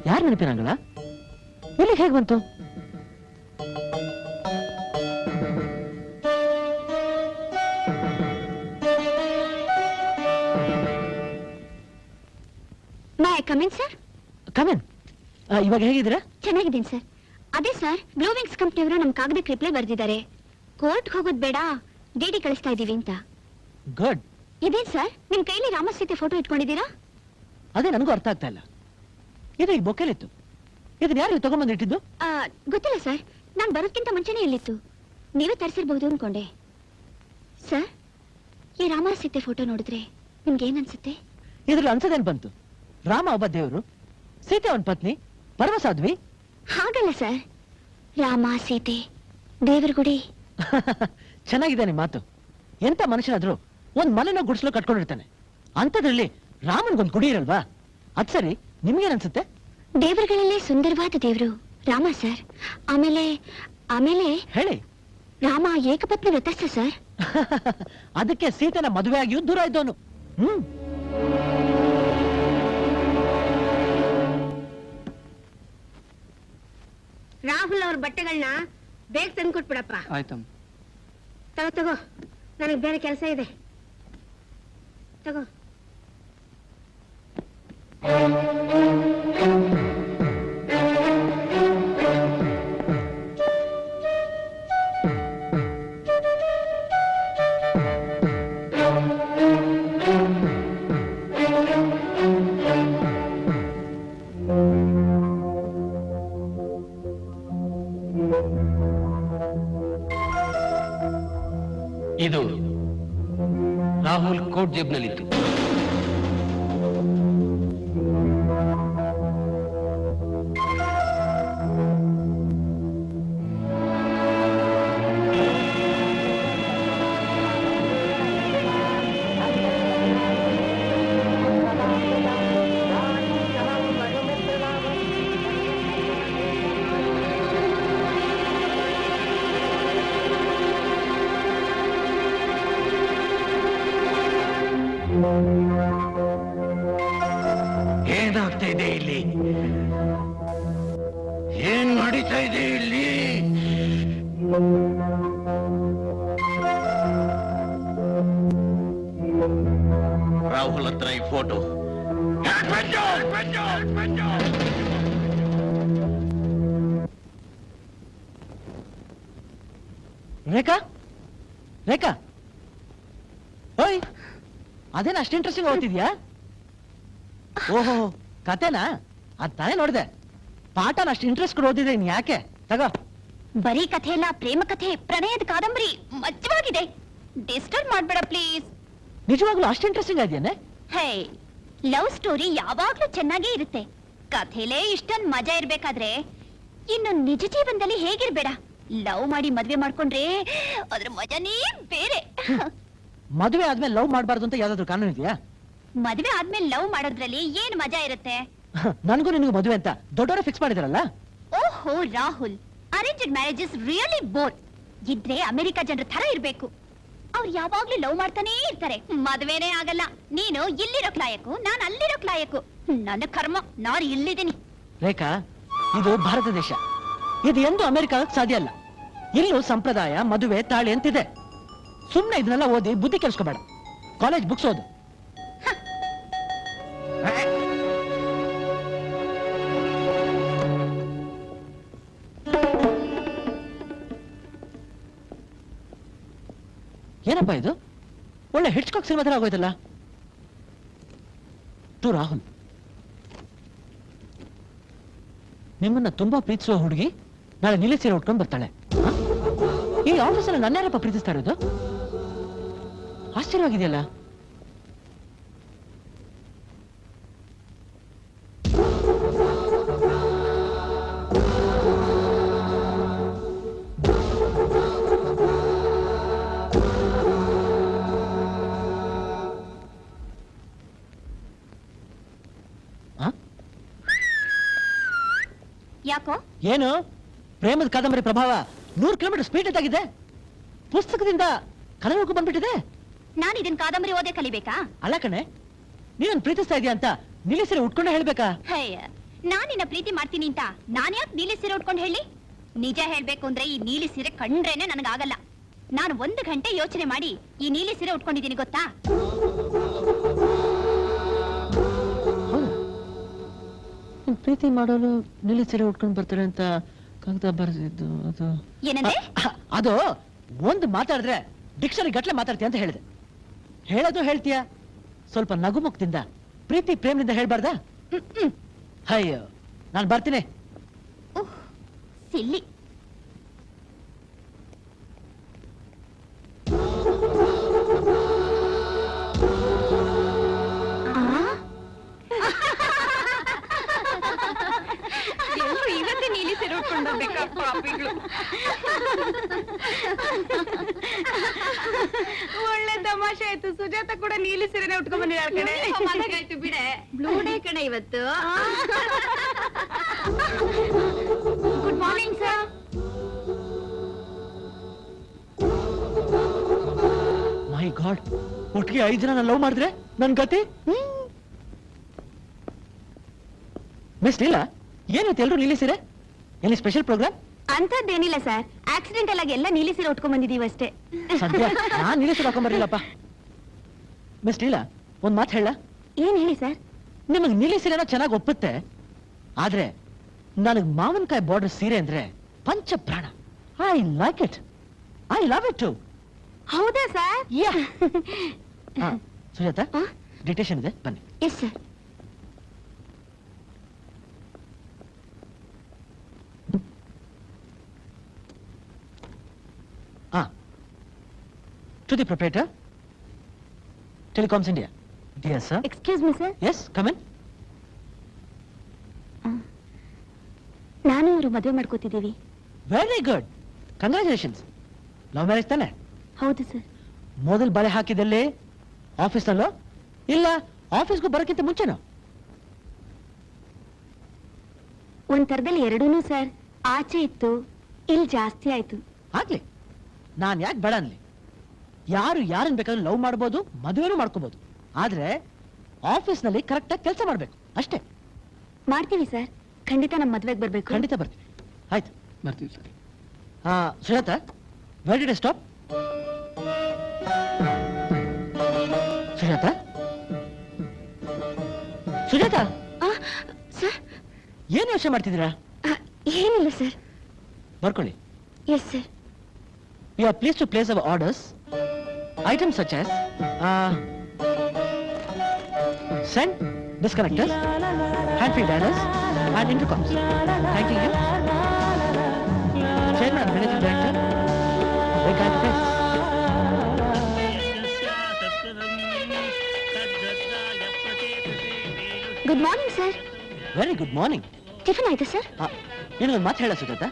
ಯಾರ ನೆನಪಿನ ಅಂಗಳ? ಇಲ್ಲಿಗೆ ಹೇಗೆ ಬಂತು? Come in sir. ಕಮೆನ್. ಇವಾಗ ಹೇಗಿದ್ದೀರಾ? ಚೆನ್ನಾಗಿದ್ದೀನಿ ಸರ್. ಅದೇ ಸರ್, ಬ್ಲೂವಿಂಗ್ಸ್ ಕಂಪ್ನಿಯವರು ನಮ್ಮ ಕಾಗದಕ್ಕೆ ರಿಪ್ಲೈ ಬರ್ದಿದ್ದಾರೆ. ಕೋರ್ಟ್ ಹೋಗೋದ್ ಬೇಡ, ಡಿಡಿ ಕಳಿಸ್ತಾ ಇದೀವಿ ಅಂತ. ಗುಡ್. ಇದೇನ್ ಸರ್, ನಿಮ್ ಕೈಲಿ ರಾಮಸೀತೆ ಫೋಟೋ ಇಟ್ಕೊಂಡಿದ್ದೀರಾ? ಅದೇ ನನಗೂ ಅರ್ಥ ಆಗ್ತಾ ಇಲ್ಲ. ಇದು ಈ ಬೊಕ್ಕೆಲಿತ್ತು. ಇದನ್ನ ಯಾರು ತಗೊಂಡ್ಬಂದಿಟ್ಟಿದ್ದು? ಗೊತ್ತಿಲ್ಲ ಸರ್, ನಾನ್ ಬರೋದ್ಕಿಂತ ಮುಂಚೆನೆ ಇಲ್ಲಿತ್ತು. ನೀವೇ ತರಿಸಿರ್ಬಹುದು ಅನ್ಕೊಂಡೆ. ಸರ್, ಈ ರಾಮರ ಸೀತೆ ಫೋಟೋ ನೋಡಿದ್ರೆ ನಿಮ್ಗೆ ಏನ್ ಅನ್ಸುತ್ತೆ? ಇದ್ರಲ್ಲಿ ಅನ್ಸದೇನ್ ಬಂತು? ರಾಮ ಒಬ್ಬ ದೇವರು, ಸೀತೆ ಅವನ ಪತ್ನಿ, ಪರಮ ಸಾಧ್ವಿ. ಹಾಗಲ್ಲ ಸರ್, ರಾಮ ಸೀತೆ ದೇವರ ಗುಡಿ. ಚೆನ್ನಾಗಿದೆ ನಿಮ್ ಮಾತು. ಎಂತ ಮನುಷ್ಯನಾದ್ರೂ ಒಂದ್ ಮನೆನ ಗುಡಿಸಲು ಕಟ್ಕೊಂಡಿರ್ತಾನೆ. ಅಂತದ್ರಲ್ಲಿ ರಾಮನ್ಗೊಂದ್ ಗುಡಿ ಇರಲ್ವಾ? ಅದ್ ಸರಿ, ನಿಮ್ಗೇನ್ ಅನ್ಸುತ್ತೆ? ದೇವರುಗಳಲ್ಲೇ ಸುಂದರವಾದ ದೇವರು ರಾಮ ಸರ್. ಆಮೇಲೆ ಆಮೇಲೆ ಹೇಳಿ. ರಾಮ ಏಕಪತ್ನಿ ವ್ರತಸ್ಥ ಸರ್. ಅದಕ್ಕೆ ಸೀತೆನ ಮದುವೆ ಆಗಿಯೂ ದೂರ ಇದ್ದವನು. ರಾಹುಲ್ ಅವ್ರ ಬಟ್ಟೆಗಳನ್ನ ಬೇಗ ತಂದು ಕೊಟ್ಬಿಡಪ್ಪ. ಆಯ್ತಮ್ಮ. ತಗೋ ತಗೋ, ನನಗೆ ಬೇರೆ ಕೆಲಸ ಇದೆ. ತಗೋ. ಇದು ರಾಹುಲ್ ಕೋಟ್ ಜೇಬ್ನಲ್ಲಿತ್ತು. ಏನಾಗ್ತಾ ಇದೆ ಇಲ್ಲಿ? ಏನ್ ನಡೀತಾ ಇದೆ ಇಲ್ಲಿ? ರಾಹುಲ್ ಹತ್ರ ಈ ಫೋಟೋ. ರೇಖಾ, ರೇಖಾ, ಓಯ್, ಅದೇನ ಅಷ್ಟು ಇಂಟ್ರೆಸ್ಟಿಂಗ್ ಓದ್ತಿದ್ಯಾ? ಓಹೋ, ಕತೆನಾ? ಅದ್ ತಾನೇ ನೋಡಿದೆ. ಪಾಠನ ಅಷ್ಟು ಇಂಟ್ರೆಸ್ಟ್ ಓದಿದೆ ಇನ್ ಯಾಕೆ? ತಗೋ. ಬರೀ ಕಥೆ ಅಲ್ಲ, ಪ್ರೇಮ ಕಥೆ, ಪ್ರಣಯದ ಕಾದಂಬರಿ ಮಜವಾಗಿದೆ. ಡಿಸ್ಟರ್ಬ್ ಮಾಡ್ಬೇಡ ಪ್ಲೀಸ್. ನಿಜವಾಗ್ಲೂ ಅಷ್ಟು ಇಂಟ್ರೆಸ್ಟಿಂಗ್ ಆಗಿದೆಯೇ? ಹೇ, ಲವ್ ಸ್ಟೋರಿ ಯಾವಾಗ್ಲೂ ಚೆನ್ನಾಗೇ ಇರುತ್ತೆ. ಕಥೆಲೇ ಇಷ್ಟೊಂದು ಮಜಾ ಇರ್ಬೇಕಾದ್ರೆ ಇನ್ನು ನಿಜ ಜೀವನದಲ್ಲಿ ಹೇಗಿರ್ಬೇಡ. ಲವ್ ಮಾಡಿ ಮದ್ವೆ ಮಾಡ್ಕೊಂಡ್ರೆ ಅದ್ರ ಮಜಾನೇ ಬೇರೆ. ಮದುವೆ ಆದ್ಮೇಲೆ ಲವ್ ಮಾಡಬಾರ್ದು ಅಂತ ಯಾವ್ದಾದ್ರು ಕಾನೂನು ಇದೆಯಾ? ಮದ್ವೆ ಆದ್ಮೇಲೆ ಲವ್ ಮಾಡೋದ್ರಲ್ಲಿ ಏನ್ ಮಜಾ ಇರುತ್ತೆ? ನನ್ಗೂ ನಿನಗೂ ಮದುವೆ ಅಂತ ದೊಡ್ಡವರೇ ಫಿಕ್ಸ್ ಮಾಡಿದಾರಲ್ಲ. ಓಹೋ Rahul, arranged marriage is really bore. ಇದ್ರೆ ಅಮೆರಿಕ ಜನರ ತರ ಇರ್ಬೇಕು. ಅವ್ರು ಯಾವಾಗ್ಲೂ ಲವ್ ಮಾಡ್ತಾನೇ ಇರ್ತಾರೆ, ಮದ್ವೆನೇ ಆಗಲ್ಲ. ನೀನು ಇಲ್ಲಿರೋಕ್ ಲಾಯಕು, ನಾನು ಅಲ್ಲಿರೋಕ್ ಲಾಯಕು. ನನ್ನ ಕರ್ಮ, ನಾನು ಇಲ್ಲಿದ್ದೀನಿ. ರೇಖಾ, ಇದು ಭಾರತ ದೇಶ. ಇದು ಎಂದು ಅಮೆರಿಕ ಸಾಧ್ಯ ಅಲ್ಲ. ಇಲ್ಲೂ ಸಂಪ್ರದಾಯ, ಮದುವೆ, ತಾಳಿ ಅಂತಿದೆ. ಸುಮ್ನೆ ಇದನ್ನೆಲ್ಲ ಓದಿ ಬುದ್ಧಿ ಕೆಲ್ಸ್ಕೋಬೇಡ. ಕಾಲೇಜ್ ಬುಕ್ಸ್ ಓದು. ಏನಪ್ಪ ಇದು? ಒಳ್ಳೆ ಹಿಚ್ಕಾಕ್ ಸಿನಿಮಾ ತರ ಆಗೋಯ್ತಲ್ಲ. ಟು ರಾಹುಲ್, ನಿಮ್ಮನ್ನ ತುಂಬಾ ಪ್ರೀತಿಸುವ ಹುಡುಗಿ ನಾಳೆ ನೀಲಿ ಸೀರೆ ಉಟ್ಕೊಂಡು ಬರ್ತಾಳೆ. ಈ ಆಫೀಸಲ್ಲಿ ನನ್ಯಾರಪ್ಪ ಪ್ರೀತಿಸ್ತಾ ಇರೋದು? ಆಶ್ಚರ್ಯವಾಗಿದೆಯಲ್ಲ. ಯಾಕೋ? ಏನು ಪ್ರೇಮದ ಕಾದಂಬರಿ ಪ್ರಭಾವ 100 ಕಿಲೋಮೀಟರ್ ಸ್ಪೀಡ್ ಆಗಿದೆ. ಪುಸ್ತಕದಿಂದ ಕನಗು ಬಂದ್ಬಿಟ್ಟಿದೆ. ನಾನು ಇದನ್ ಕಾದಂಬರಿ ಓದೇ ಕಲಿಬೇಕಾ? ಅಲ್ಲ ಕಣೆ, ನೀನನ್ ಪ್ರೀತಿಸ್ತಾ ಇದೀಯ ಅಂತ ನೀಲಿ ಸೀರೆ ಉಟ್ಕೊಂಡೆ ಹೇಳ್ಬೇಕಾ? ಹಯ್ಯ, ನಾನ್ ನಿನ್ನ ಪ್ರೀತಿ ಮಾಡ್ತೀನಿ ಅಂತ ನಾನ್ ಯಾಕೆ ನೀಲಿ ಸೀರೆ ಉಟ್ಕೊಂಡು ಹೇಳಿ? ನಿಜ ಹೇಳ್ಬೇಕು ಅಂದ್ರೆ ಈ ನೀಲಿ ಸೀರೆ ಕಂಡ್ರೇನೆ ನನಗಾಗಲ್ಲ. ನಾನು 1 ಗಂಟೆ ಯೋಚನೆ ಮಾಡಿ ಈ ನೀಲಿ ಸೀರೆ ಉಟ್ಕೊಂಡಿದ್ದೀನಿ ಗೊತ್ತಾ? ಪ್ರೀತಿ ಮಾಡೋರು ನೀಲಿ ಸೀರೆ ಉಟ್ಕೊಂಡು ಬರ್ತಾರೆ ಅಂತ ಕಾಗದ ಬರೆದಿದ್ದು ಅದು ಏನಂದ್ರೆ? ಅದು ಒಂದು ಮಾತಾಡಿದ್ರೆ ಡಿಕ್ಷನರಿ ಗಟ್ಲೆ ಮಾತಾಡ್ತೀಯ ಅಂತ ಹೇಳಿದೆ. ಹೇಳೋದು ಹೇಳ್ತೀಯ, ಸ್ವಲ್ಪ ನಗುಮುಖದಿಂದ ಪ್ರೀತಿ ಪ್ರೇಮದಿಂದ ಹೇಳ್ಬಾರ್ದ? ಅಯ್ಯೋ, ನಾನು ಬರ್ತೀನಿ. ಸಿಲ್ಲಿ. ಇವತ್ತೇ ನೀಲಿ ಸೀರೆ ಉಟ್ಕೊಂಡು ಒಳ್ಳೆ ತಮಾಷೆ ಆಯ್ತು. ಸುಜಾತ ಕೂಡ ನೀಲಿ ಸೀರೆನೆ ಉಟ್ಕೊಂಡ್ ಬಂದಿದ್ದಾಳೆ ಕಣೆ. ಆಯ್ತು ಬಿಡೆ, ಬ್ಲೂ ಡೇ ಕಣೆ ಇವತ್ತು. Good morning sir. My god, ಒಟ್ಟಿಗೆ 5 ಜನ ಲವ್ ಮಾಡಿದ್ರೆ ನನ್ ಗತಿ. ಮಿಸ್ ಲೀಲಾ, ಏನಾಯ್ತು ಎಲ್ರು ನೀಲಿ ಸೀರೆ? ಎಲ್ಲಿ ಸ್ಪೆಷಲ್ ಪ್ರೋಗ್ರಾಮ್? ಅಂತದ್ದೇನಿಲ್ಲ ಸರ್, ಆಕ್ಸಿಡೆಂಟಲ್ ಆಗಿ ಎಲ್ಲ ನೀಲಿ ಸೀರೆ ಉಟ್ಕೊಂಡ್ ಬಂದಿದೀವಿ ಅಷ್ಟೇ. ಸದ್ಯ ನಾನ್ ನೀಲಿ ಸೀರೆ ಹಾಕೊಂಡ್ ಬರ್ಲಿಲ್ಲಪ್ಪ. ಮಿಸ್ ಲೀಲಾ, ಒಂದ್ ಮಾತು ಹೇಳ? ಏನ್ ಹೇಳಿ ಸರ್? ನಿಮಗ್ ನೀಲಿ ಸೀರೆನ ಚೆನ್ನಾಗಿ ಒಪ್ಪುತ್ತೆ, ಆದ್ರೆ ನನಗ್ ಮಾವಿನಕಾಯಿ ಬಾರ್ಡರ್ ಸೀರೆ ಅಂದ್ರೆ ಪಂಚ ಪ್ರಾಣ. I like it, I love it too. ಹೌದಾ ಸರ್? ಸುಜಾತ, ಡಿಟೇಷನ್ ಇದೆ, ಬನ್ನಿ. Yes sir. To the proprietor, Telecoms India. Dear sir. Excuse me, sir. Yes, come in. ನಾನು ಇವರು ಮದುವೆ ಮಾಡ್ಕೋತಿದ್ದೀವಿ. Very good. Congratulations. Love marriage ತಾನೆ? ಹೌದು ಸರ್. ಮೊದಲು ಬಳೆ ಹಾಕಿದಲ್ಲಿ ಆಫೀಸ್ನಲ್ಲೋ ಇಲ್ಲ ಆಫೀಸ್ಗೂ ಬರೋಕ್ಕಿಂತ ಮುಂಚೆನೋ? ಒಂದ್ ತರದಲ್ಲಿ ಎರಡೂನು ಸರ್. ಆಚೆ ಇತ್ತು, ಇಲ್ಲಿ ಜಾಸ್ತಿ ಆಯ್ತು. ಆಗ್ಲಿ, ನಾನ್ ಯಾಕೆ ಬೇಡ ಅನ್ಲಿ. ಯಾರು ಯಾರನ್ನ ಬೇಕಾದ್ರೂ ಲವ್ ಮಾಡ್ಬೋದು, ಮದುವೆನೂ ಮಾಡ್ಕೋಬಹುದು. ಆದ್ರೆ ಆಫೀಸ್ನಲ್ಲಿ ಕರೆಕ್ಟಾಗಿ ಕೆಲಸ ಮಾಡ್ಬೇಕು ಅಷ್ಟೇ. ಮಾಡ್ತೀವಿ ಸರ್, ಖಂಡಿತ ನಮ್ಮ ಮದ್ವೆಗೆ ಬರ್ಬೇಕು. ಖಂಡಿತ ಬರ್ತೀವಿ. ಆಯ್ತು, ಬರ್ತೀವಿ sir. Sujatha, where did I stop? Sujatha, Sujatha, sir ಏನ್ ಯೋಚನೆ ಮಾಡ್ತಿದ್ದೀರಾ? ಏನಿಲ್ಲ ಸರ್. ಬರ್ಕೊಳ್ಳಿ. Yes sir. We are pleased to place our orders. Items such as send, disconnectors, hand-free dialers, and intercoms. Thanking you. Chairman and Managing Director, Big Guy Press. Good morning sir. Very good morning. Tiffin ಆಯ್ತಾ sir? ನಿನಗೊಂದು ಮಾತು ಹೇಳ ಸುಜಾತ,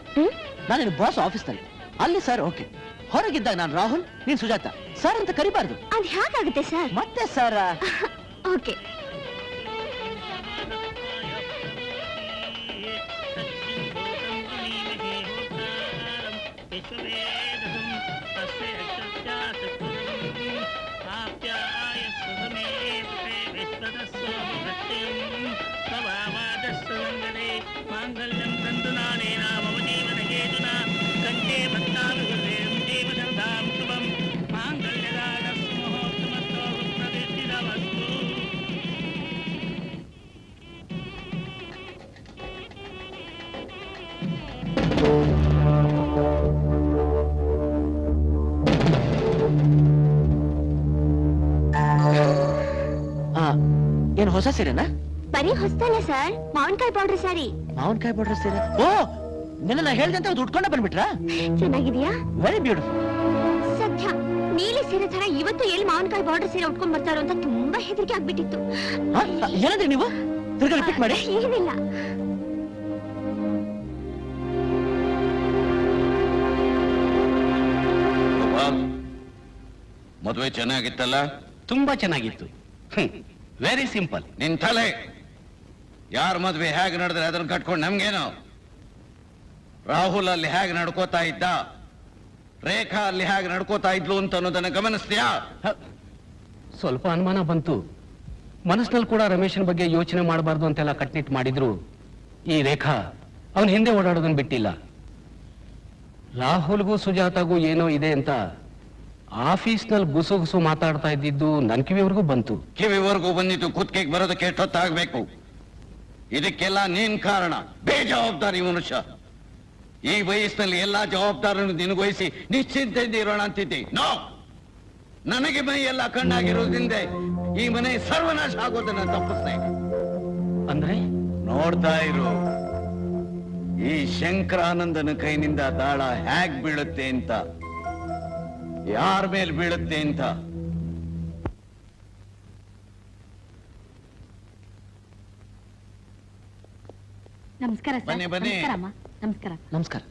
ನಾನು boss ಆಫೀಸ್ನಲ್ಲಿ ಅಲ್ಲಿ sir okay, ಹೊರಗಿದ್ದಾಗ ನಾನು ರಾಹುಲ್, ನೀನ್ Sujata. Sir ಅಂತ ಕರಿಬಾರ್ದು. ಅದು ಹೇಗಾಗುತ್ತೆ ಸರ್? ಮತ್ತೆ ಸರ್. ಓಕೆ. ಏನು ಹೊಸ ಸೀರೆನಾ? ಬರೀ ಹೊಸ್ತಲ್ಲ ಸರ್, ಮಾವಿನಕಾಯಿ ಪೌಡರ್ ಸಾರಿ. ಮಾವಿನಕಾಯಿ ಬಾರ್ಡರ್ ಸೀರೆ? ಓ, ನಿನ್ನ ಹೇಳ್ದಂತ ಅದು ಉಟ್ಕೊಂಡ ಬಂದ್ಬಿಟ್ರಾ? ಚೆನ್ನಾಗಿದ್ಯಾ? Very beautiful. ಸತ್ಯ ನೀಲಿ ಸೀರೆ ತರ ಇವತ್ತು ಎಲ್ಲಿ ಮಾವಿನಕಾಯಿ ಬಾರ್ಡರ್ ಸೀರೆ ಉಟ್ಕೊಂಡ್ ಬರ್ತಾರೋ ಅಂತ ತುಂಬಾ ಹೆದರಿಕೆ ಆಗ್ಬಿಟ್ಟಿತ್ತು. ಏನಂದ್ರೆ ನೀವು ತಿರ್ಗಾ ರಿಪೀಟ್ ಮಾಡಿ. ಏನಿಲ್ಲ. ಮದುವೆ ಚೆನ್ನಾಗಿತ್ತಲ್ಲ? ತುಂಬಾ ಚೆನ್ನಾಗಿತ್ತು. Very simple. ನಿನ್ ತಲೆ ಯಾರ ಮದ್ವೆ ಹೇಗೆ ನಡೆದ್ರೆ ಅದನ್ನ ಕಟ್ಕೊಂಡು ನಮ್ಗೇನು? ರಾಹುಲ್ ಅಲ್ಲಿ ಹೇಗೆ ನಡ್ಕೋತಾ ಇದ್ದ, ರೇಖಾ ಅಲ್ಲಿ ಹೇಗೆ ನಡ್ಕೋತಾ ಇದ್ಲು ಅಂತ ಅನ್ನೋದನ್ನ ಗಮನಿಸ್ತೀಯಾ? ಸ್ವಲ್ಪ ಅನುಮಾನ ಬಂತು. ಮನಸ್ಸಿನಲ್ಲಿ ಕೂಡ ರಮೇಶನ್ ಬಗ್ಗೆ ಯೋಚನೆ ಮಾಡಬಾರ್ದು ಅಂತೆಲ್ಲ ಕಟ್ನಿಟ್ ಮಾಡಿದ್ರು ಈ ರೇಖಾ ಅವನ ಹಿಂದೆ ಓಡಾಡೋದನ್ನ ಬಿಟ್ಟಿಲ್ಲ. ರಾಹುಲ್ಗೂ ಸುಜಾತಾಗೂ ಏನೋ ಇದೆ ಅಂತ ಆಫೀಸ್ನಲ್ಲಿ ಗುಸು ಮಾತಾಡ್ತಾ ಇದ್ದಿದ್ದು ನನ್ ಕಿವಿವರೆಗೂ ಬಂತು. ಕಿವಿವರೆಗೂ ಬಂದಿದ್ದು ಕುತ್ತಿಗೆಗೆ ಬರೋದಕ್ಕೆ ಎಷ್ಟೊತ್ತಾಗಬೇಕು? ಇದಕ್ಕೆಲ್ಲ ನೀನ್ ಕಾರಣ. ಬೇಜವಾಬ್ದಾರಿ ಮನುಷ್ಯ. ಈ ವಯಸ್ಸಿನಲ್ಲಿ ಎಲ್ಲಾ ಜವಾಬ್ದಾರಿಯನ್ನು ನಿನಗೊಳಿಸಿ ನಿಶ್ಚಿಂತೆಯಿಂದ ಇರೋಣ ಅಂತಿದ್ದೆ. ನೋ, ನನಗೆ ಮೈ ಎಲ್ಲ ಕಣ್ಣಾಗಿರೋದ್ರಿಂದ ಈ ಮನೆ ಸರ್ವನಾಶ ಆಗೋದನ್ನ ತಪ್ಪಿಸ್ದೆ. ಅಂದ್ರೆ ನೋಡ್ತಾ ಇರು, ಈ ಶಂಕರಾನಂದನ ಕೈನಿಂದ ದಾಳ ಹೇಗ್ ಬೀಳುತ್ತೆ ಅಂತ, ಯಾರ ಮೇಲೆ ಬೀಳುತ್ತೆ ಅಂತ. ನಮಸ್ಕಾರ ಸರ್. ಬನ್ನಿ, ಬನ್ನಿ. ನಮಸ್ಕಾರಮ್ಮ. ನಮಸ್ಕಾರ. ನಮಸ್ಕಾರ.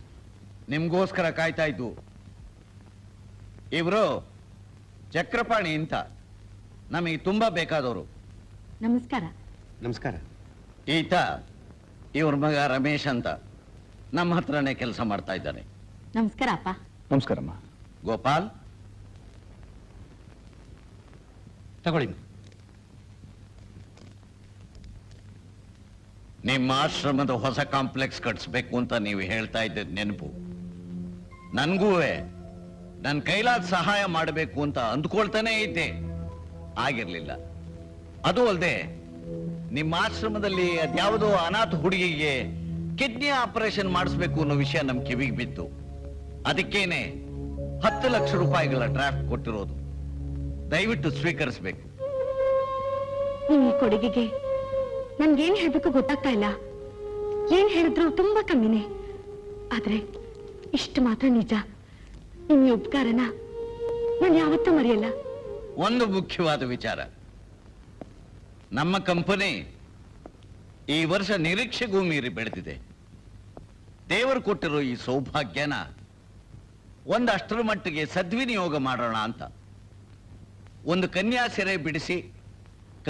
ನಿಮ್ಗೋಸ್ಕರ ಕಾಯ್ತಾ ಇದ್ದು. ಇವರು ಚಕ್ರಪಾಣಿ ಅಂತ ನಮಗೆ ತುಂಬಾ ಬೇಕಾದವರು. ನಮಸ್ಕಾರ. ನಮಸ್ಕಾರ. ಈತ ಇವ್ರ ಮಗ ರಮೇಶ್ ಅಂತ ನಮ್ಮ ಹತ್ರನೇ ಕೆಲಸ ಮಾಡ್ತಾ ಇದ್ದಾನೆ. ನಮಸ್ಕಾರ ಅಪ್ಪ. ನಮಸ್ಕಾರಮ್ಮ. ಗೋಪಾಲ್, ತಗೊಳ್ಳಿ. ನಿಮ್ಮ ಆಶ್ರಮದ ಹೊಸ ಕಾಂಪ್ಲೆಕ್ಸ್ ಕಟ್ಸ್ಬೇಕು ಅಂತ ನೀವು ಹೇಳ್ತಾ ಇದ್ದದ್ ನೆನಪು. ನನ್ಗೂ ನನ್ನ ಕೈಲಾದ ಸಹಾಯ ಮಾಡಬೇಕು ಅಂತ ಅಂದ್ಕೊಳ್ತಾನೆ ಇದ್ದೆ, ಆಗಿರ್ಲಿಲ್ಲ. ಅದು ಅಲ್ಲದೆ ನಿಮ್ಮ ಆಶ್ರಮದಲ್ಲಿ ಅದ್ಯಾವುದೋ ಅನಾಥ ಹುಡುಗಿಗೆ ಕಿಡ್ನಿ ಆಪರೇಷನ್ ಮಾಡಿಸ್ಬೇಕು ಅನ್ನೋ ವಿಷಯ ನಮ್ ಕಿವಿಗೆ ಬಿತ್ತು. ಅದಕ್ಕೇನೆ 10 ಲಕ್ಷ ರೂಪಾಯಿಗಳ ಡ್ರಾಫ್ಟ್ ಕೊಟ್ಟಿರೋದು. ದಯವಿಟ್ಟು ಸ್ವೀಕರಿಸಬೇಕು. ನಿಮ್ ಈ ಕೊಡುಗೆಗೆ ನನ್ಗೇನ್ ಹೇಳ್ಬೇಕು ಗೊತ್ತಾಗ್ತಾ ಇಲ್ಲ. ಏನ್ ಹೇಳಿದ್ರು ತುಂಬಾ ಕಮ್ಮಿನೇ. ಆದ್ರೆ ಇಷ್ಟು ಮಾತ್ರ ನಿಜ, ನಿಮ್ ಈ ಉಪಕಾರನ ನಾನು ಯಾವತ್ತೂ ಮರೆಯಲ್ಲ. ಒಂದು ಮುಖ್ಯವಾದ ವಿಚಾರ, ನಮ್ಮ ಕಂಪನಿ ಈ ವರ್ಷ ನಿರೀಕ್ಷೆಗೂ ಮೀರಿ ಬೆಳೆದಿದೆ. ದೇವರು ಕೊಟ್ಟಿರೋ ಈ ಸೌಭಾಗ್ಯನ ಒಂದಷ್ಟರ ಮಟ್ಟಿಗೆ ಸದ್ವಿನಿಯೋಗ ಮಾಡೋಣ ಅಂತ. ಒಂದು ಕನ್ಯಾ ಸೆರೆ ಬಿಡಿಸಿ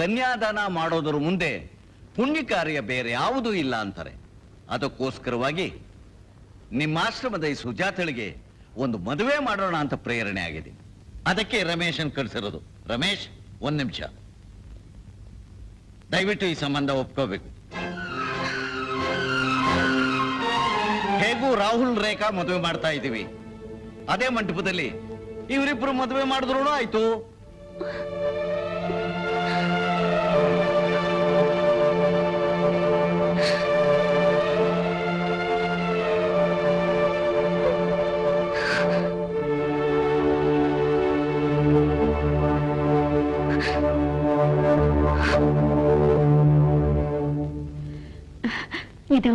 ಕನ್ಯಾದಾನ ಮಾಡೋದ್ರ ಮುಂದೆ ಪುಣ್ಯ ಕಾರ್ಯ ಬೇರೆ ಯಾವುದೂ ಇಲ್ಲ ಅಂತಾರೆ. ಅದಕ್ಕೋಸ್ಕರವಾಗಿ ನಿಮ್ಮ ಆಶ್ರಮದ ಈ ಸುಜಾತಳಿಗೆ ಒಂದು ಮದುವೆ ಮಾಡೋಣ ಅಂತ ಪ್ರೇರಣೆ ಆಗಿದೆ. ಅದಕ್ಕೆ ರಮೇಶನ್ ಕಳಿಸಿರೋದು. ರಮೇಶ್, 1 ನಿಮಿಷ, ದಯವಿಟ್ಟು ಈ ಸಂಬಂಧ ಒಪ್ಕೋಬೇಕು. ಹೇಗೂ ರಾಹುಲ್ ರೇಖಾ ಮದುವೆ ಮಾಡ್ತಾ ಇದ್ದೀವಿ. ಅದೇ ಮಂಟಪದಲ್ಲಿ ಇವರಿಬ್ರು ಮದುವೆ ಮಾಡಿದ್ರು ಆಯ್ತು. ಇದು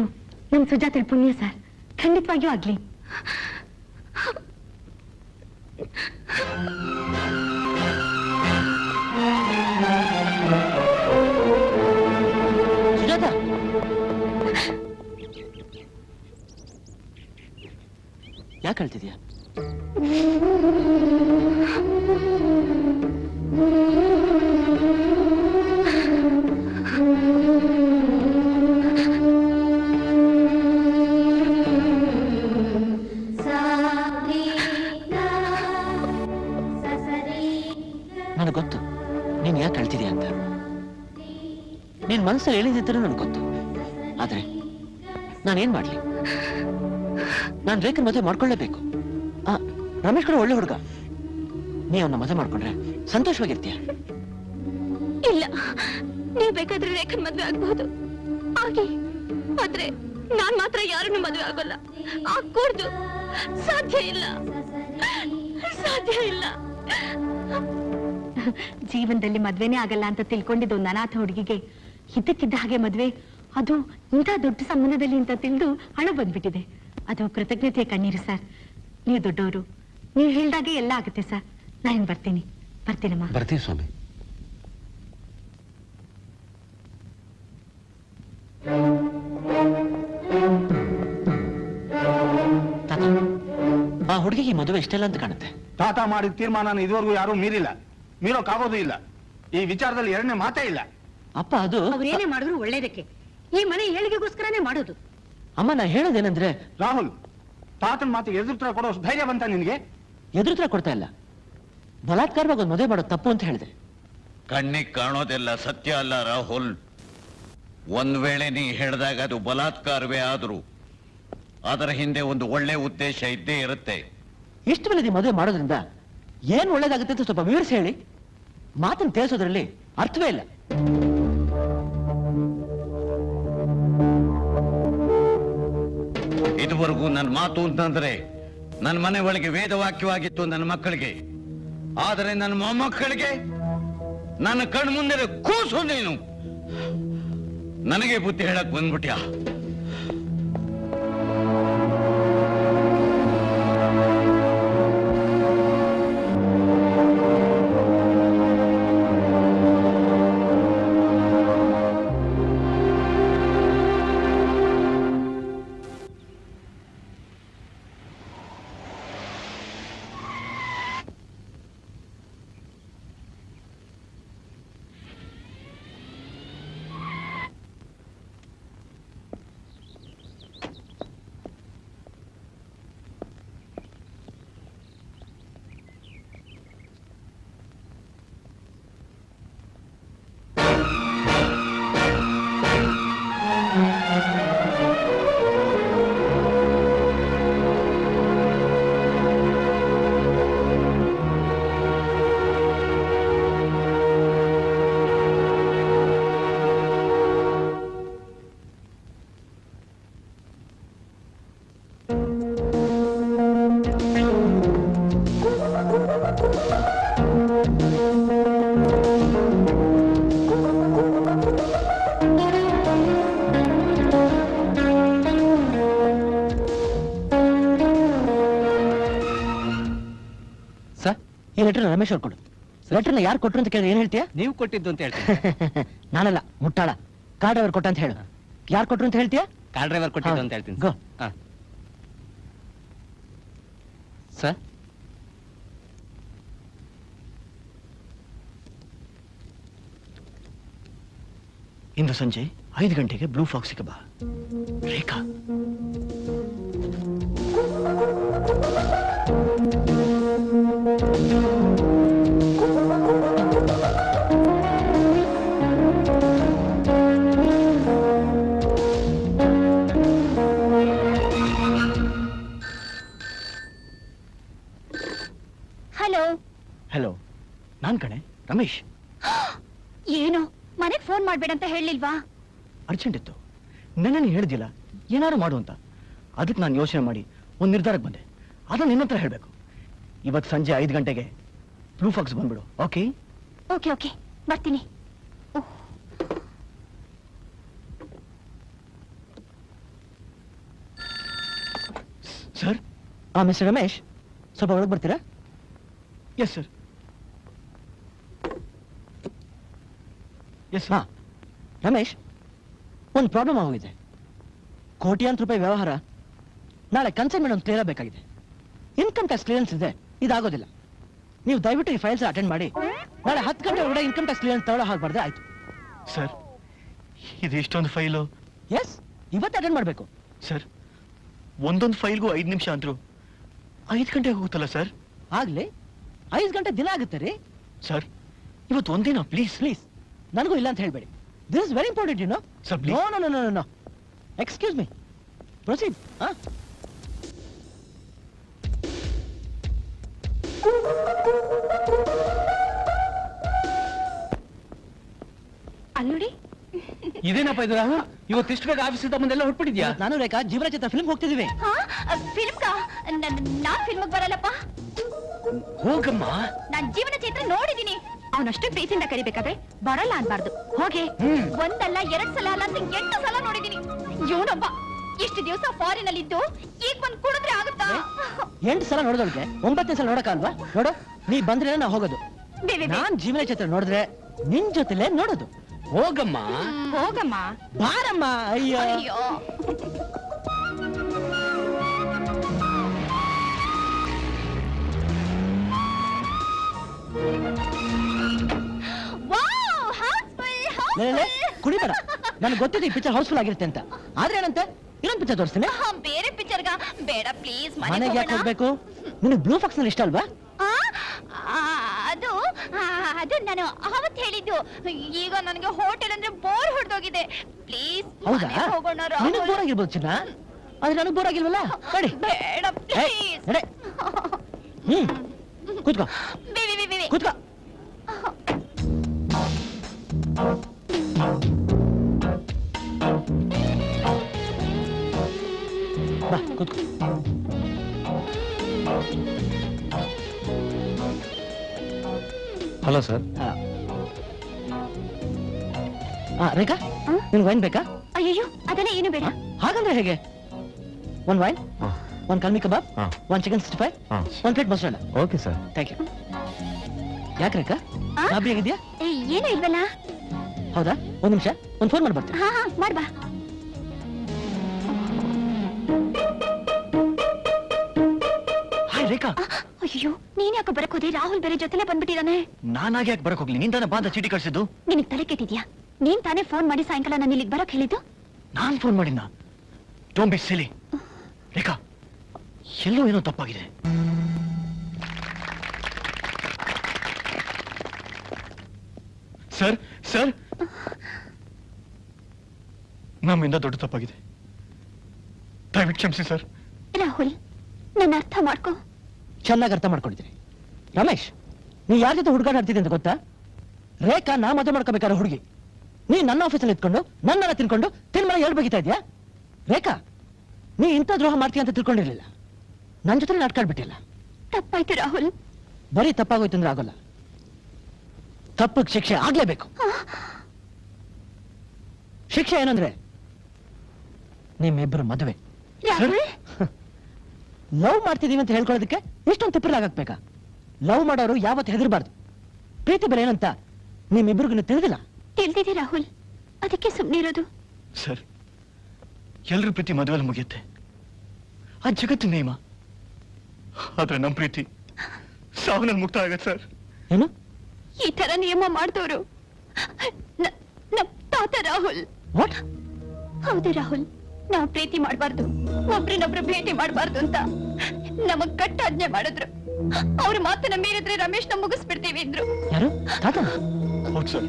ನಮ್ ಸುಜಾತಳ ಪುಣ್ಯ ಸರ್. ಖಂಡಿತವಾಗಿಯೂ ಆಗ್ಲಿ. ಸುಜಾತ, ಯಾಕೆ ಹೇಳ್ತಿದ್ಯಾ? ನನಗೆ ಗೊತ್ತು ನೀನ್ ಯಾಕೆ ಹೇಳ್ತಿದ್ಯಾ ಅಂತ. ನೀನ್ ಮನಸ್ಸಲ್ಲಿ ಹೇಳಿದ್ದಿದ್ದರೂ ನನಗೆ ಗೊತ್ತು. ಆದ್ರೆ ನಾನೇನ್ ಮಾಡ್ಲಿ? ನಾನ್ ರೇಖನ್ ಮದುವೆ ಮಾಡ್ಕೊಳ್ಳೇಬೇಕು. ರಮೇಶ್ ಕೂಡ ಒಳ್ಳೆ ಹುಡುಗ. ನೀ ಅವನ್ನ ಮದುವೆ ಮಾಡ್ಕೊಂಡ್ರೆ ಸಂತೋಷವಾಗಿರ್ತೀಯ. ಇಲ್ಲ, ನೀವ್ ಬೇಕಾದ್ರೆ ರೇಖನ್ ಮದ್ವೆ ಆಗ್ಬಹುದು ಆಗಿ, ಆದ್ರೆ ನಾನ್ ಮಾತ್ರ ಯಾರನ್ನು ಮದ್ವೆ ಆಗೋಲ್ಲ. ಆಗ್ಕೂಡ್ದು. ಸಾಧ್ಯ ಇಲ್ಲ, ಸಾಧ್ಯ ಇಲ್ಲ. ಜೀವನದಲ್ಲಿ ಮದ್ವೆನೇ ಆಗಲ್ಲ ಅಂತ ತಿಳ್ಕೊಂಡಿದ್ದು ಒಂದು ಅನಾಥ ಹುಡುಗಿಗೆ ಇದ್ದಕ್ಕಿದ್ದ ಹಾಗೆ ಮದ್ವೆ, ಅದು ಇಂಥ ದೊಡ್ಡ ಸಂಬಂಧದಲ್ಲಿ ಅಂತ ತಿಳಿದು ಹಣ ಬಂದ್ಬಿಟ್ಟಿದೆ. ಅದು ಕೃತಜ್ಞತೆಯ ಕಣ್ಣೀರು ಸರ್. ನೀವು ದೊಡ್ಡವರು, ನೀವು ಹೇಳ್ದಾಗೆ ಎಲ್ಲ ಆಗುತ್ತೆ ಸರ್. ನಾನು ಬರ್ತೀನಿ. ಬರ್ತೀನಮ್ಮ. ಬರ್ತೀವಿ ಸ್ವಾಮಿ. ತಾತ, ಆ ಹುಡುಗಿಗೆ ಮದುವೆ ಇಷ್ಟೆಲ್ಲ ಅಂತ ಕಾಣುತ್ತೆ. ತಾತ ಮಾಡಿದ ತೀರ್ಮಾನ ಇದುವರೆಗೂ ಯಾರೂ ಮೀರೋಕ್ಕಾಗೋದು ಇಲ್ಲ. ಈ ವಿಚಾರದಲ್ಲಿ ಎರಡನೇ ಮಾತೇ ಇಲ್ಲ. ಅಪ್ಪ, ಅದು ಅವ್ರೇನೇ ಮಾಡಿದ್ರು ಒಳ್ಳೇದಕ್ಕೆ. ಈ ಮನೆ ಏಳಿಗೆಗೋಸ್ಕರನೇ ಮಾಡೋದು. ಅಮ್ಮ, ನಾ ಹೇಳೋದೇನಂದ್ರೆ, ರಾಹುಲ್, ತಾತನ ಮಾತಿಗೆ ಎದುರುತ್ತರ ಕೊಡೋ ಧೈರ್ಯ ಬಂತ ನಿನ್ಗೆ? ಎದುರುತ್ರ ಕೊಡ್ತಾ ಇಲ್ಲ. ಬಲಾತ್ಕಾರವಾಗಿ ಒಂದು ಮದುವೆ ಮಾಡೋದು ತಪ್ಪು ಅಂತ ಹೇಳಿದೆ. ಕಣ್ಣಿಗೆ ಕಾಣೋದೆಲ್ಲ ಸತ್ಯ ಅಲ್ಲ ರಾಹುಲ್. ಒಂದ್ ವೇಳೆ ನೀ ಹೇಳಿದಾಗ ಅದು ಬಲಾತ್ಕಾರವೇ ಆದ್ರೂ ಅದರ ಹಿಂದೆ ಒಂದು ಒಳ್ಳೆ ಉದ್ದೇಶ ಇದ್ದೇ ಇರುತ್ತೆ. ಇಷ್ಟು ಮೇಲೆ ಮದುವೆ ಮಾಡೋದ್ರಿಂದ ಏನ್ ಒಳ್ಳೇದಾಗುತ್ತೆ ಅಂತ ಸ್ವಲ್ಪ ವಿವರಿಸಿ ಹೇಳಿ. ಮಾತನ್ನು ತಿಳಿಸೋದ್ರಲ್ಲಿ ಅರ್ಥವೇ ಇಲ್ಲ. ಇದುವರೆಗೂ ನನ್ನ ಮಾತು ಅಂತಂದ್ರೆ ನನ್ನ ಮನೆ ಒಳಗೆ ವೇದವಾಕ್ಯವಾಗಿತ್ತು ನನ್ನ ಮಕ್ಕಳಿಗೆ. ಆದರೆ ನನ್ನ ಮೊಮ್ಮಕ್ಕಳಿಗೆ ನನ್ನ ಕಣ್ಣು ಮುಂದೆ ಕೂಸು ನೀನು. ನನಗೆ ಬುದ್ಧಿ ಹೇಳಕ್ ಬಂದ್ಬಿಟ್ಯಾ? ಈ ಲೆಟರ್ ರಮೇಶ್ ಅವ್ರು ಕೊಡು. ಲೆಟರ್ನ ಯಾರು ಕೊಟ್ರು ಅಂತ ಕೇಳಿದ್ರೆ ಏನ್ ಹೇಳ್ತೀಯಾ? ನೀವು ಕೊಟ್ಟಿದ್ದು ಅಂತ ಹೇಳ್ತೀನಿ. ನಾನಲ್ಲ, ಮುಟ್ಟಾಳ. ಕಾರ್ ಡ್ರೈವರ್ ಕೊಟ್ಟ ಅಂತ ಹೇಳು. ಯಾರು ಕೊಟ್ರು ಅಂತ ಹೇಳ್ತೀಯಾ? ಕಾರ್ ಡ್ರೈವರ್ ಕೊಟ್ಟಿದ್ದು ಅಂತ ಹೇಳ್ತೀನಿ. ಗೋ. ಸರ್, ಇಂದು ಸಂಜೆ 5 ಗಂಟೆಗೆ ಬ್ಲೂ ಫಾಕ್ಸ್ಗೆ ಬಾ. ರೇಖಾ. ಹಲೋ. ಹಲೋ, ನಾನ್ ಕಣೆ, ರಮೇಶ್. ಏನು, ಮನೆಗ್ ಫೋನ್ ಮಾಡ್ಬೇಡ ಅಂತ ಹೇಳಿಲ್ವಾ? ಅರ್ಜೆಂಟ್ ಇತ್ತು. ನನ್ನನ್ನು ಹೇಳಿದಿಲ್ಲ ಏನಾದ್ರು ಮಾಡು ಅಂತ. ಅದಕ್ಕೆ ನಾನು ಯೋಚನೆ ಮಾಡಿ ಒಂದು ನಿರ್ಧಾರಕ್ಕೆ ಬಂದೆ. ಅದನ್ನ ನಿನ್ನ ಹತ್ರ ಹೇಳಬೇಕು. ಇವತ್ತು ಸಂಜೆ 5 ಗಂಟೆಗೆ ಬ್ಲೂ ಫಾಕ್ಸ್ ಬಂದ್ಬಿಡು. ಓಕೆ? ಓಕೆ ಓಕೆ, ಬರ್ತೀನಿ. ಸರ್, ಮಿಸ್ಟರ್ ರಮೇಶ್, ಸ್ವಲ್ಪ ಒಳಗೆ ಬರ್ತೀರಾ? Yes sir. ಎಸ್. ಹಾ ರಮೇಶ್, ಒಂದು ಪ್ರಾಬ್ಲಮ್ ಆಗೋಗಿದೆ. ಕೋಟ್ಯಾಂತರ ರೂಪಾಯಿ ವ್ಯವಹಾರ ನಾಳೆ ಕನ್ಸೈನ್ಮೆಂಟ್ ಒಂದು ಕ್ಲಿಯರ್ ಆಗಬೇಕಾಗಿದೆ. ಇನ್ಕಮ್ ಟ್ಯಾಕ್ಸ್ ಕ್ಲಿಯರೆನ್ಸ್ ಇದೆ, ಇದಾಗೋದಿಲ್ಲ. ನೀವು ದಯವಿಟ್ಟು ಈ ಫೈಲ್ಸ್ ಅಟೆಂಡ್ ಮಾಡಿ ನಾಳೆ 10 ಗಂಟೆ ಒಳಗಡೆ ಇನ್ಕಮ್ ಟ್ಯಾಕ್ಸ್ ಕ್ಲಿಯರೆನ್ಸ್ ತಗೊಳ್ಳೋ ಹಾಗೆ ಆಯ್ತು. ಸರ್, ಇದು ಇಷ್ಟೊಂದು ಫೈಲು. ಎಸ್, ಇವತ್ತು ಅಟೆಂಡ್ ಮಾಡಬೇಕು. ಸರ್, ಒಂದೊಂದು ಫೈಲ್ಗೂ 5 ನಿಮಿಷ ಅಂದ್ರು 5 ಗಂಟೆ ಹೋಗುತ್ತಲ್ಲ ಸರ್? ಆಗ್ಲಿ, 5 ಗಂಟೆ ದಿನ ಆಗುತ್ತೆ ರೀ. ಸರ್, ಇವತ್ತು ಒಂದಿನ ಪ್ಲೀಸ್ ಪ್ಲೀಸ್. ನನಗೂ ಇಲ್ಲ ಅಂತ ಹೇಳ್ಬೇಡಿ. This is very important, you know. Sir, no no no no no. Excuse me, proceed. ಅಲ್ಲೋಡಿ, ಇದೇನಪ್ಪ ಇದು ರಾಹುಲ್? ಇವತ್ತಿಷ್ಟು ಬೇಗ ಆಫೀಸಿಂದ ಬಂದೆಲ್ಲ ಹೊಟ್ಬಿಟ್ಟಿದ್ಯಾ? ನಾನು ರೇಖಾ ಜೀವನ ಚಿತ್ರ ಫಿಲ್ಮ್ ಹೋಗ್ತಿದೀವಿ. ನಾನ್ ಫಿಲ್ಮ್ ಬರಲ್ಲಪ್ಪ. ಹೋಗಮ್ಮ. ನಾನ್ ಜೀವನ ಚಿತ್ರ ನೋಡಿದೀನಿ. ಅವನಷ್ಟು ಪ್ರೀತಿಯಿಂದ ಕರಿಬೇಕಾದ್ರೆ ಬರಲ್ಲ ಅನ್ಬಾರ್ದು. ಹೋಗೆ, ಒಂದಲ್ಲ 2 ಸಲ ಅಲ್ಲ ಅಂತ 8 ಸಲ ನೋಡಿದೀನಿ. ಇವನೊಬ್ಬ ಇಷ್ಟು ದಿವಸ ಫಾರಿನ್ ಅಲ್ಲಿ ಇದ್ದು ಈಗ ಬಂದ್ ಕುಡಿದ್ರೆ ಆಗುತ್ತಾ? 8 ಸಲ ನೋಡೋದೊಳಗೆ 9ನೇ ಸಲ ನೋಡಕ್ಕಾಲ್ವಾ? ನೋಡು, ನೀ ಬಂದ್ರೆ ನಾ ಹೋಗೋದು. ನಾನ್ ಜೀವನ ಚಿತ್ರ ನೋಡಿದ್ರೆ ನಿನ್ ಜೊತೆಲೆ ನೋಡೋದು. ಹೋಗಮ್ಮ. ಹೋಗಮ್ಮ. ಬಾರಮ್ಮ. ಅಯ್ಯೋ ಅಯ್ಯೋ. ಕುಡಿಬೇಡ. ನನಗೆ ಗೊತ್ತಿದೆ ಈ ಪಿಕ್ಚರ್ ಹೌಸ್ಫುಲ್ ಆಗಿರುತ್ತೆ ಅಂತ. ಆದ್ರೆ ಏನಂತೆ ಇನ್ನೊಂದು ಪಿಕ್ಚರ್ ತೋರಿಸ್ತೀನಿ. ಬೇರೆ ಪಿಕ್ಚರ್ಗ ಬೇಡ ಪ್ಲೀಸ್. ಮನೆಗೆ ಯಾಕೆ ಹೋಗ್ಬೇಕು? ನಿನಗೆ ಬ್ಲೂ ಫಾಕ್ಸ್ ನಲ್ಲಿ ಇಷ್ಟ ಅಲ್ವಾ? ಅದು ಅದು ನಾನು ಅವತ್ತು ಹೇಳಿದ್ದು. ಈಗ ನನಗೆ ಹೋಟೆಲ್ ಅಂದ್ರೆ ಬೋರ್ ಹೊಡೆದೋಗಿದೆ. ಪ್ಲೀಸ್ ಹೌದಾ? ಹೋಗೋಣ. ನಿನಗೆ ಬೋರ್ ಆಗಿರ್ಬೋದು ಚಿನ್ನ, ಆದ್ರೆ ನನಗೆ ಬೋರ್ ಆಗಿಲ್ವಲ್ಲ. ನಡಿ. ಬೇಡ ಪ್ಲೀಸ್. ನಡಿ. ಕೂತ್ಕೋ ಕೂತ್ಕೋ. ಬಾ ಕೂತ್ಕೋ. Hello sir. ರೇಖಾ, ನಿನ್ ವೈನ್ ಬೇಕಾ? ಅಯ್ಯೋ ಅದೆಲ್ಲ ಏನು ಬೇಡ. ಹಾಗಂದ್ರೆ ಹೇಗೆ? ಒಂದ್ ವೈನ್, ಒಂದ್ ಕಲ್ಮಿ ಕಬಾಬ್, ಒಂದ್ ಚಿಕನ್ 65, ಒಂದ್ ಪ್ಲೇಟ್ ಮೊಸರನ್ನ. Okay sir. Thank you. ಯಾಕೆ ರೇಖಾ, ಗಾಬರಿ ಆಗಿದ್ಯಾ? ಏನೂ ಇಲ್ವಲ್ಲ. ಹೌದಾ? ಒಂದ್ ನಿಮಿಷ, ಒಂದ್ ಫೋನ್ ಮಾಡಿ ಬರ್ತೀನಿ. ಹಾ ಮಾಡ್ಬಾ. ಹಾಯ್ ರೇಖಾ. ಅಯ್ಯೋ ನೀನ್ ಯಾಕೆ ಬರಕ್ ಹೋದಿ? ರಾಹುಲ್ ಬೇರೆ ಜೊತೆಲೆ ಬಂದ್ಬಿಟ್ಟಿದಾನೆ. ನಾನಾಗೆ ಯಾಕೆ ಬರಕ್ ಹೋಗ್ಲಿ? ನೀನ್ ತಾನೇ ಬಾಂಧ ಚೀಟಿ ಕಳ್ಸಿದ್ದು. ನಿನಗ್ ತಲೆ ಕೆಟ್ಟಿದ್ಯಾ? ನೀನ್ ತಾನೇ ಫೋನ್ ಮಾಡಿ ಸಾಯಂಕಾಲ ನಾನು ಇಲ್ಲಿಗೆ ಬರಕ್ ಹೇಳಿದ್ದು. ನಾನ್ ಫೋನ್ ಮಾಡಿದ್ನ? ಡೋಂಟ್ ಬಿ ಸಿಲಿ ರೇಖಾ. ಎಲ್ಲೋ ಏನೋ ತಪ್ಪಾಗಿದೆ. ಸರ್ ಸರ್, ನಮ್ಮಿಂದ ದೊಡ್ಡ ತಪ್ಪಾಗಿದೆ, ದಯವಿಟ್ಟು ಕ್ಷಮಿಸಿ ಸರ್. ರಾಹುಲ್ ನನ್ನ ಅರ್ಥ ಮಾಡ್ಕೋ. ಚೆನ್ನಾಗಿ ಅರ್ಥ ಮಾಡ್ಕೊಂಡಿದ್ದೀನಿ. ರಮೇಶ್, ನೀ ಯಾರ ಜೊತೆ ಹುಡುಗಾಟ ಆಡ್ತಿದ್ದೆ ಅಂತ ಗೊತ್ತಾ? ರೇಖಾ ನಾ ಮದುವೆ ಮಾಡ್ಕೋಬೇಕಾದ್ರೆ ಹುಡುಗಿ, ನೀ ನನ್ನ ಆಫೀಸಲ್ಲಿ ಇಟ್ಕೊಂಡು ನನ್ನನ್ನ ತಿನ್ಕೊಂಡು ತಿನ್ಮನೆ ಎಲ್ಲಿ ಬಗಿತಾ ಇದ್ಯಾ? ರೇಖಾ, ನೀ ಇಂಥ ದ್ರೋಹ ಮಾಡ್ತೀಯ ಅಂತ ತಿಳ್ಕೊಂಡಿರ್ಲಿಲ್ಲ. ನನ್ನ ಜೊತೆ ನಾಟಕ ಆಡ್ಬಿಟ್ಟಿಲ್ಲ. ತಪ್ಪಾಯ್ತು ರಾಹುಲ್. ಬರೀ ತಪ್ಪಾಗೋಯ್ತು ಅಂದ್ರೆ ಆಗೋಲ್ಲ, ತಪ್ಪಿಗೆ ಶಿಕ್ಷೆ ಆಗ್ಲೇಬೇಕು. ಶಿಕ್ಷೆ ಏನಂದ್ರೆ ನಿಮ್ಮಿಬ್ಬರು ಮದುವೆ. ಲವ್ ಮಾಡ್ತಿದೀವಿ ಅಂತ ಹೇಳ್ಕೊಳ್ಳೋದಕ್ಕೆ ಎಷ್ಟೊಂದು ತಿಪ್ಪಲಾಗಬೇಕಾ? ಲವ್ ಮಾಡೋರು ಯಾವತ್ತು ಹೆದರ್ಬಾರ್ದು. ಪ್ರೀತಿ ಬೆಲೆ ಏನಂತ ನಿಮ್ಮಿಬ್ಬರಿಗೂ ತಿಳಿದಿಲ್ಲ. ತಿಳಿದಿದೆ ರಾಹುಲ್, ಅದಕ್ಕೆ ಸುಮ್ಮನಿರೋದು. ಸರ್, ಎಲ್ರ ಪ್ರೀತಿ ಮದುವೆಯಲ್ಲಿ ಮುಗಿಯುತ್ತೆ, ಆ ಜಗತ್ತಿನ ನಿಯಮ. ಆದ್ರೆ ನಮ್ ಪ್ರೀತಿ ಸಾವನಲ್ಲಿ ಮುಕ್ತ ಆಗತ್ತೆ ಸರ್. ಏನು? ಈ ತರ ನಿಯಮ ಮಾಡ್ದೋರು ನಮ್ ತಾತ ರಾಹುಲ್. ವಾಟ್? ಹೌದು ರಾಹುಲ್, ನಾವು ಪ್ರೀತಿ ಮಾಡಬಾರ್ದು, ಒಬ್ರನ್ನೊಬ್ರು ಭೇಟಿ ಮಾಡಬಾರ್ದು ಅಂತ ನಮಗ್ ಕಟ್ಟಾಜ್ಞೆ ಮಾಡಿದ್ರು. ಅವ್ರ ಮಾತನ್ನ ಮೀರಿದ್ರೆ ರಮೇಶ್ ನ ಮುಗಿಸ್ಬಿಡ್ತೀವಿ ಅಂದ್ರು. ಯಾರು? ತಾತ? ಹೌದು ಸರ್,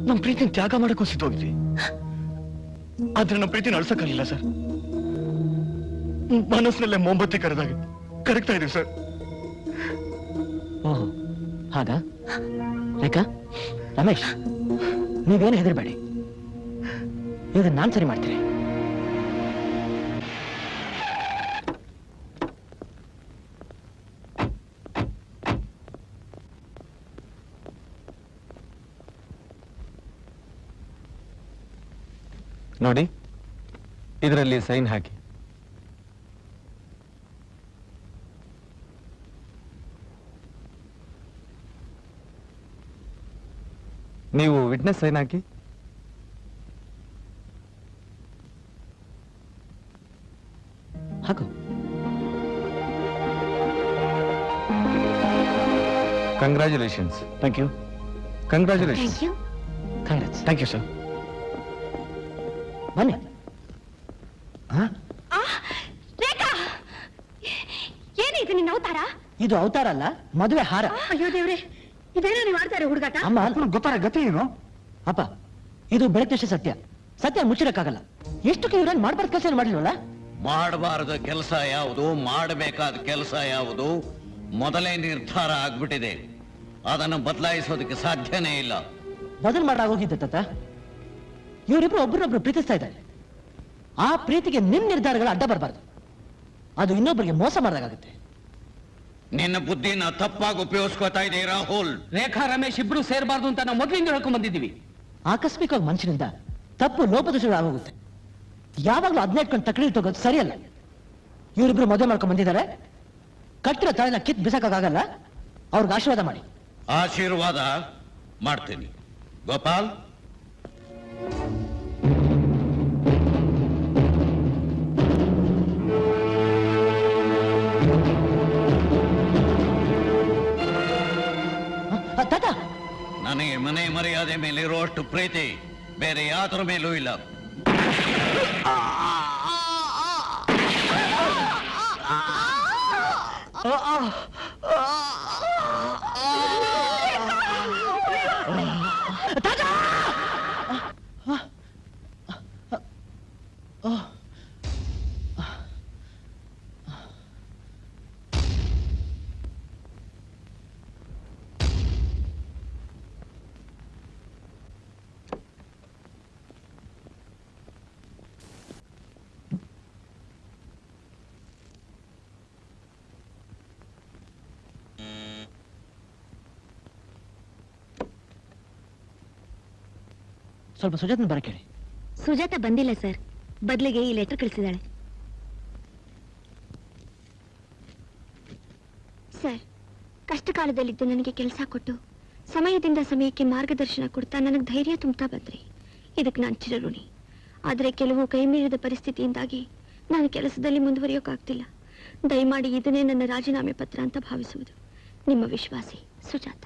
ನಮ್ ಪ್ರೀತಿನ ತ್ಯಾಗ ಮಾಡಕ್ಕೂ ಸಿದ್ದೋಗಿದ್ವಿ. ಆದ್ರೆ ನಮ್ ಪ್ರೀತಿನ ಅಳ್ಸಕ್ಕಾಗಿಲ್ಲ ಸರ್. ಮನಸ್ಸಿನಲ್ಲೇ ಮೊಂಬತ್ತಿ ಕರಗ್ತಾ ಇದೀವಿ ಸರ್. ಓಹೋ, ಹಾಗಾ? ರೇಖಾ, ರಮೇಶ್, ನೀವೇನು ಹೆದರ್ಬೇಡಿ, ಇದನ್ನ ನಾನ್ ಸರಿ ಮಾಡ್ತೀನಿ. ನೋಡಿ, ಇದರಲ್ಲಿ ಸೈನ್ ಹಾಕಿ. ನೀವು ವಿಟ್ನೆಸ್ ಸೈನ್ ಹಾಕಿ. ಹಾಕು. Congratulations. Thank you. Congratulations. Congress. Thank you sir. ಬನ್ನಿ. ರೇಖಾ, ಏನಿದು ನಿನ್ನ ಅವತಾರ? ಇದು ಅವತಾರ ಅಲ್ಲ, ಮದುವೆ ಹಾರ. ಅಯ್ಯೋ ದೇವ್ರೆ, ಇದೇನೋ ನೀವು ಆಡ್ತಾರೆ ಹುಡುಗಾಟ? ಅಮ್ಮ, ಗೊತ್ತಾರ ಗತಿ ಏನು? ಅಪ್ಪ, ಇದು ಬೆಳಕಿನಷ್ಟೇ ಸತ್ಯ. ಸತ್ಯ ಮುಚ್ಚಿಡಕ್ಕಾಗಲ್ಲ. ಎಷ್ಟು ಇವ್ರೇನ್ ಮಾಡ್ಬಾರ್ದು ಕೆಲಸ ಮಾಡಿಲ್ವಲ್ಲ? ಮಾಡಬಾರದ ಕೆಲಸ ಯಾವುದು, ಮಾಡಬೇಕಾದ ಕೆಲಸ ಯಾವುದು ಮೊದಲೇ ನಿರ್ಧಾರ ಆಗ್ಬಿಟ್ಟಿದೆ. ಅದನ್ನು ಬದಲಾಯಿಸೋದಕ್ಕೆ ಸಾಧ್ಯನೇ ಇಲ್ಲ. ಬದಲು ಮಾಡಾಗೋಗಿದ್ದೆ ತಾತ. ಇವರಿಬ್ರು ಒಬ್ರನ್ನೊಬ್ರು ಪ್ರೀತಿಸ್ತಾ ಇದ್ದಾರೆ. ಆ ಪ್ರೀತಿಗೆ ನಿಮ್ ನಿರ್ಧಾರಗಳ ಅಡ್ಡ ಬರಬಾರ್ದು. ಅದು ಇನ್ನೊಬ್ಬರಿಗೆ ಮೋಸ ಮಾಡಿದಾಗುತ್ತೆ. ನಿನ್ನ ಬುದ್ಧಿನ ತಪ್ಪಾಗಿ ಉಪಯೋಗಿಸ್ಕೋತಾ ಇದೆ ರಾಹುಲ್. ರೇಖಾ ರಮೇಶ್ ಇಬ್ರು ಸೇರ್ಬಾರ್ದು ಅಂತ ನಾವು ಮೊದಲಿಂದ ಹೇಳ್ಕೊಂಡ್ ಬಂದಿದ್ದೀವಿ. ಆಕಸ್ಮಿಕವಾಗಿ ಮನುಷ್ಯನಿಂದ ತಪ್ಪು ಲೋಪದೋಷಗಳು ಆಗೋಗುತ್ತೆ. ಯಾವಾಗಲೂ ಅದನ್ನ ಇಟ್ಕೊಂಡು ತಕಡಿ ತಗೋದು ಸರಿಯಲ್ಲ. ಇವರಿಬ್ರು ಮದುವೆ ಮಾಡ್ಕೊಂಡ್ ಬಂದಿದ್ದಾರೆ. ಕಟ್ಟಿರೋ ತಾಳಿನ ಕಿತ್ ಬಿಸಾಕಾಗಲ್ಲ. ಅವ್ರಿಗೆ ಆಶೀರ್ವಾದ ಮಾಡಿ. ಆಶೀರ್ವಾದ ಮಾಡ್ತೀನಿ. ಗೋಪಾಲ್, ತಾತ, ನನಗೆ ಮನೆ ಮರ್ಯಾದೆ ಮೇಲೆ ಇರುವಷ್ಟು ಪ್ರೀತಿ ಬೇರೆ ಯಾತರ ಮೇಲೂ ಇಲ್ಲ. ಸ್ವಲ್ಪ ಸುಜಾತನ ಬರಕ್ಕೆ ಹೇಳಿ. ಸುಜಾತ ಬಂದಿಲ್ಲ ಸರ್, ಬದಲಿಗೆ ಈ ಲೆಟರ್ ಕಳಿಸಿದಾಳೆ. ಸರ್, ಕಷ್ಟ ಕಾಲದಲ್ಲಿದ್ದು ನನಗೆ ಕೆಲಸ ಕೊಟ್ಟು ಸಮಯದಿಂದ ಸಮಯಕ್ಕೆ ಮಾರ್ಗದರ್ಶನ ಕೊಡ್ತಾ ನನಗೆ ಧೈರ್ಯ ತುಂಬ್ತಾ ಬಂದ್ರಿ. ಇದಕ್ಕೆ ನಾನು ಚಿರಋಣಿ. ಆದರೆ ಕೆಲವು ಕೈಮೀರಿದ ಪರಿಸ್ಥಿತಿಯಿಂದಾಗಿ ನಾನು ಕೆಲಸದಲ್ಲಿ ಮುಂದುವರಿಯೋಕ್ಕಾಗ್ತಿಲ್ಲ. ದಯಮಾಡಿ ಇದನ್ನೇ ನನ್ನ ರಾಜೀನಾಮೆ ಪತ್ರ ಅಂತ ಭಾವಿಸುವುದು. ನಿಮ್ಮ ವಿಶ್ವಾಸಿ ಸುಜಾತ.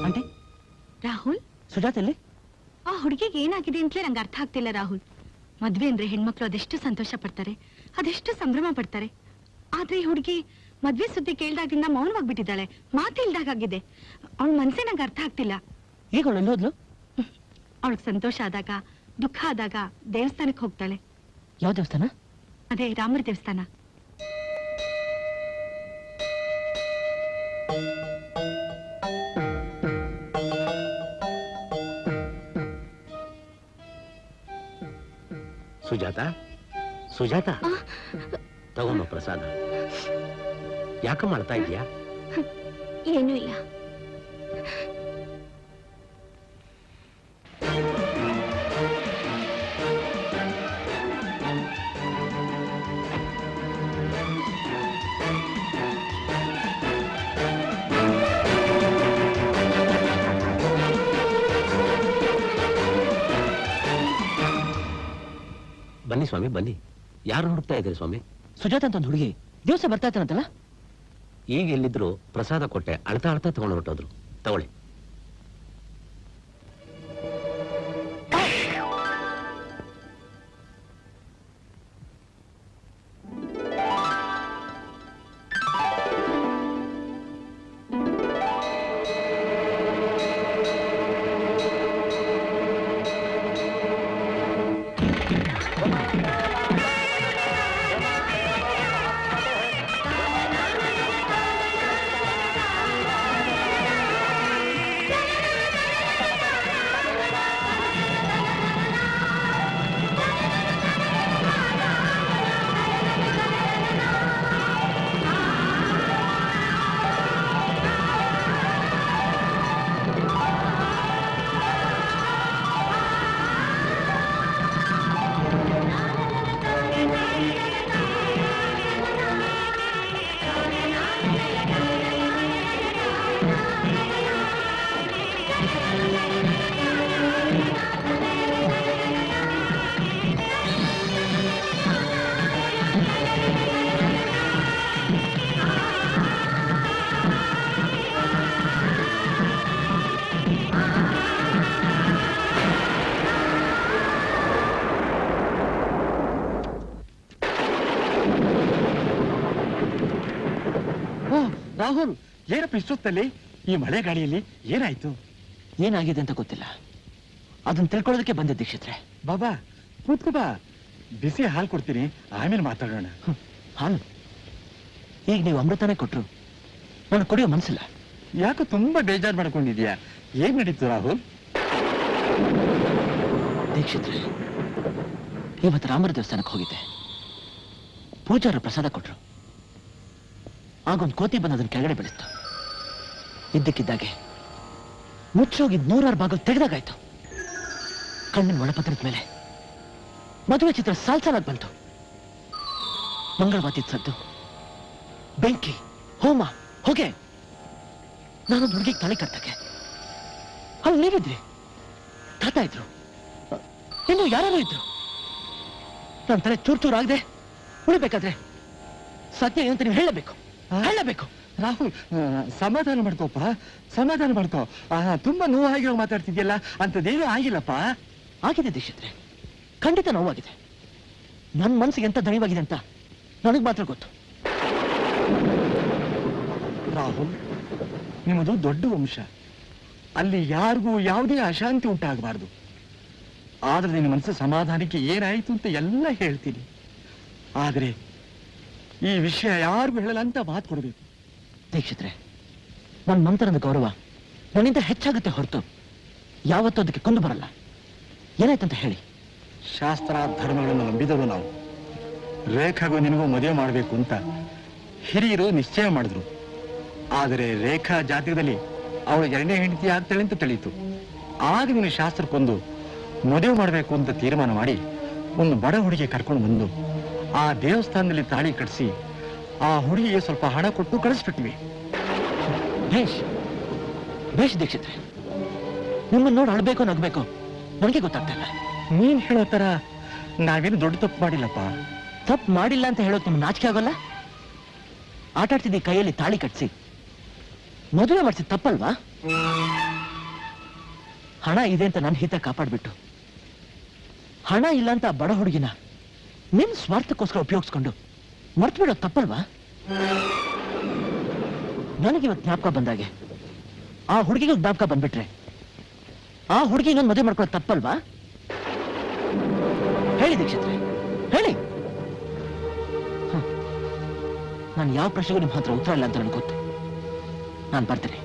ಆಂಟಿ, ರಾಹುಲ್, ಸುಜಾತ ಎಲ್ಲಿ? ಆ ಹುಡುಗಿಗೆ ಏನಾಗಿದೆ ಅಂತಲೇ ನಂಗೆ ಅರ್ಥ ಆಗ್ತಿಲ್ಲ ರಾಹುಲ್. ಮದ್ವೆ ಅಂದ್ರೆ ಹೆಣ್ಮಕ್ಳು ಅದೆಷ್ಟು ಸಂತೋಷ ಪಡ್ತಾರೆ, ಅದೆಷ್ಟು ಸಂಭ್ರಮ ಪಡ್ತಾರೆ. ಆದ್ರೆ ಈ ಹುಡುಗಿ ಮದ್ವೆ ಸುದ್ದಿ ಕೇಳ್ದಾಗಿಂದ ಮೌನವಾಗ್ಬಿಟ್ಟಿದ್ದಾಳೆ, ಮಾತು ಇಲ್ದಾಗಿದೆ. ಅವಳ ಮನ್ಸೇ ನಂಗೆ ಅರ್ಥ ಆಗ್ತಿಲ್ಲ. ಈಗ ಅವಳು ಎಲ್ಲಿ ಹೋದ್ಲು? ಅವಳಿಗೆ ಸಂತೋಷ ಆದಾಗ, ದುಃಖ ಆದಾಗ ದೇವಸ್ಥಾನಕ್ಕೆ ಹೋಗ್ತಾಳೆ. ಯಾವ ದೇವಸ್ಥಾನ? ಅದೇ ರಾಮರ ದೇವಸ್ಥಾನ. ಸುಜಾತ, ಸುಜಾತ, ತಗೊಂಡು ಪ್ರಸಾದ. ಯಾಕ ಮಾಡ್ತಾ ಇದೀಯಾ? ಏನೂ ಇಲ್ಲ. ಬನ್ನಿ ಸ್ವಾಮಿ, ಬನ್ನಿ. ಯಾರು ಹುಡುಕ್ತಾ ಇದ್ದೀರಿ ಸ್ವಾಮಿ? ಸುಜಾತ ಅಂತ ಒಂದು ಹುಡುಗಿ ದಿವಸ ಬರ್ತಾ ಇದ್ದಾನಂತಲ್ಲ? ಈಗ ಎಲ್ಲಿದ್ರು ಪ್ರಸಾದ ಕೊಟ್ಟೆ, ಅಳ್ತಾ ಅಳ್ತಾ ತಗೊಂಡು ಹೊರಟೋದ್ರು. ತಗೊಳ್ಳಿ. ರಾಹುಲ್, ಏನಪ್ಪ ಇಷ್ಟೊತ್ತಲ್ಲಿ ಈ ಮಳೆ ಗಾಳಿಯಲ್ಲಿ ಏನಾಯ್ತು? ಏನಾಗಿದೆ ಅಂತ ಗೊತ್ತಿಲ್ಲ. ಅದನ್ನ ತಿಳ್ಕೊಳ್ಳೋದಕ್ಕೆ ಬಂದೆ ದೀಕ್ಷಿತ್ರೆ. ಬಾಬಾ ಕೂತ್ಕೋ ಬಾ, ಬಿಸಿ ಹಾಲು ಕೊಡ್ತೀನಿ, ಆಮೇಲೆ ಮಾತಾಡೋಣ. ಹಾಲು? ಈಗ ನೀವು ಅಮೃತನೇ ಕೊಟ್ರು ನಾನು ಕುಡಿಯೋ ಮನ್ಸಿಲ್ಲ. ಯಾಕೋ ತುಂಬಾ ಬೇಜಾರು ಮಾಡ್ಕೊಂಡಿದ್ಯಾ? ಏನ್ ನಡೀತು ರಾಹುಲ್? ದೀಕ್ಷಿತ್ರೆ, ಇವತ್ತು ರಾಮರ ದೇವಸ್ಥಾನಕ್ಕೆ ಹೋಗಿದ್ದೆ. ಪೂಜಾರ ಪ್ರಸಾದ ಕೊಟ್ರು. ಆಗೊಂದು ಕೋತಿ ಬಂದು ಅದನ್ನ ಕೆಳಗಡೆ ಬೆಳೆಸ್ತು. ಇದ್ದಕ್ಕಿದ್ದಾಗೆ ಮುಚ್ಚೋಗಿದ್ 100 ಬಾಗಿಲು ತೆಗೆದಾಗಾಯ್ತು. ಕಣ್ಣಿನ ಒಳಪತ್ರದ ಮೇಲೆ ಮದುವೆ ಚಿತ್ರ ಸಾಲ್ಸಾಲಾಗಿ ಬಂತು. ಮಂಗಳವಾತಿದ್ ಸದ್ದು, ಬೆಂಕಿ, ಹೋಮ, ಹೊಗೆ. ನಾನೊಂದು ಹುಡುಗಿಗೆ ತಲೆ ಕಟ್ಟಕ್ಕೆ ಅಲ್ಲಿ ನೀವಿದ್ರಿ, ತಾತ ಇದ್ರು, ಇನ್ನು ಯಾರು ಇದ್ರು. ನನ್ನ ತಲೆ ಚೂರ್ ಚೂರ್ ಆಗದೆ ಉಳಿಬೇಕಾದ್ರೆ ಸತ್ಯ ಏನಂತ ನೀವು ಹೇಳಬೇಕು. ರಾಹುಲ್, ಸಮಾಧಾನ ಮಾಡ್ಕೋಪ್ಪ, ಸಮಾಧಾನ ಮಾಡ್ಕೋ. ತುಂಬಾ ನೋವಾಗಿರೋ ಮಾತಾಡ್ತಿದ್ಯಲ್ಲ, ಅಂಥದ್ದೇನೂ ಆಗಿಲ್ಲಪ್ಪ. ಆಗಿದೆ ದೀಕ್ಷಿತ್ರೆ, ಖಂಡಿತ ನೋವಾಗಿದೆ. ನನ್ನ ಮನಸ್ಸಿಗೆ ಎಂತ ದಣಿವಾಗಿದೆ ಅಂತ ನನಗೆ ಮಾತ್ರ ಗೊತ್ತು. ರಾಹುಲ್, ನಿಮ್ಮದು ದೊಡ್ಡ ವಂಶ. ಅಲ್ಲಿ ಯಾರಿಗೂ ಯಾವುದೇ ಅಶಾಂತಿ ಉಂಟಾಗಬಾರ್ದು. ಆದ್ರೆ ನಿನ್ನ ಮನಸ್ಸು ಸಮಾಧಾನಕ್ಕೆ ಏನಾಯ್ತು ಅಂತ ಎಲ್ಲ ಹೇಳ್ತೀನಿ. ಆದ್ರೆ ಈ ವಿಷಯ ಯಾರಿಗೂ ಹೇಳಲ್ಲ ಅಂತ ಮಾತು ಕೊಡಬೇಕು. ದೀಕ್ಷಿತ್ರೆ, ನನ್ನ ಮಂತರದ ಗೌರವ ನನ್ನಿಂದ ಹೆಚ್ಚಾಗುತ್ತೆ ಹೊರತು ಯಾವತ್ತೂ ಅದಕ್ಕೆ ಕೊಂದು ಬರಲ್ಲ. ಏನಾಯ್ತಂತ ಹೇಳಿ. ಶಾಸ್ತ್ರ ಧರ್ಮಗಳನ್ನು ನಂಬಿದವರು ನಾವು. ರೇಖಾಗೂ ನಿನಗೂ ಮದುವೆ ಮಾಡಬೇಕು ಅಂತ ಹಿರಿಯರು ನಿಶ್ಚಯ ಮಾಡಿದ್ರು. ಆದರೆ ರೇಖಾ ಜಾತಕದಲ್ಲಿ ಅವಳು 2ನೇ ಹೆಂಡತಿ ಆಗ್ತಾಳೆ ಅಂತ ತಿಳಿಯಿತು. ಆಗ ನೀನು ಶಾಸ್ತ್ರಕ್ಕೊಂದು ಮದುವೆ ಮಾಡಬೇಕು ಅಂತ ತೀರ್ಮಾನ ಮಾಡಿ ಒಂದು ಬಡ ಹುಡುಗಿ ಕರ್ಕೊಂಡು ಬಂದು ಆ ದೇವಸ್ಥಾನದಲ್ಲಿ ತಾಳಿ ಕಟ್ಟಿಸಿ ಆ ಹುಡುಗಿಗೆ ಸ್ವಲ್ಪ ಹಣ ಕೊಟ್ಟು ಕಳಿಸ್ಬಿಟ್ವಿ. ಬೇಷ್ ದೀಕ್ಷಿತ್ರೆ, ನಿಮ್ಮನ್ನು ನೋಡಿ ಅಳ್ಬೇಕೋ ನಗ್ಬೇಕೋ ನನಗೆ ಗೊತ್ತಾಗ್ತಾ ಇಲ್ಲ. ನೀನ್ ಹೇಳೋ ತರ ನಾವೇನು ದೊಡ್ಡ ತಪ್ಪು ಮಾಡಿಲ್ಲಪ್ಪ. ತಪ್ಪು ಮಾಡಿಲ್ಲ ಅಂತ ಹೇಳೋದು ನಿಮ್ಗೆ ನಾಚಿಕೆ ಆಗೋಲ್ಲ? ಆಟ ಆಡ್ತಿದ್ದಿ ಕೈಯಲ್ಲಿ ತಾಳಿ ಕಟ್ಸಿ ಮದುವೆ ಮಾಡಿಸಿದ ತಪ್ಪಲ್ವಾ? ಹಣ ಇದೆ ಅಂತ ನನ್ನ ಹಿತ ಕಾಪಾಡ್ಬಿಟ್ಟು ಹಣ ಇಲ್ಲ ಅಂತ ಬಡ ಹುಡುಗಿನ ನಿಮ್ ಸ್ವಾರ್ಥಕ್ಕೋಸ್ಕರ ಉಪಯೋಗಿಸ್ಕೊಂಡು ಮರ್ತು ಬಿಡೋದು ತಪ್ಪಲ್ವಾ? ನನಗಿವತ್ತು ಜ್ಞಾಪಕ ಬಂದಾಗೆ ಆ ಹುಡುಗಿಗೂ ಜ್ಞಾಪಕ ಬಂದ್ಬಿಟ್ರೆ ಆ ಹುಡುಗಿ ಇನ್ನೊಂದು ಮದುವೆ ಮಾಡ್ಕೊಳ್ಳೋದು ತಪ್ಪಲ್ವಾ? ಹೇಳಿ ದೀಕ್ಷಿತ್ರೆ, ಹೇಳಿ. ನಾನು ಯಾವ ಪ್ರಶ್ನೆಗೂ ನಿಮ್ಮ ಹತ್ರ ಉತ್ತರ ಇಲ್ಲ ಅಂತ ನನಗೆ ಗೊತ್ತು. ನಾನು ಬರ್ತೇನೆ.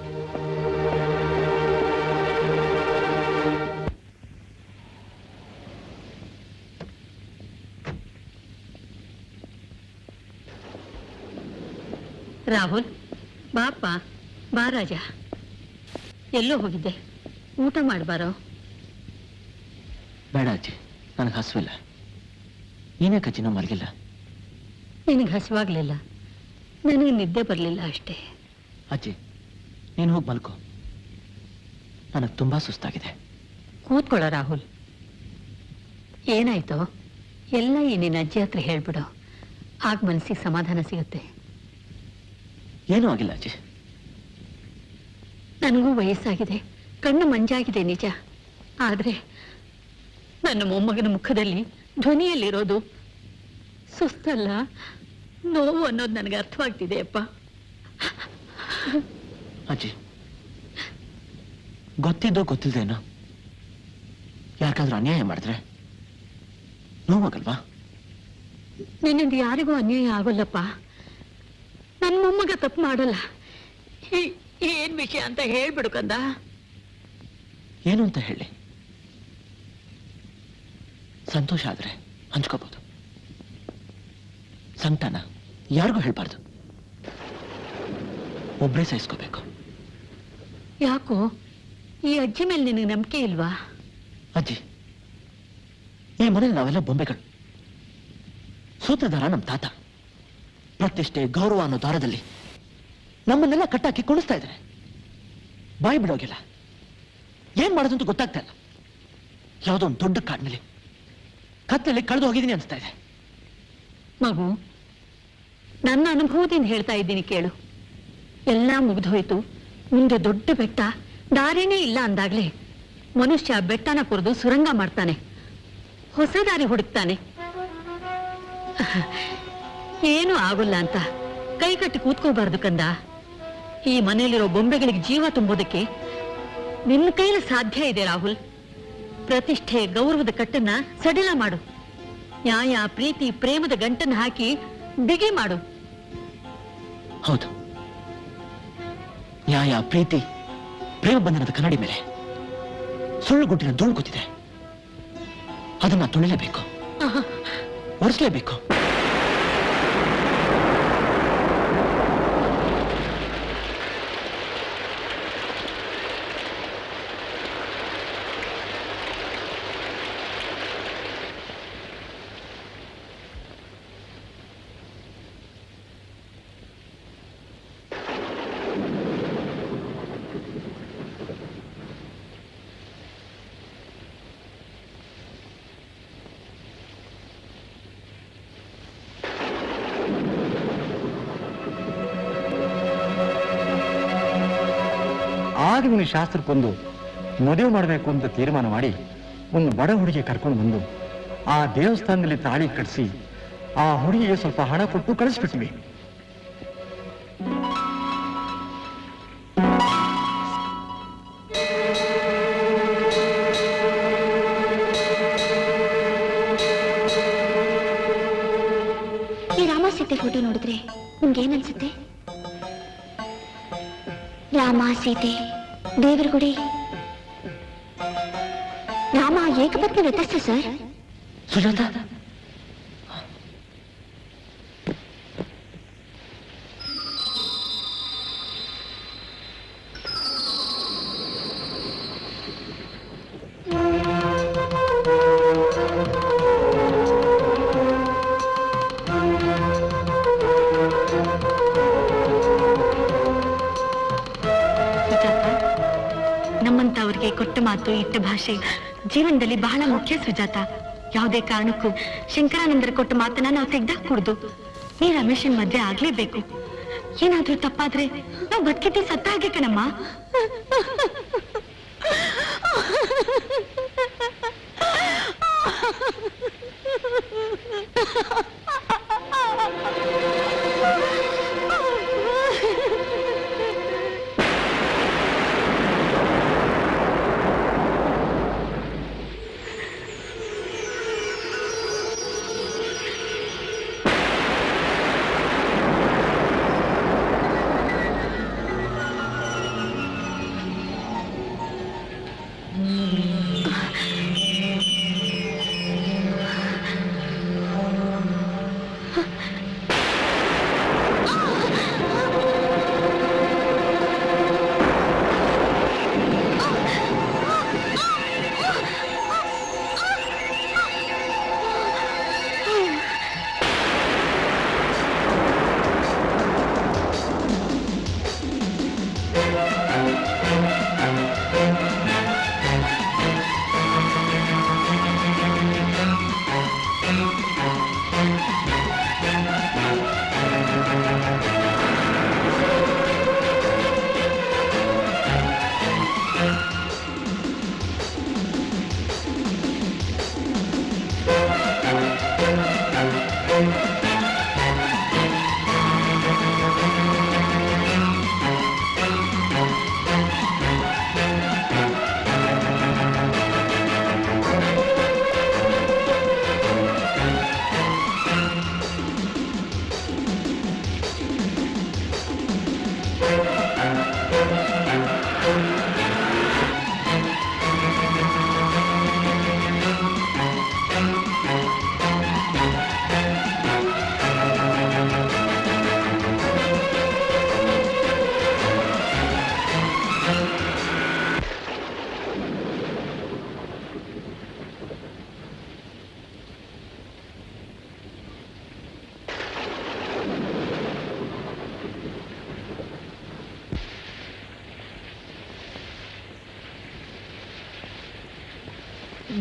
ರಾಹುಲ್, ಬಾಪ, ಬಾ ರಾಜ. ಎಲ್ಲೋ ಹೋಗಿದ್ದೆ? ಊಟ ಮಾಡಬಾರೋ? ಬೇಡ ಅಜ್ಜಿ, ನನಗೆ ಹಸುವಿಲ್ಲ. ನೀನೇ ಕಚ್ಚಿನ ಮಲಗಿಲ್ಲ. ನಿನಗೆ ಹಸಿವಾಗ್ಲಿಲ್ಲ, ನನಗೆ ನಿದ್ದೆ ಬರಲಿಲ್ಲ ಅಷ್ಟೇ. ಅಜ್ಜಿ, ನೀನು ಹೋಗಿ ಮಲ್ಕೋ. ನನಗೆ ತುಂಬಾ ಸುಸ್ತಾಗಿದೆ. ಕೂತ್ಕೊಳ್ಳೋ ರಾಹುಲ್. ಏನಾಯ್ತೋ ಎಲ್ಲ ಈ ನಿನ್ನ ಅಜ್ಜಿ ಹತ್ರ ಹೇಳ್ಬಿಡು. ಆಗ ಮನಸ್ಸಿಗೆ ಸಮಾಧಾನ ಸಿಗುತ್ತೆ. ಏನೂ ಆಗಿಲ್ಲ ಅಜ್ಜಿ. ನನಗೂ ವಯಸ್ಸಾಗಿದೆ, ಕಣ್ಣು ಮಂಜಾಗಿದೆ ನಿಜ. ಆದ್ರೆ ನನ್ನ ಮೊಮ್ಮಗನ ಮುಖದಲ್ಲಿ, ಧ್ವನಿಯಲ್ಲಿರೋದು ಸುಸ್ತಲ್ಲ, ನೋವು ಅನ್ನೋದು ನನಗೆ ಅರ್ಥವಾಗ್ತಿದೆ ಅಪ್ಪ. ಅಜ್ಜಿ, ಗೊತ್ತಿದ್ದೋ ಗೊತ್ತಿಲ್ದೇನೋ ಯಾಕಾದ್ರೂ ಅನ್ಯಾಯ ಮಾಡಿದ್ರೆ ನೋವಾಗಲ್ವಾ? ನಿನ್ನಿಂದ ಯಾರಿಗೂ ಅನ್ಯಾಯ ಆಗೋಲ್ಲಪ್ಪ. ನನ್ನ ಮೊಮ್ಮಗ ತಪ್ಪು ಮಾಡಲ್ಲ. ಏನ್ ವಿಷಯ ಅಂತ ಹೇಳ್ಬಿಡು ಕಂದ. ಏನು ಅಂತ ಹೇಳಿ? ಸಂತೋಷ ಆದ್ರೆ ಹಂಚ್ಕೋಬಹುದು, ಸಂತಾನ ಯಾರಿಗೂ ಹೇಳ್ಬಾರ್ದು. ಒಬ್ಬರೇ ಸಹಿಸ್ಕೋಬೇಕು. ಯಾಕೋ ಈ ಅಜ್ಜಿ ಮೇಲೆ ನಿನಗೆ ನಂಬಿಕೆ ಇಲ್ವಾ? ಅಜ್ಜಿ, ಈ ಮನೇಲಿ ನಾವೆಲ್ಲ ಬೊಂಬೆಗಳು. ಸೂತ್ರಧಾರ ನಮ್ಮ ತಾತ. ಪ್ರತಿಷ್ಠೆ, ಗೌರವ ಅನ್ನೋ ದಾರದಲ್ಲಿ ನಮ್ಮನ್ನೆಲ್ಲ ಕಟ್ಟಾಕಿ ಕುಣಿಸ್ತಾ ಇದ್ದಾರೆ. ಬಾಯಿ ಬಿಡೋಗಿಲ್ಲ. ಏನ್ ಮಾಡೋದು ಅಂತ ಗೊತ್ತಾಗ್ತಾ ಇಲ್ಲ. ಯಾವುದೋ ಒಂದು ದೊಡ್ಡ ಕಾಡಿನಲ್ಲಿ ಕತ್ತಲಲ್ಲಿ ಕಳೆದು ಹೋಗಿದ್ದೀನಿ ಅನಿಸ್ತಾ ಇದೆ. ಮಗು, ನನ್ನ ಅನುಭವದಿಂದ ಹೇಳ್ತಾ ಇದ್ದೀನಿ ಕೇಳು. ಎಲ್ಲ ಮುಗಿದೋಯ್ತು. ಮುಂದೆ ದೊಡ್ಡ ಬೆಟ್ಟ, ದಾರಿನೇ ಇಲ್ಲ ಅಂದಾಗ್ಲೇ ಮನುಷ್ಯ ಬೆಟ್ಟನ ಕೊರೆದು ಸುರಂಗ ಮಾಡ್ತಾನೆ, ಹೊಸ ದಾರಿ ಹುಡುಕ್ತಾನೆ. ಏನೂ ಆಗೋಲ್ಲ ಅಂತ ಕೈ ಕಟ್ಟಿ ಕೂತ್ಕೋಬಾರ್ದು ಕಂದ. ಈ ಮನೆಯಲ್ಲಿರೋ ಬೊಂಬೆಗಳಿಗೆ ಜೀವ ತುಂಬೋದಕ್ಕೆ ನಿನ್ನ ಕೈಯಲ್ಲಿ ಸಾಧ್ಯ ಇದೆ ರಾಹುಲ್. ಪ್ರತಿಷ್ಠೆ, ಗೌರವದ ಕಟ್ಟನ್ನ ಸಡಿಲ ಮಾಡು. ನ್ಯಾಯ, ಪ್ರೀತಿ, ಪ್ರೇಮದ ಗಂಟನ್ನು ಹಾಕಿ ಬಿಗಿ ಮಾಡು. ಹೌದು, ನ್ಯಾಯ, ಪ್ರೀತಿ, ಪ್ರೇಮ ಬಂಧನದ ಕನ್ನಡಿ ಮೇಲೆ ಸುಳ್ಳು ಗುಟ್ಟಿನ ಧೂಳು ಕೂತಿದೆ. ಅದನ್ನ ತುಳಿಲೇಬೇಕು, ಒರೆಸ್ಲೇಬೇಕು. ಆಗ ಇವನು ಶಾಸ್ತ್ರಕ್ಕೊಂದು ಮದುವೆ ಮಾಡಬೇಕು ಅಂತ ತೀರ್ಮಾನ ಮಾಡಿ ಒಂದು ಬಡ ಹುಡುಗಿ ಕರ್ಕೊಂಡು ಬಂದು ಆ ದೇವಸ್ಥಾನದಲ್ಲಿ ತಾಳಿ ಕಟ್ಟಿಸಿ ಆ ಹುಡುಗಿಗೆ ಸ್ವಲ್ಪ ಹಣ ಕೊಟ್ಟು ಕಳಿಸ್ಬಿಟ್ವಿ. ಈ ರಾಮ ಸೀತೆ ಫೋಟೋ ನೋಡಿದ್ರೆ ನಿಮ್ಗೇನ್ ಅನ್ಸುತ್ತೆ? ರಾಮ ಸೀತೆ ದೇವರ ಗುಡಿ. ರಾಮ ಏಕಪತ್ನಿ ವ್ಯತಸ್ಥ ಸರ್. ಸುಜಾತ, ನಮ್ಮಂತವ್ರಿಗೆ ಕೊಟ್ಟ ಮಾತು ಇಟ್ಟ ಭಾಷೆ ಜೀವನದಲ್ಲಿ ಬಹಳ ಮುಖ್ಯ ಸುಜಾತ. ಯಾವುದೇ ಕಾರಣಕ್ಕೂ ಶಂಕರಾನಂದರ ಕೊಟ್ಟ ಮಾತನ್ನ ನಾವು ತೆಗ್ದಾಕೂಡ್ದು. ನೀ ರಮೇಶನ್ ಮದ್ವೆ ಆಗ್ಲೇಬೇಕು. ಏನಾದ್ರೂ ತಪ್ಪಾದ್ರೆ ನಾವು ಬದುಕಿದ್ದೆ ಸತ್ತ ಹಾಗೆ ಕಣಮ್ಮ.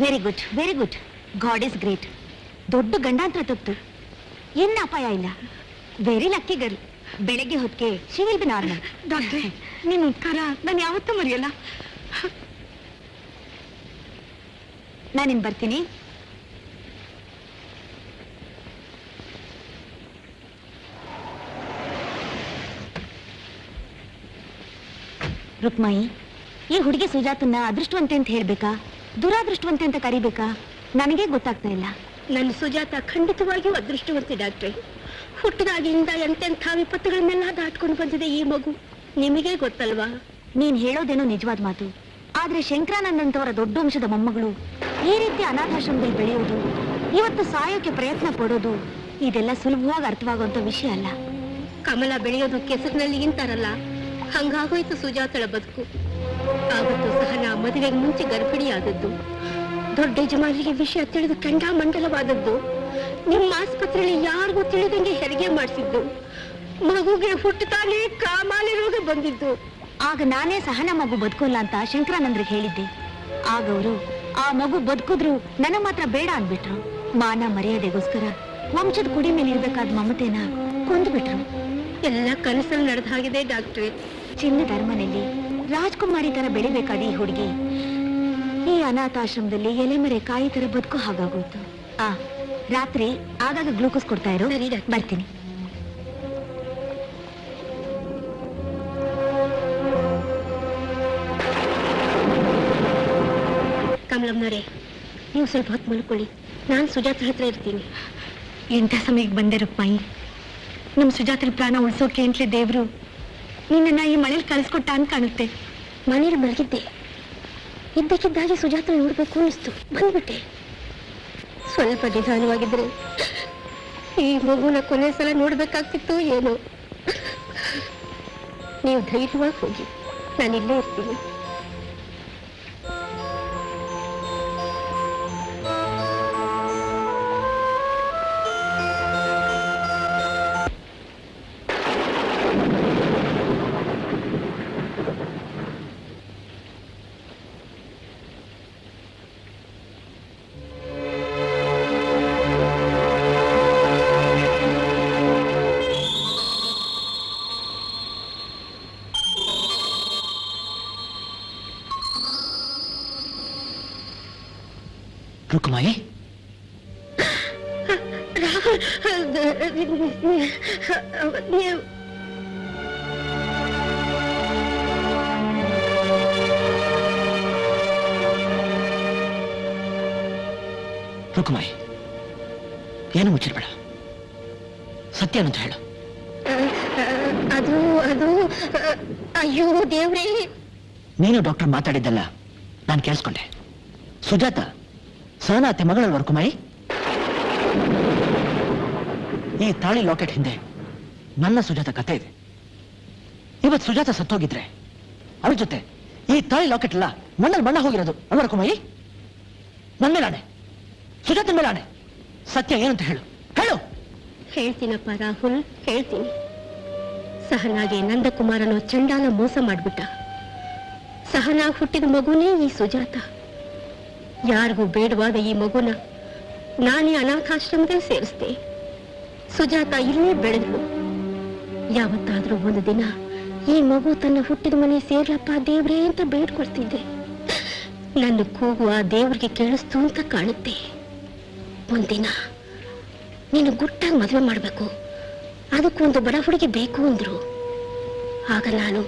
Very good, very good. God is great. ದೊಡ್ಡ ಗಂಡಾಂತರ ತಪ್ತು, ಏನ್ ಅಪಾಯ ಇಲ್ಲ. Very lucky girl. ಬೆಳಗ್ಗೆ ಹೊತ್ತಿಗೆ ಶಿ ವಿಲ್ ಬಿ ನಾರ್ಮಲ್. ಡಾಕ್ಟ್ರೆ, ನಿನ್ ಉತ್ಕಾರ ನಾನು ಯಾವತ್ತೂ ಮರೆಯಲ್ಲ. ನಾನಿನ್ ಬರ್ತೀನಿ. ರುಕ್ಮಾಯಿ, ಈ ಹುಡುಗಿ ಸುಜಾತನ್ನ ಅದೃಷ್ಟವಂತೆ ಅಂತ ಹೇಳ್ಬೇಕಾ, ದುರಾದೃಷ್ಟವಂತೆ ಅಂತ ಕರಿಬೇಕಾ, ನನಗೆ ಗೊತ್ತಾಗ್ತಾ ಇಲ್ಲ. ನನ್ನ ಸುಜಾತ ಖಂಡಿತವಾಗಿಯೂ ಅದೃಷ್ಟವಂತೆ ಡಾಕ್ಟ್ರೆ. ಹುಟ್ಟಿದಾಗಿಂದ ಎಂತೆಂಥ ವಿಪತ್ತುಗಳನ್ನೆಲ್ಲ ದಾಟ್ಕೊಂಡು ಬಂದಿದೆ ಈ ಮಗು. ನಿಮಗೆ ಗೊತ್ತಲ್ವಾ? ನೀನ್ ಹೇಳೋದೇನೋ ನಿಜವಾದ ಮಾತು. ಆದ್ರೆ ಶಂಕರಾನಂದಂತವರ ದೊಡ್ಡ ವಂಶದ ಮೊಮ್ಮಗಳು ಈ ರೀತಿ ಅನಾಥಾಶ್ರಮದಲ್ಲಿ ಬೆಳೆಯೋದು, ಇವತ್ತು ಸಾಯೋಕೆ ಪ್ರಯತ್ನ ಪಡೋದು, ಇದೆಲ್ಲ ಸುಲಭವಾಗಿ ಅರ್ಥವಾಗುವಂತ ವಿಷಯ ಅಲ್ಲ. ಕಮಲ ಬೆಳೆಯೋದು ಕೆಸರಿನಲ್ಲಿ ಇಂತಾರಲ್ಲ, ಹಂಗಾಗೋಯ್ತು ಸುಜಾತಳ ಬದುಕು. ಆವತ್ತು ಸಹನಾ ಮದುವೆಗೆ ಮುಂಚೆ ಗರ್ಭಿಣಿಯಾದದ್ದು, ದೊಡ್ಡ ಯಜಮಾನರಿಗೆ ವಿಷಯ ತಿಳಿದು ಕೆಂಡಾಮಂಡಲವಾದದ್ದು, ನಿಮ್ಮ ಆಸ್ಪತ್ರೆಯಲ್ಲಿ ಯಾರಿಗೂ ತಿಳಿದಂಗೆ ಹೆರಿಗೆ ಮಾಡಿಸಿದ್ದು, ಮಗುಗೆ ಹುಟ್ಟುತ್ತಾನೆ ಕಾಮಾಲೆ ರೋಗ ಬಂದಿದ್ದು. ಆಗ ನಾನೇ ಸಹನಾ ಮಗು ಬದುಕೋಲ್ಲ ಅಂತ ಶಂಕರಾನಂದ್ರಿಗೆ ಹೇಳಿದ್ದೆ. ಆಗ ಅವರು ಆ ಮಗು ಬದುಕಿದ್ರು ನನ್ನ ಮಾತ್ರ ಬೇಡ ಅಂದ್ಬಿಟ್ರು. ಮಾನ ಮರ್ಯಾದೆಗೋಸ್ಕರ ವಂಶದ ಕುಡಿ ಮೇಲೆ ಇರ್ಬೇಕಾದ ಮಮತೆನ ಕೊಂದ್ಬಿಟ್ರು. ಎಲ್ಲ ಕನಸಲ್ಲಿ ನಡೆದ ಹಾಗಿದೆ ಡಾಕ್ಟ್ರೆ. ಚಿನ್ನದ ಅರಮನೆಯಲ್ಲಿ ರಾಜ್ಕುಮಾರಿ ತರ ಬೆಳಿಬೇಕಾದ ಈ ಹುಡುಗಿ ಈ ಅನಾಥಾಶ್ರಮದಲ್ಲಿ ಎಲೆಮರೆ ಕಾಯಿ ತರ ಬದುಕೋ ಹಾಗಾಗೋಯ್ತು. ರಾತ್ರಿ ಆಗಾಗ ಗ್ಲೂಕೋಸ್ ಕೊಡ್ತಾ ಇರೋ. ಬರ್ತೀನಿ. ಕಮಲಮ್ಮನವರೇ, ನೀವು ಸ್ವಲ್ಪ ಹೊತ್ತು ಮಲ್ಕೊಳ್ಳಿ, ನಾನು ಸುಜಾತ ಹತ್ರ ಇರ್ತೀನಿ. ಎಂಥ ಸಮಯಕ್ಕೆ ಬಂದೆ ರುಕ್ಮಾಯಿ. ನಮ್ಮ ಸುಜಾತರ ಪ್ರಾಣ ಉಳಿಸೋಕೆ ಅಂತಲೇ ದೇವ್ರು ನಿನ್ನ ಈ ಮನೇಲಿ ಕಳಿಸ್ಕೊಟ್ಟ ಅಂತ ಕಾಣುತ್ತೆ. ಮನೇಲಿ ಮಲಗಿದ್ದೆ, ಇದ್ದಕ್ಕಿದ್ದಾಗೆ ಸುಜಾತ ನೋಡ್ಬೇಕು ಅನ್ನಿಸ್ತು, ಬಂದ್ಬಿಟ್ಟೆ. ಸ್ವಲ್ಪ ನಿಧಾನವಾಗಿದ್ರೆ ಈ ಮಗುನ ಕೊನೆ ಸಲ ನೋಡ್ಬೇಕಾಗ್ತಿತ್ತು ಏನೋ. ನೀವು ಧೈರ್ಯವಾಗಿ ಹೋಗಿ, ನಾನಿಲ್ಲೇ ಇರ್ತೀನಿ. ರುಕ್ಮಾಯಿ, ರುಕ್ಮಾಯಿ, ಏನು ಮುಚ್ಚಿರ್ಬೇಡ, ಸತ್ಯ ಅಂತ ಹೇಳು. ಅದು ಅದು ಅಯ್ಯೋ ದೇವ್ರೇ. ನೀನು ಡಾಕ್ಟರ್ ಮಾತಾಡಿದ್ದಲ್ಲ ನಾನು ಕೇಳಿಸ್ಕೊಂಡೆ. ಸುಜಾತ ಸಹನಾ ಅತ್ತೆ ಮಗಳಲ್ವ ರುಕ್ಮಾಯಿ? ಈ ತಾಳಿ ಲಾಕೆಟ್ ಹಿಂದೆ ನನ್ನ ಸುಜಾತ ಕತೆ ಇದೆ. ಇವತ್ತು ಸುಜಾತ ಸತ್ತೋಗಿದ್ರೆ ಅವಳ ಜೊತೆ ಈ ತಾಳಿ ಲಾಕೆಟ್ ಎಲ್ಲ ಮಣ್ಣಲ್ಲಿ ಮಣ್ಣ ಹೋಗಿರೋದು ಅಲ್ವ ರುಕ್ಮಾಯಿ? ನನ್ನ ಮೇಲಾಣೆ, ಸುಜಾತನ ಮೇಲಾಣೆ, ಸತ್ಯ ಏನಂತ ಹೇಳು, ಹೇಳು. ಹೇಳ್ತೀನಪ್ಪ ರಾಹುಲ್, ಹೇಳ್ತೀನಿ. ಸಹನಾಗೆ ನಂದಕುಮಾರನು ಚಂಡಾಲ ಮೋಸ ಮಾಡ್ಬಿಟ್ಟ. ಸಹನಾಗ್ ಹುಟ್ಟಿದ ಮಗುನೇ ಈ ಸುಜಾತ. ಯಾರಿಗೂ ಬೇಡವಾದ ಈ ಮಗುನ ನಾನೇ ಅನಾಥಾಶ್ರಮದಲ್ಲಿ ಸೇರಿಸ್ದೆ. ಸುಜಾತ ಇಲ್ಲೇ ಬೆಳೆದಳು. ಯಾವತ್ತಾದ್ರೂ ಒಂದು ದಿನ ಈ ಮಗು ತನ್ನ ಹುಟ್ಟಿದ ಮನೆ ಸೇರ್ಲಪ್ಪ ದೇವ್ರೇ ಅಂತ ಬೇಡ್ಕೊಳ್ತಿದ್ದೆ. ನನ್ನ ಕೂಗು ಆ ದೇವ್ರಿಗೆ ಕೇಳಿಸ್ತು ಅಂತ ಕಾಣುತ್ತೆ. ಒಂದಿನ ನೀನು ಗುಟ್ಟಾಗಿ ಮದುವೆ ಮಾಡಬೇಕು, ಅದಕ್ಕೊಂದು ಬಡ ಹುಡುಗಿ ಬೇಕು ಅಂದ್ರು. ಆಗ ನಾನು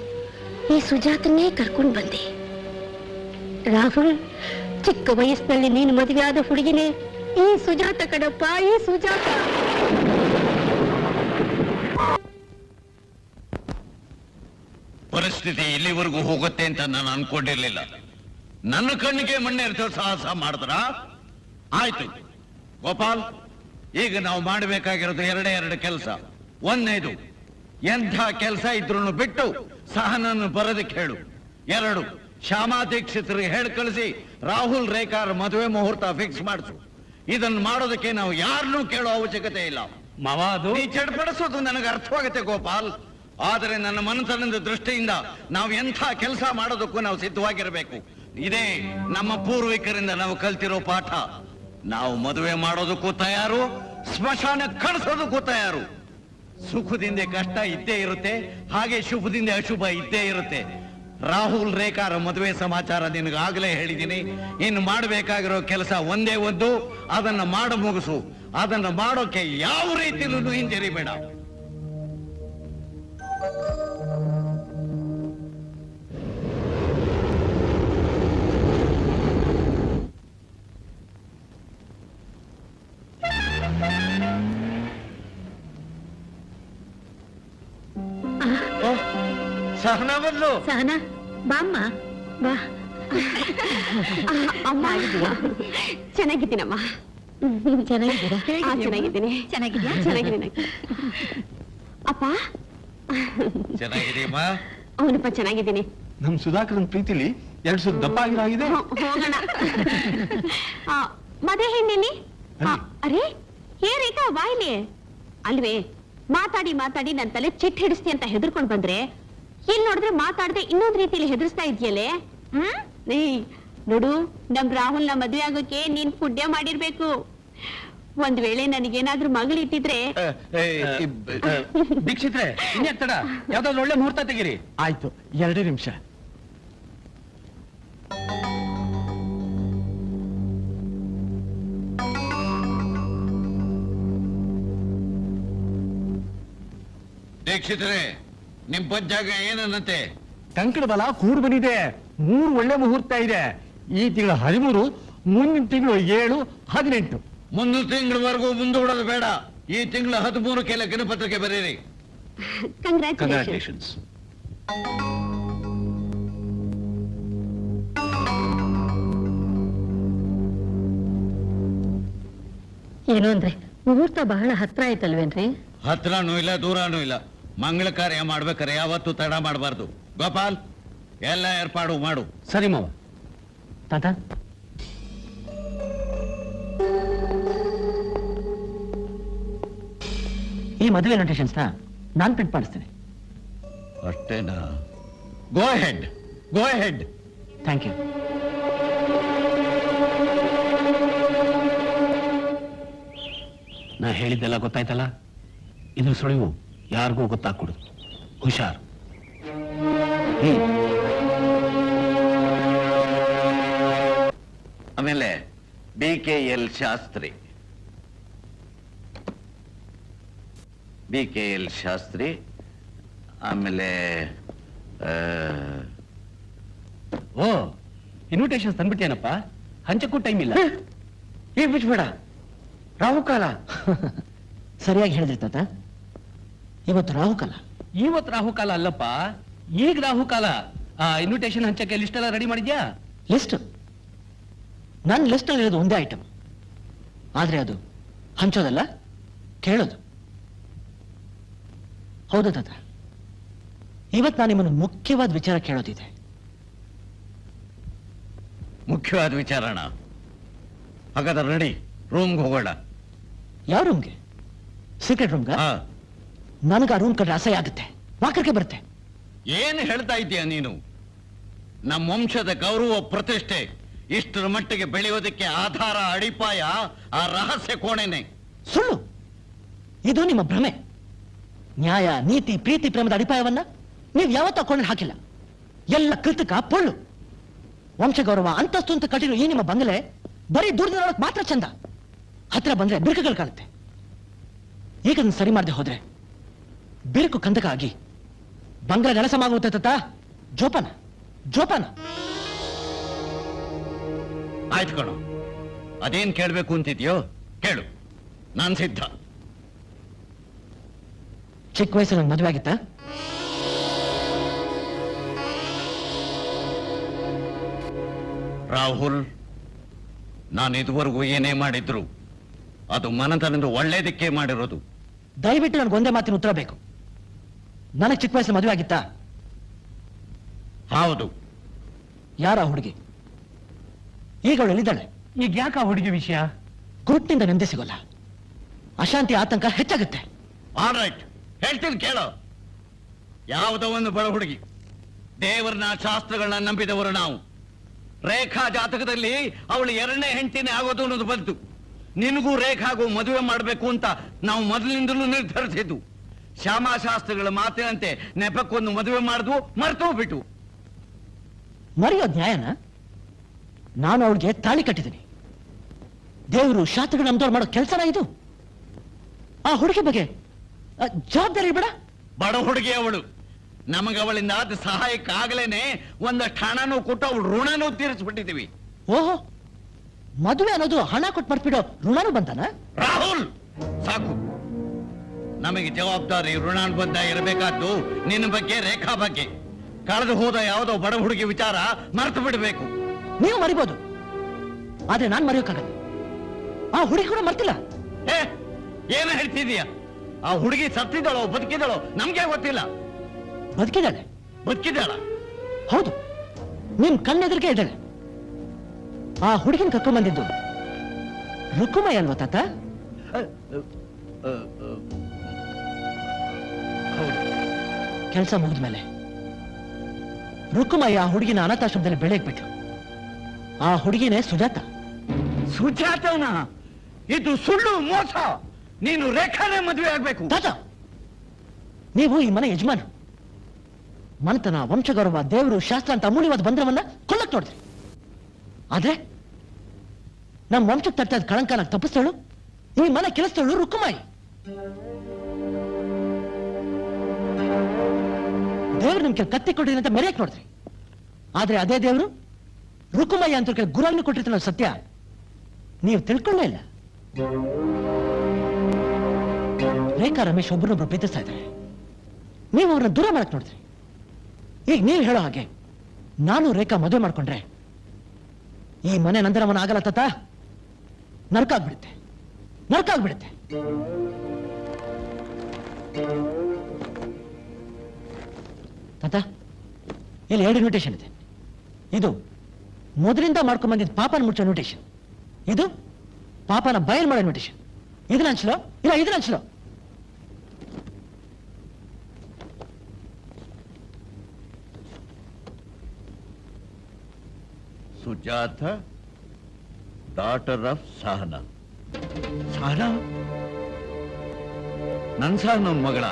ಈ ಸುಜಾತನ್ನೇ ಕರ್ಕೊಂಡು ಬಂದೆ. ರಾಹುಲ್, ಚಿಕ್ಕ ವಯಸ್ಸಿನಲ್ಲಿ ನೀನು ಮದುವೆ ಆದ ಹುಡುಗಿನೇ ಈ ಸುಜಾತ ಕಣಪ್ಪ, ಈ ಸುಜಾತ. ಪರಿಸ್ಥಿತಿ ಇಲ್ಲಿವರೆಗೂ ಹೋಗುತ್ತೆ ಅಂತ ನಾನು ಅನ್ಕೊಂಡಿರ್ಲಿಲ್ಲ. ನನ್ನ ಕಣ್ಣಿಗೆ ಮಣ್ಣೆರ್ತ ಸಾಹಸ ಮಾಡಿದ್ರ ಆಯ್ತು. ಗೋಪಾಲ್, ಈಗ ನಾವು ಮಾಡಬೇಕಾಗಿರೋದು ಎರಡು ಕೆಲಸ. ಒಂದನೇದು, ಎಂಥ ಕೆಲಸ ಇದ್ರೂ ಬಿಟ್ಟು ಸಹನನ್ನು ಬರೋದಕ್ಕೆ ಹೇಳು. 2, ಶ್ಯಾಮಾ ದೀಕ್ಷಿತರಿಗೆ ಹೇಳಿ ಕಳಿಸಿ ರಾಹುಲ್ ರೇಖಾರ್ ಮದುವೆ ಮುಹೂರ್ತ ಫಿಕ್ಸ್ ಮಾಡಿಸು. ಇದನ್ನು ಮಾಡೋದಕ್ಕೆ ನಾವು ಯಾರನ್ನೂ ಕೇಳೋ ಅವಶ್ಯಕತೆ ಇಲ್ಲ. ನೀ ಚಡ್ಪಡಿಸೋದು ನನಗೆ ಅರ್ಥವಾಗುತ್ತೆ ಗೋಪಾಲ್, ಆದರೆ ನನ್ನ ಮನಸ್ಸಿನ ದೃಷ್ಟಿಯಿಂದ ನಾವು ಎಂಥ ಕೆಲಸ ಮಾಡೋದಕ್ಕೂ ನಾವು ಸಿದ್ಧವಾಗಿರಬೇಕು. ಇದೇ ನಮ್ಮ ಪೂರ್ವಿಕರಿಂದ ನಾವು ಕಲ್ತಿರೋ ಪಾಠ. ನಾವು ಮದುವೆ ಮಾಡೋದಕ್ಕೂ ತಯಾರು, ಸ್ಮಶಾನ ಕಳಿಸೋದಕ್ಕೂ ತಯಾರು. ಸುಖದಿಂದ ಕಷ್ಟ ಇದ್ದೇ ಇರುತ್ತೆ, ಹಾಗೆ ಶುಭದಿಂದ ಅಶುಭ ಇದ್ದೇ ಇರುತ್ತೆ. ರಾಹುಲ್ ರೇಖಾರ ಮದುವೆ ಸಮಾಚಾರ ನಿನಗಾಗಲೇ ಹೇಳಿದ್ದೀನಿ. ಇನ್ನು ಮಾಡಬೇಕಾಗಿರೋ ಕೆಲಸ ಒಂದೇ ಒಂದು, ಅದನ್ನ ಮಾಡ ಮುಗಿಸು. ಅದನ್ನ ಮಾಡೋಕೆ ಯಾವ ರೀತಿಯಲ್ಲೂ ಹಿಂಜರಿಬೇಡ. ಸಹನಾ, ಬಾಮ್ಮ ಬಾ. ಅಮ್ಮ ಚೆನ್ನಾಗಿದ್ದೀನಮ್ಮ. ಚೆನ್ನಾಗಿದ್ದೀರಾ? ಚೆನ್ನಾಗಿದ್ದೀನಿ. ಚೆನ್ನಾಗಿದ್ಯಾ? ಚೆನ್ನಾಗಿದ್ದೀನಿ. ಅಪ್ಪ ಚೆನ್ನಾಗಿದೆಯಮ್ಮ? ಅವನಪ್ಪ ಚೆನ್ನಾಗಿದ್ದೀನಿ. ನಮ್ ಸುಧಾಕರನ್ ಪ್ರೀತಿಲಿ 2 ಸುತ್ತ ದಪ್ಪ ಆಗಿರೋ ಹೋಗೋಣ. ಮದುವೆ ಹೆಣ್ಣೆಲ್ಲಿ? ಅರೆ ಹೇ ರೇಖಾ ಬಾಯ್ಲಿ ಅಲ್ವೇ? ಮಾತಾಡಿ ಮಾತಾಡಿ ನನ್ ತಲೆ ಚಿಟ್ ಹಿಡಿಸ್ತಿ ಅಂತ ಹೆದರ್ಕೊಂಡ್ ಬಂದ್ರೆ ಇಲ್ಲಿ ನೋಡಿದ್ರೆ ಮಾತಾಡದೆ ಇನ್ನೊಂದ್ ರೀತಿಯಲ್ಲಿ ಹೆದರ್ಸ್ತಾ ಇದೆಯಲ್ಲೇ. ನೀ ನೋಡು, ನಮ್ ರಾಹುಲ್ ನ ಮದ್ವೆ ಆಗೋಕೆ ನೀನ್ ಪುಣ್ಯ ಮಾಡಿರ್ಬೇಕು. ಒಂದ್ ವೇಳೆ ನನಗೇನಾದ್ರೂ ಮಗಳಿಟ್ಟಿದ್ರೆ. ದೀಕ್ಷಿತ್ರೆ ಇನ್ಯಾಕ್ ತಡ, ಯಾವ್ದಾದ್ರು ಒಳ್ಳೆ ಮುಹೂರ್ತ ತೆಗೀರಿ. ಆಯ್ತು, 2 ನಿಮಿಷ. ದೀಕ್ಷಿತರೆ, ನಿಮ್ ಪಂಚಾಂಗ ಏನನ್ನಂತೆ? ಕಂಕಣ ಬಲ ಕೂಡ್ ಬಂದಿದೆ. 3 ಒಳ್ಳೆ ಮುಹೂರ್ತ ಇದೆ. ಈ ತಿಂಗಳು 13, ಮುಂದಿನ ತಿಂಗಳು 7, 18. ಮುಂದಿನ ತಿಂಗಳವರೆಗೂ ಮುಂದೂಡೋದು ಬೇಡ. ಈ ತಿಂಗಳು 13ಕ್ಕೆ ಲಗ್ನ ಪತ್ರಿಕೆ ಬರೀರಿ. ಕಂಗ್ರಾಚುಲೇಷನ್ಸ್. ಏನು ಅಂದ್ರೆ ಮುಹೂರ್ತ ಬಹಳ ಹತ್ರ ಆಯ್ತಲ್ವೇನ್ರಿ? ಹತ್ರನೂ ಇಲ್ಲ ದೂರನೂ ಇಲ್ಲ. ಮಂಗಳ ಕಾರ್ಯ ಮಾಡ್ಬೇಕಾರೆ ಯಾವತ್ತೂ ತಡ ಮಾಡಬಾರ್ದು. ಗೋಪಾಲ್, ಎಲ್ಲ ಏರ್ಪಾಡು ಮಾಡು. ಸರಿ ಮಾವ. ತಾತ, ಈ ಮದುವೆ ನೋಟೇಶನ್ಸ್ ನಾನ್ ಪ್ರಿಂಟ್ ಮಾಡಿಸ್ತೇನೆ. ಅಷ್ಟೇನಾ? Go ahead, go ahead. Thank you. ನಾ ಹೇಳಿದ್ದೆಲ್ಲ ಗೊತ್ತಾಯ್ತಲ್ಲ? ಇದ್ರ ಸುಳಿವು ಯಾರಿಗೂ ಗೊತ್ತಾಗ್ಕೊಡು. ಹುಷಾರ್. ಆಮೇಲೆ BKL ಶಾಸ್ತ್ರಿ, BKL ಶಾಸ್ತ್ರಿ. ಆಮೇಲೆ ಓ, ಇನ್ವಿಟೇಷನ್ ತಂದ್ಬಿಟ್ಟೇನಪ್ಪ? ಹಂಚಕ್ಕೂ ಟೈಮ್ ಇಲ್ಲ. ಈಗ ಬಿಟ್ಬೇಡ, ರಾಹುಕಾಲ. ಸರಿಯಾಗಿ ಹೇಳಿದ್ರಿ ತಾತ, ಇವತ್ತು ರಾಹುಕಾಲ. ಇವತ್ತು ರಾಹುಕಾಲ ಅಲ್ಲಪ್ಪ, ಈಗ ರಾಹುಕಾಲ. ಇನ್ವಿಟೇಷನ್ ಹಂಚಕ್ಕೆ ಲಿಸ್ಟ್ ಎಲ್ಲ ರೆಡಿ ಮಾಡಿದ್ಯಾ? ಲಿಸ್ಟ್? ನನ್ನ ಲಿಸ್ಟ್ ಅಲ್ಲಿ ಇರೋದು ಒಂದೇ ಐಟಮ್, ಆದ್ರೆ ಅದು ಹಂಚೋದಲ್ಲ, ಕೇಳೋದು. ಹೌದು ತಾತ, ಇವತ್ತು ನಾನು ನಿಮ್ಮನ್ನು ಮುಖ್ಯವಾದ ವಿಚಾರ ಕೇಳೋದಿದೆ. ಮುಖ್ಯವಾದ ವಿಚಾರಣ? ಹಾಗಾದ್ರೆ ರೆಡಿ, ರೂಮ್ಗೆ ಹೋಗೋಣ. ಯಾವ ರೂಮ್ಗೆ? ಸೀಕ್ರೆಟ್ ರೂಮ್ಗ? ನನಗೆ ಆ ರೂಮ್ ಕಂಡ್ರೆ ಅಸಹ್ಯ ಆಗುತ್ತೆ, ವಾಕರ್ಕೆ ಬರುತ್ತೆ. ಏನು ಹೇಳ್ತಾ ಇದ್ದೀಯ ನೀನು? ನಮ್ಮ ವಂಶದ ಗೌರವ ಪ್ರತಿಷ್ಠೆ ಇಷ್ಟರ ಮಟ್ಟಿಗೆ ಬೆಳೆಯೋದಕ್ಕೆ ಆಧಾರ, ಅಡಿಪಾಯ ಆ ರಹಸ್ಯ ಕೋಣೆನೆ. ಸುಳ್ಳು, ಇದು ನಿಮ್ಮ ಭ್ರಮೆ. ನ್ಯಾಯ, ನೀತಿ, ಪ್ರೀತಿ, ಪ್ರೇಮದ ಅಡಿಪಾಯವನ್ನ ನೀವು ಯಾವತ್ತೂ ಕೊಂಡು ಹಾಕಿಲ್ಲ. ಎಲ್ಲ ಕೃತಕ, ಪೊಳ್ಳು. ವಂಶ ಗೌರವ, ಅಂತಸ್ತು ಅಂತ ಕಟ್ಟಿರೋ ಈ ನಿಮ್ಮ ಬಂಗಲೆ ಬರೀ ದೂರದಿಂದ ನೋಡಕ್ ಮಾತ್ರ ಚಂದ, ಹತ್ರ ಬಂದ್ರೆ ಬಿರುಕುಗಳು ಕಾಣುತ್ತೆ. ಈಗ ಅದನ್ನ ಸರಿ ಮಾಡದೆ ಹೋದ್ರೆ ಬಿರುಕು ಕಂದಕ ಆಗಿ ಬಂಗಲೆ ನೆಲಸಮಾಗುತ್ತೆ ತಾತ. ಜೋಪಾನ, ಜೋಪಾನ. ಆಯ್ತು ಕಣೋ, ಅದೇನ್ ಕೇಳ್ಬೇಕು ಅಂತಿದ್ಯೋ ಕೇಳು, ನಾನ್ ಸಿದ್ಧ. ಚಿಕ್ಕ ವಯಸ್ಸಲ್ಲಿ ನಂಗೆ ಮದುವೆ ಆಗಿತ್ತಾ? ರಾಹುಲ್, ನಾನು ಇದುವರೆಗೂ ಏನೇ ಮಾಡಿದ್ರು ಅದು ಮನತನದ ಒಳ್ಳೇದಕ್ಕೆ ಮಾಡಿರೋದು. ದಯವಿಟ್ಟು ನನಗೊಂದೇ ಮಾತಿನ ಉತ್ತರ ಬೇಕು. ನನಗೆ ಚಿಕ್ಕ ವಯಸ್ಸಲ್ಲಿ ಮದುವೆ ಆಗಿತ್ತಾ? ಹೌದು. ಯಾರ ಹುಡುಗಿ? ಈಗ ಅವಳು ಎಲ್ಲಿದ್ದಾಳೆ? ಈಗ ಯಾಕೆ ಆ ಹುಡುಗಿ ವಿಷಯ? ಕೋರ್ಟ್ನಿಂದ ನೆಮ್ಮದಿ ಸಿಗೋಲ್ಲ, ಅಶಾಂತಿ, ಆತಂಕ ಹೆಚ್ಚಾಗುತ್ತೆ. ಆಲ್ ರೈಟ್, ಹೇಳ್ತೀನಿ ಕೇಳೋ. ಯಾವುದೋ ಒಂದು ಬಡ ಹುಡುಗಿ, ದೇವರನ್ನ ಶಾಸ್ತ್ರಗಳನ್ನ ನಂಬಿದವರು ನಾವು. ರೇಖಾ ಜಾತಕದಲ್ಲಿ ಅವಳು 2ನೇ ಹೆಂಡತಿನೇ ಆಗೋದು ಅನ್ನೋದು ಬಂತು. ನಿನಗೂ ರೇಖಾಗೂ ಮದುವೆ ಮಾಡಬೇಕು ಅಂತ ನಾವು ಮೊದಲಿನಿಂದಲೂ ನಿರ್ಧರಿಸಿದ್ದು. ಶ್ಯಾಮಾಶಾಸ್ತ್ರಗಳ ಮಾತಿನಂತೆ ನೆಪಕ್ಕೊಂದು ಮದುವೆ ಮಾಡಿದ್ವು, ಮರ್ತೂ ಬಿಟ್ಟು. ಮರೆಯೋದ್ ನ್ಯಾಯನ? ನಾನು ಅವಳಿಗೆ ತಾಳಿ ಕಟ್ಟಿದ್ದೀನಿ. ದೇವರು ಶಾಸ್ತ್ರಗಳು ನಮ್ದವ್ರು ಮಾಡೋ ಕೆಲಸನ ಇದು? ಆ ಹುಡುಗಿ ಬಗ್ಗೆ ಜವಾಬ್ದಾರಿ ಬೇಡ? ಬಡ ಹುಡುಗಿ ಅವಳು. ನಮಗೆ ಅವಳಿಂದ ಆದ ಸಹಾಯಕ್ಕಾಗಲೇನೆ ಒಂದಷ್ಟು ಹಣನೂ ಕೊಟ್ಟು ಅವಳು ಋಣನೂ ತೀರಿಸ್ಬಿಟ್ಟಿದ್ದೀವಿ. ಓಹೋ, ಮದುವೆ ಅನ್ನೋದು ಹಣ ಕೊಟ್ಟು ಮರ್ತ್ಬಿಡೋ ಋಣನೂ ಬಂತಾನ? ರಾಹುಲ್, ಸಾಕು. ನಮಗೆ ಜವಾಬ್ದಾರಿ, ಋಣಾನುಬಂಧ ಇರಬೇಕಾದ್ದು ನಿನ್ನ ಬಗ್ಗೆ, ರೇಖಾ ಬಗ್ಗೆ. ಕಳೆದು ಹೋದ ಯಾವುದೋ ಬಡ ಹುಡುಗಿ ವಿಚಾರ ಮರ್ತು ಬಿಡಬೇಕು. ನೀವು ಮರಿಬೋದು, ಆದ್ರೆ ನಾನ್ ಮರೆಯೋಕ್ಕಾಗಲ್ಲ. ಆ ಹುಡುಗಿ ಕೂಡ ಮರ್ತಿಲ್ಲ. ಏನ ಹೇಳ್ತಿದೀಯ? ಆ ಹುಡುಗಿ ಸತ್ತಿದ್ದಾಳೋ ಬದುಕಿದ್ದಾಳೋ ನಮ್ಗೆ ಗೊತ್ತಿಲ್ಲ. ಬದುಕಿದ್ದಾಳೆ. ಬದುಕಿದ್ದಾಳ? ಹೌದು, ನಿಮ್ ಕಣ್ಣೆದುರಿಗೆ ಇದ್ದಾಳೆ. ಆ ಹುಡುಗಿನ ಕರ್ಕೊಂಡ್ ಬಂದಿದ್ದು ರುಕ್ಕುಮಯ್ಯ ಅಲ್ವಾ ತಾತ? ಕೆಲಸ ಮುಗಿದ್ಮೇಲೆ ರುಕ್ಕುಮಯ್ಯ ಆ ಹುಡುಗಿನ ಅನಾಥಾಶ್ರಮದಲ್ಲಿ ಬೆಳೆಯಕ್ ಬಿಟ್ರು. ಆ ಹುಡುಗಿನೇ ಸುಜಾತ. ಸುಜಾತವನ? ಇದು ಸುಳ್ಳು, ಮೋಸ. ನೀನು ರೇಖಾನೇ ಮದುವೆ ಆಗ್ಬೇಕು. ತಾತ, ನೀವು ಈ ಮನೆ ಯಜಮಾನ. ಮನೆತನ, ವಂಶಗೌರವ, ದೇವರು, ಶಾಸ್ತ್ರ ಅಂತ ಅಮೂಲ್ಯವಾದ ಬಂಧನವನ್ನ ಕೊಲ್ಲಕ್ ನೋಡಿದ್ರಿ. ಆದ್ರೆ ನಮ್ಮ ವಂಶಕ್ಕೆ ತಟ್ಟ ಕಳಂಕನ ತಪ್ಪಿಸ್ತಳು ಈ ಮನೆ ಕೆಲಸದಳು ರುಕ್ಕುಮಾಯಿ. ದೇವ್ರು ನಿಮ್ಗೆ ಕತ್ತಿ ಕೊಟ್ಟಿದ್ದೀನಿ ಅಂತ ಮೆರೆಯಕ್ ನೋಡಿದ್ರಿ. ಆದ್ರೆ ಅದೇ ದೇವರು ರುಕ್ಕುಮಾಯಿ ಅಂತ ಗುರಾಗ್ನಿ ಕೊಟ್ಟಿರ್ತಾನ ಸತ್ಯ ನೀವು ತಿಳ್ಕೊಂಡೇ ಇಲ್ಲ. ರೇಖಾ ರಮೇಶ್ ಒಬ್ಬರನ್ನೊಬ್ರು ಪ್ರೀತಿಸ್ತಾ ಇದ್ದಾರೆ. ನೀವು ಅವ್ರನ್ನ ದೂರ ಮಾಡಕ್ ನೋಡಿದ್ರಿ. ಈಗ ನೀವು ಹೇಳೋ ಹಾಗೆ ನಾನು ರೇಖಾ ಮದುವೆ ಮಾಡ್ಕೊಂಡ್ರೆ ಈ ಮನೆ ನಂದರವನ ಆಗಲ್ಲ ತಾತ. ನರಕ ಆಗ್ಬಿಡುತ್ತೆ, ನರಕ ಆಗ್ಬಿಡುತ್ತೆ. ತಾತ, ಇಲ್ಲಿ 2 ಇನ್ವಿಟೇಷನ್ ಇದೆ. ಇದು ಮೊದಲಿಂದ ಮಾಡ್ಕೊಂಡ್ ಬಂದಿದ್ದ ಪಾಪನ ಮುಚ್ಚೋ ಇನ್ವಿಟೇಷನ್. ಇದು ಪಾಪನ ಬಯಲ್ ಮಾಡೋ ಇನ್ವಿಟೇಷನ್. ಇದನ್ನ ಹಂಚಲೋ ಇಲ್ಲ ಇದನ್ನ ಹಂಚಲೋ? Sujatha, daughter of Sahana. ಸಹನಾ? ನನ್ ಸಹನನ್ ಮಗಳ?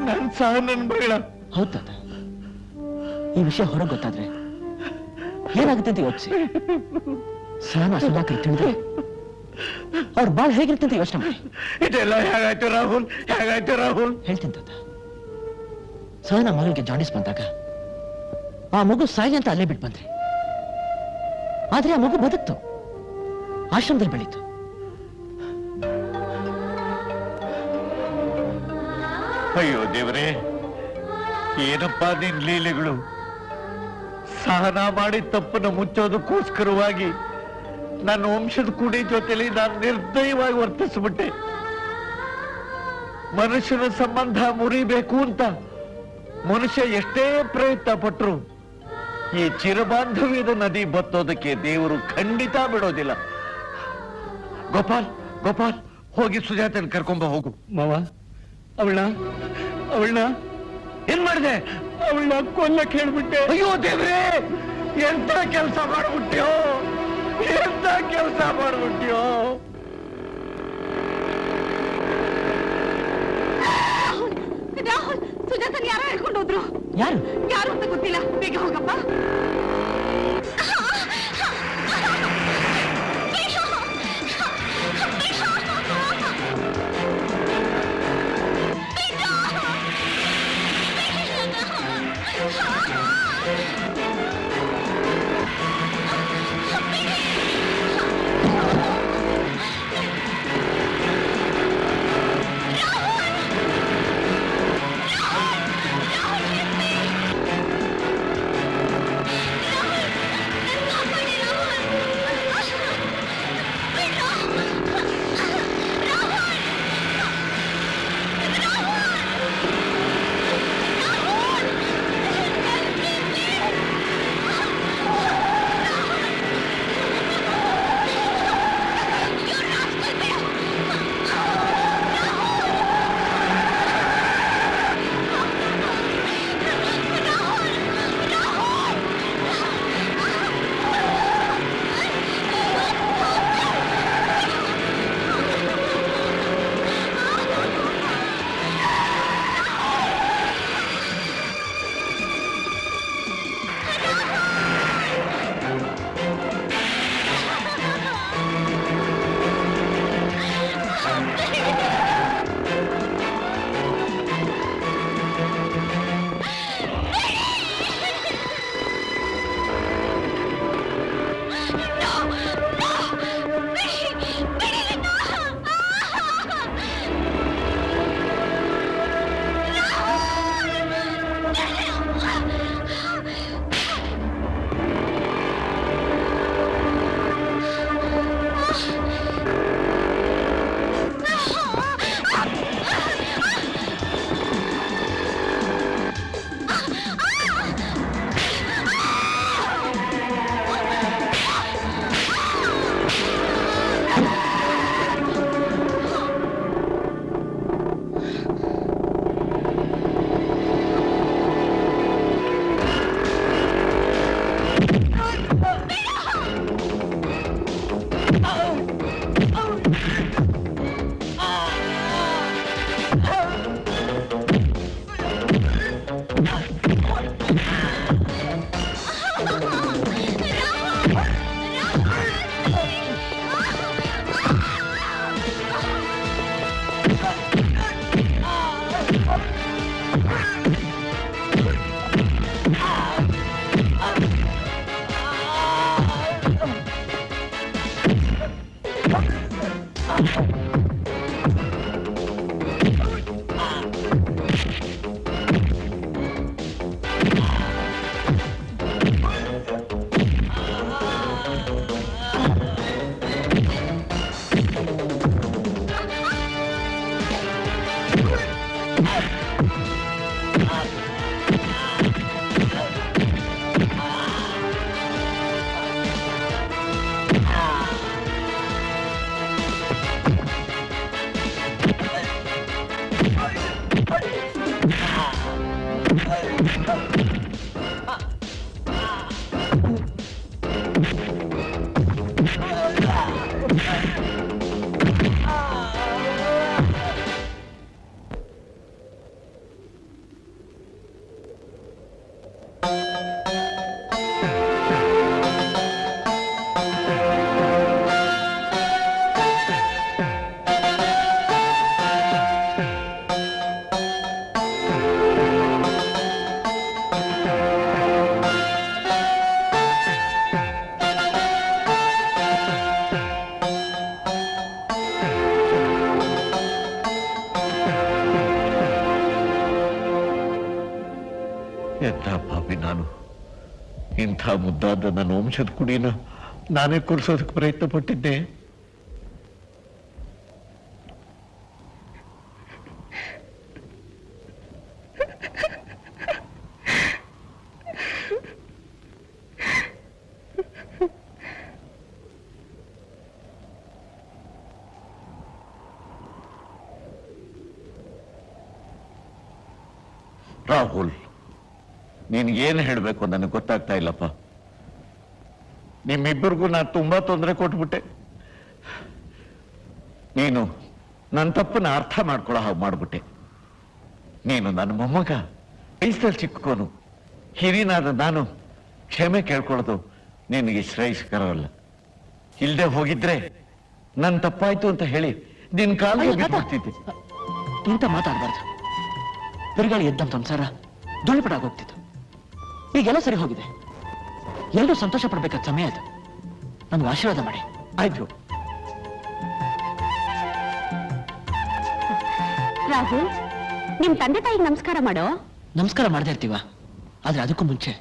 ನನ್ ಸಹನನ್ ಮಗಳ? ಹೌದ್ ತಾತ. ಈ ವಿಷಯ ಹೊರಗೆ ಗೊತ್ತಾದ್ರೆ ಏನಾಗುತ್ತೆ ಅಂತ ಯೋಚಿಸಿ. ಸಹನಾ ಸುಧಾಕರ್ ತಿಳಿದ್ರೆ ಅವ್ರು ಬಾಳ್ ಹೇಗಿರುತ್ತೆ ಅಂತ ಯೋಚನೆ ಮಾಡಿ. ಇದೆಲ್ಲ ಹೇಗಾಯ್ತು ರಾಹುಲ್? ಹೇಗಾಯ್ತು ರಾಹುಲ್? ಹೇಳ್ತೀನಿ ತಾತ. ಸಹನಾ ಮಗಳಿಗೆ ಜಾಂಡಿಸ್ ಬಂದಾಗ ಆ ಮಗು ಸಾಯಿ ಅಂತ ಅಲ್ಲೇ ಬಿಟ್ಟು ಬಂದ್ರಿ. ಆದ್ರೆ ಆ ಮಗು ಬದುಕ್ತು, ಆಶ್ರಮದಲ್ಲಿ ಬೆಳೀತು. ಅಯ್ಯೋ ದೇವರೇ, ಏನಪ್ಪಾ ನಿನ್ ಲೀಲೆಗಳು. ಸಹನಾ ಮಾಡಿ ತಪ್ಪನ್ನು ಮುಚ್ಚೋದಕ್ಕೋಸ್ಕರವಾಗಿ ನನ್ನ ವಂಶದ ಕುಡಿ ಜೊತೆಲಿ ನಾನು ನಿರ್ದಯವಾಗಿ ವರ್ತಿಸ್ಬಿಟ್ಟೆ. ಮನುಷ್ಯನ ಸಂಬಂಧ ಮುರಿಬೇಕು ಅಂತ ಮನುಷ್ಯ ಎಷ್ಟೇ ಪ್ರಯತ್ನ ಪಟ್ರು ಈ ಚಿರಬಾಂಧವ್ಯದ ನದಿ ಬತ್ತೋದಕ್ಕೆ ದೇವರು ಖಂಡಿತ ಬಿಡೋದಿಲ್ಲ. ಗೋಪಾಲ್, ಗೋಪಾಲ್, ಹೋಗಿ ಸುಜಾತನ ಕರ್ಕೊಂಬ ಹೋಗು. ಮಾವ, ಅವಳನ್ನ ಏನ್ ಮಾಡಿದೆ? ಅವಳನ್ನ ಕೊಲ್ಲಕ್ಕೆ ಹೇಳ್ಬಿಟ್ಟೆ. ಅಯ್ಯೋ ದೇವ್ರೇ, ಎಂತ ಕೆಲಸ ಮಾಡ್ಬಿಟ್ಟ್ಯೋ, ಎಂತ ಕೆಲಸ ಮಾಡ್ಬಿಟ್ಟ್ಯೋ. ರಾಹುಲ್, ಸುಜಾತನ್ ಯಾರೋ ಹೇಳ್ಕೊಂಡು ಹೋದ್ರು. ಯಾರು? ಯಾರು ಅಂತ ಗೊತ್ತಿಲ್ಲ. ಬೇಗ ಹೋಗಪ್ಪ. ಎಂಥ ಪಾಪಿ ನಾನು. ಇಂಥ ಮುದ್ದಾದ ನನ್ನ ವಂಶದ ಕುಡಿನ ನಾನೇ ಕೊಲ್ಸೋದಕ್ಕೆ ಪ್ರಯತ್ನ ಪಟ್ಟಿದ್ದೆ. ರಾಹುಲ್, ನಿನ್ಗೇನು ಹೇಳಬೇಕು ನನಗೆ ಗೊತ್ತಾಗ್ತಾ ಇಲ್ಲಪ್ಪ. ನಿಮ್ಮಿಬ್ಬರಿಗೂ ನಾನು ತುಂಬಾ ತೊಂದರೆ ಕೊಟ್ಬಿಟ್ಟೆ. ನೀನು ನನ್ನ ತಪ್ಪನ್ನ ಅರ್ಥ ಮಾಡ್ಕೊಳ್ಳೋ ಹಾಗೆ ಮಾಡ್ಬಿಟ್ಟೆ. ನೀನು ನನ್ನ ಮೊಮ್ಮಗ, ವಯಸ್ಸಲ್ಲಿ ಚಿಕ್ಕವನು, ಹಿರಿನಾದ ನಾನು ಕ್ಷಮೆ ಕೇಳ್ಕೊಳ್ಳೋದು ನಿನಗೆ ಶ್ರೇಯಸ್ಕರವಲ್ಲ. ಇಲ್ದೆ ಹೋಗಿದ್ರೆ ನನ್ನ ತಪ್ಪಾಯ್ತು ಅಂತ ಹೇಳಿ ನಿನ್ ಕಾಲಿಗೆ ಬಿಟ್ಬಿಡ್ತಿದ್ದೆ. ಇಂಥ ಮಾತಾಡಬಾರ್ದು. ಬಿರುಗಾಳಿ ಎದ್ದಂ ಸಂಸಾರ ಧೂಳಿಪಟಾಗೋಗ್ತಿತ್ತು. ಈಗೆಲ್ಲ ಸರಿ ಹೋಗಿದೆ. ಎಲ್ಲರೂ ಸಂತೋಷ ಪಡ್ಬೇಕಾದ ಸಮಯ ಅದು. ನಮ್ಗೆ ಆಶೀರ್ವಾದ ಮಾಡಿ. ಆಯ್ತು. ರಾಹುಲ್, ನಿಮ್ ತಂದೆ ತಾಯಿಗೆ ನಮಸ್ಕಾರ ಮಾಡೋ. ನಮಸ್ಕಾರ ಮಾಡದೇ ಇರ್ತೀವ, ಆದ್ರೆ ಅದಕ್ಕೂ ಮುಂಚೆ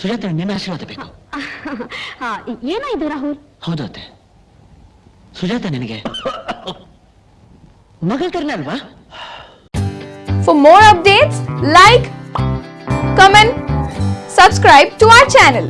ಸುಜಾತ ನಿನ್ನ ಆಶೀರ್ವಾದ ಬೇಕು. ಏನೋ ಇದು ರಾಹುಲ್? ಹೌದು ಅತ್ತೆ, ಸುಜಾತ ನಿನಗೆ ಮಗಳ ತರನೇ ಅಲ್ವಾ? For more updates, like, comment, subscribe to our channel.